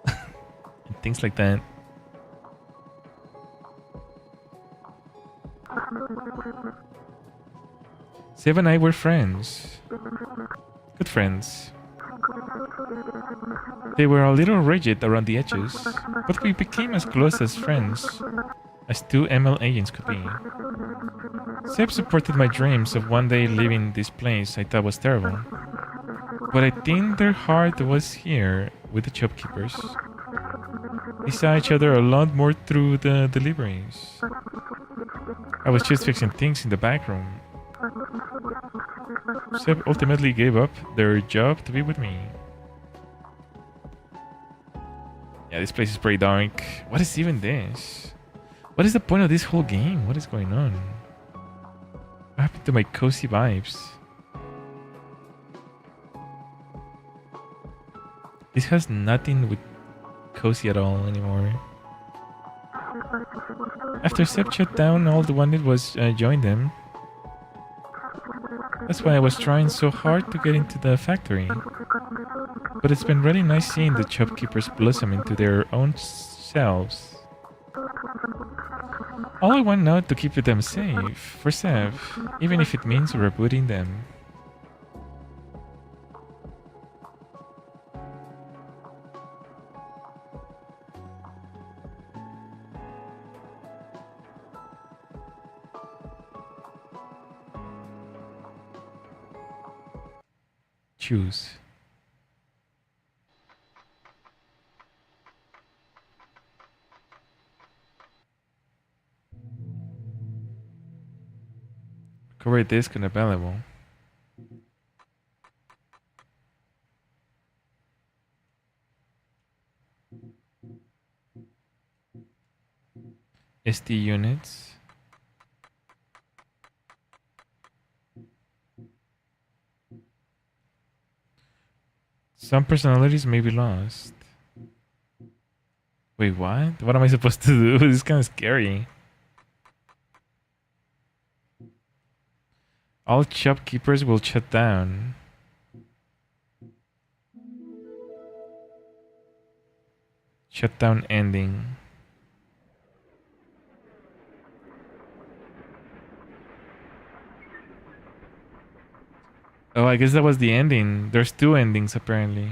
and things like that. Seb and I were friends. Good friends. They were a little rigid around the edges, but we became as close as friends as two ML agents could be. Seb supported my dreams of one day leaving this place I thought was terrible. But I think their heart was here with the shopkeepers. We saw each other a lot more through the deliveries. I was just fixing things in the back room. Seb ultimately gave up their job to be with me. Yeah, this place is pretty dark. What is even this? What is the point of this whole game? What is going on? What happened to my cozy vibes? This has nothing with cozy at all anymore. After Seb shut down, all the wanted was join them. That's why I was trying so hard to get into the factory. But it's been really nice seeing the shopkeepers blossom into their own selves. All I want now is to keep them safe, for Seb, even if it means rebooting them. Choose. Recovery disk unavailable. SD units. Some personalities may be lost. Wait, what? What am I supposed to do? This is kind of scary. All shopkeepers will shut down. Shutdown ending. Oh, I guess that was the ending. There's two endings apparently.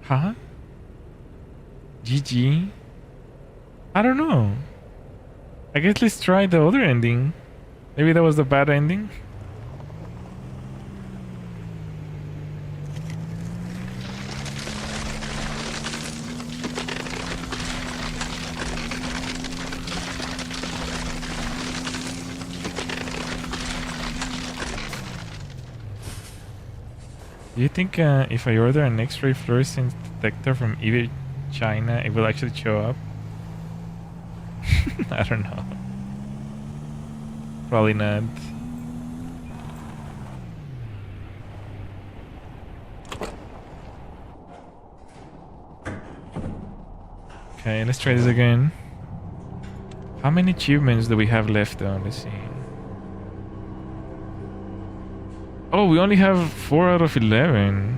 Huh? GG? I don't know. I guess let's try the other ending. Maybe that was the bad ending? Do you think if I order an X-ray fluorescence detector from eBay China, it will actually show up? I don't know. Probably not. Okay, let's try this again. How many achievements do we have left though? Let's see. Oh, we only have 4 out of 11.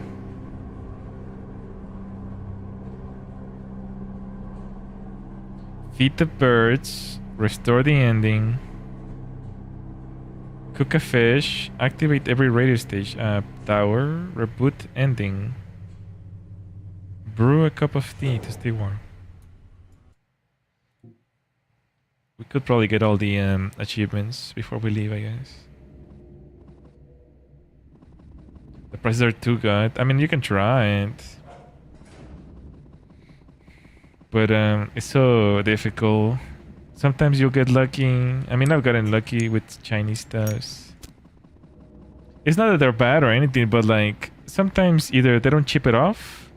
Feed the birds. Restore the ending. Cook a fish. Activate every radio station. Tower. Reboot ending. Brew a cup of tea to stay warm. We could probably get all the achievements before we leave, I guess. The prices are too good. I mean, you can try it. But it's so difficult. Sometimes you'll get lucky. I mean, I've gotten lucky with Chinese stuffs. It's not that they're bad or anything, but like, sometimes either they don't chip it off,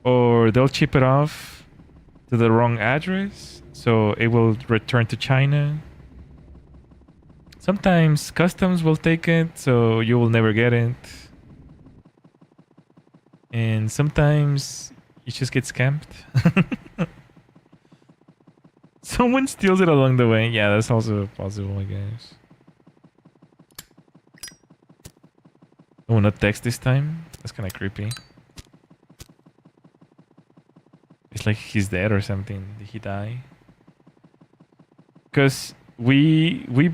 or they'll chip it off to to the wrong address, so it will return to China. Sometimes customs will take it, so you will never get it. And sometimes you just get scammed. Someone steals it along the way. Yeah, that's also possible, I guess. Oh, not text this time? That's kind of creepy. It's like he's dead or something. Did he die? Because we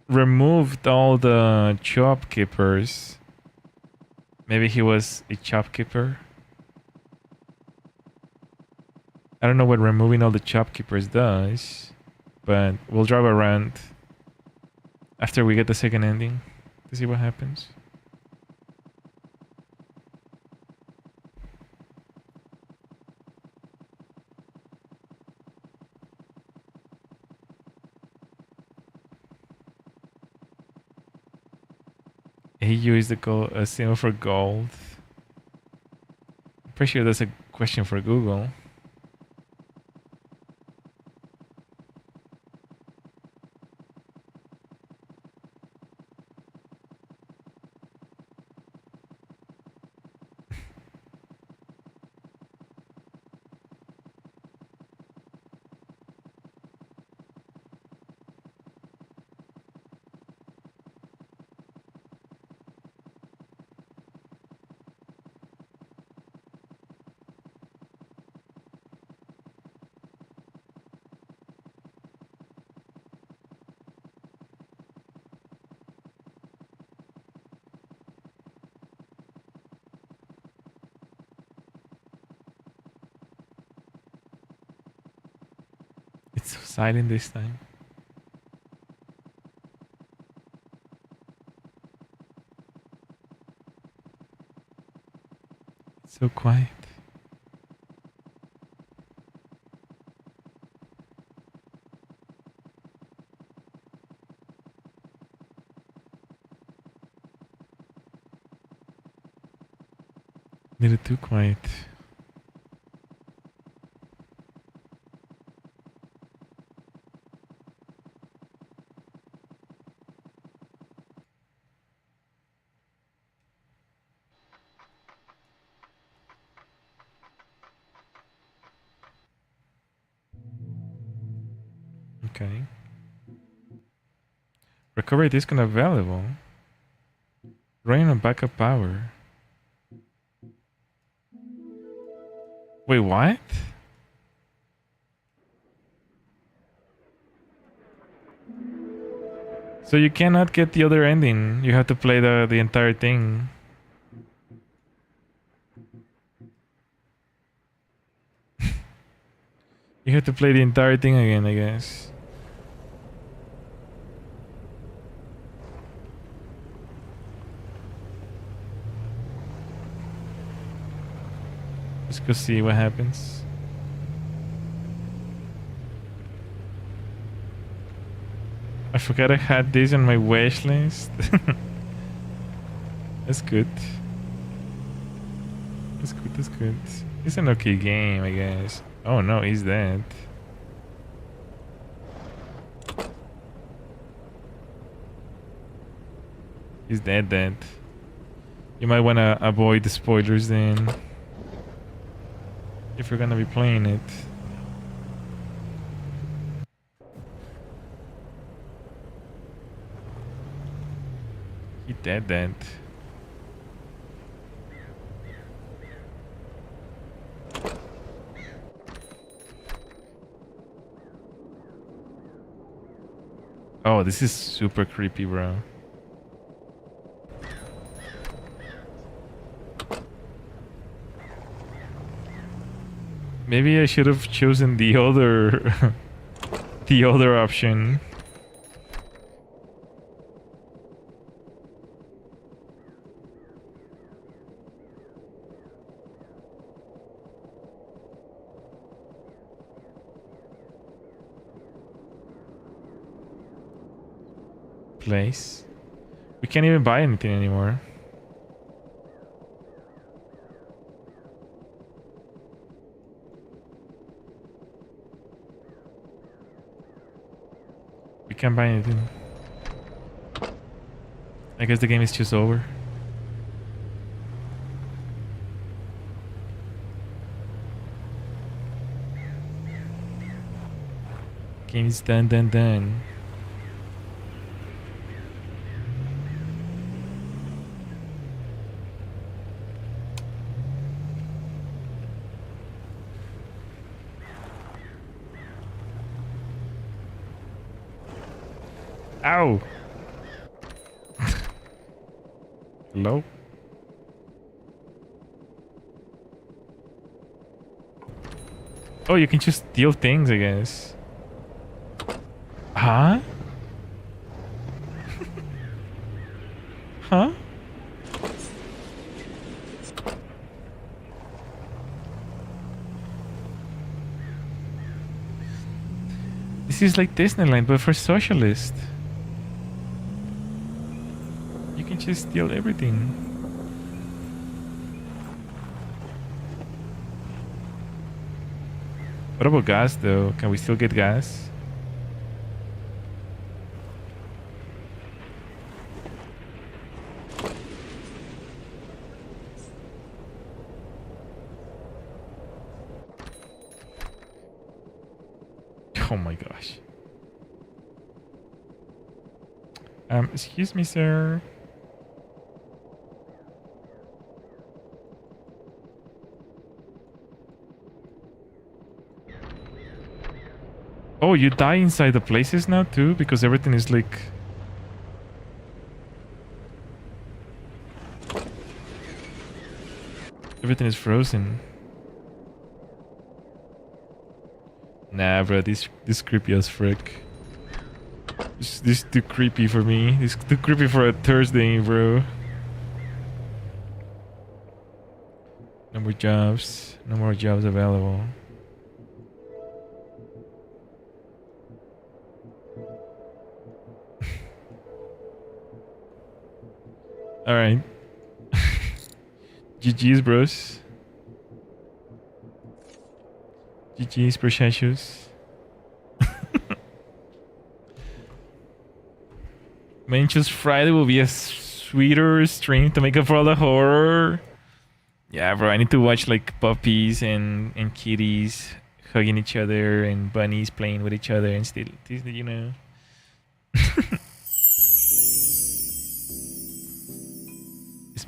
removed all the shopkeepers. Maybe he was a shopkeeper. I don't know what removing all the shopkeepers does, but we'll drive around after we get the second ending to see what happens. AU is the gold, a symbol for gold. I'm pretty sure that's a question for Google. It's so silent this time. It's so quiet. Little too quiet. Okay. Recovery disk unavailable. Running on backup power. Wait, what? So you cannot get the other ending. You have to play the entire thing. You have to play the entire thing again, I guess. Let's go see what happens. I forgot I had this on my wish list. That's good. That's good, that's good. It's an okay game, I guess. Oh no, he's dead. He's dead. You might want to avoid the spoilers then. If you're gonna be playing it. He dead. Oh, this is super creepy, bro. Maybe I should have chosen the other the other option. Place. We can't even buy anything anymore. can't buy anything. I guess the game is just over. Game's done. Ow! Hello? Oh, you can just steal things, I guess. Huh? Huh? This is like Disneyland, but for socialists. You can just steal everything. What about gas, though? Can we still get gas? Oh my gosh. Excuse me, sir. Oh, you die inside the places now too? Because everything is like... Everything is frozen. Nah, bro, this creepy as frick. This too creepy for me. This too creepy for a Thursday, bro. No more jobs. No more jobs available. Alright. GG's, bros. GG's, precious. Manchus Friday will be a sweeter stream to make up for all the horror. Yeah, bro, I need to watch like puppies and kitties hugging each other and bunnies playing with each other and still, you know.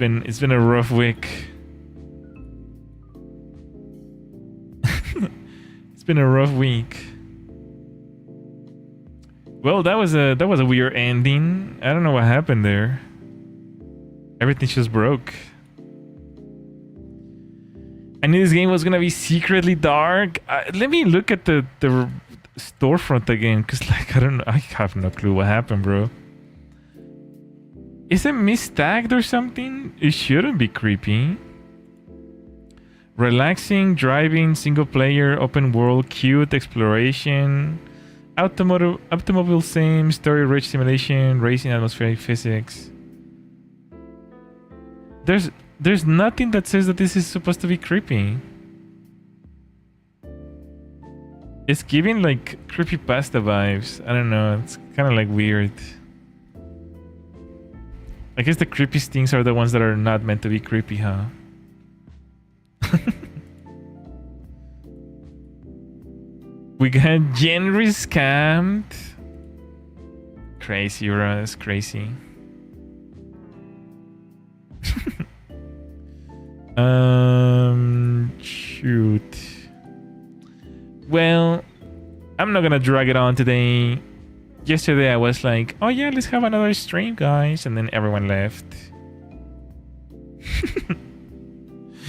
It's been a rough week. It's been a rough week. Well, that was a weird ending. I don't know what happened there. Everything just broke. I knew this game was gonna be secretly dark. Let me look at the storefront again, cause like I don't know. I have no clue what happened, bro. Is it mistagged or something? It shouldn't be creepy. Relaxing, driving, single player, open world, cute, exploration, automobile sim, story rich simulation, racing, atmospheric physics. There's nothing that says that this is supposed to be creepy. It's giving like creepypasta vibes. I don't know, it's kind of like weird. I guess the creepiest things are the ones that are not meant to be creepy, huh? We got genre scammed. Crazy, bro. That's crazy. Shoot. Well, I'm not gonna drag it on today. Yesterday I was like, oh yeah, let's have another stream, guys, and then everyone left.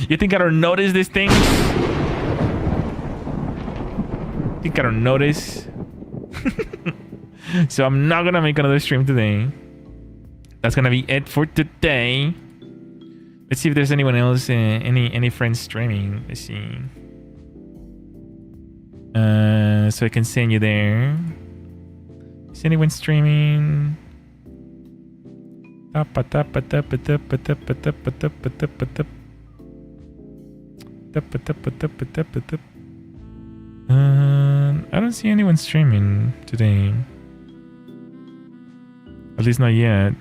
You think I don't notice these things? Think I don't notice? So I'm not gonna make another stream today. That's gonna be it for today. Let's see if there's anyone else, any friends streaming. Let's see. So I can send you there. Is anyone streaming? I don't see anyone streaming today. At least not yet.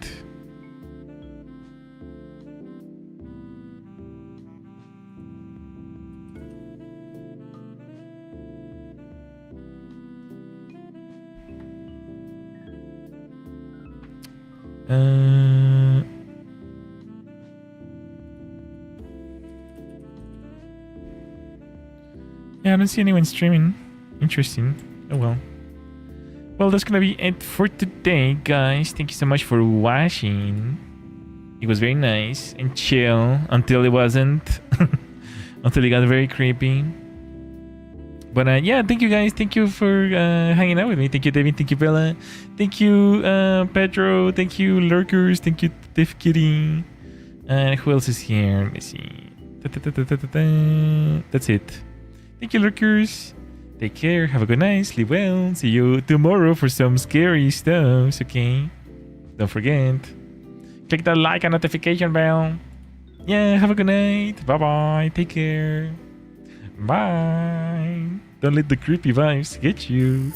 Yeah, I don't see anyone streaming. Interesting. Oh well. Well, that's gonna be it for today, guys. Thank you so much for watching. It was very nice and chill until it wasn't. Until it got very creepy. But yeah, thank you guys. Thank you for hanging out with me. Thank you, David. Thank you, Bella. Thank you, Pedro. Thank you, Lurkers. Thank you, Tiff Kitty. And who else is here? Let me see. That's it. Thank you, Lurkers. Take care. Have a good night. Sleep well. See you tomorrow for some scary stuff. Okay? Don't forget. Click that like and notification bell. Yeah, have a good night. Bye-bye. Take care. Bye. Don't let the creepy vibes get you.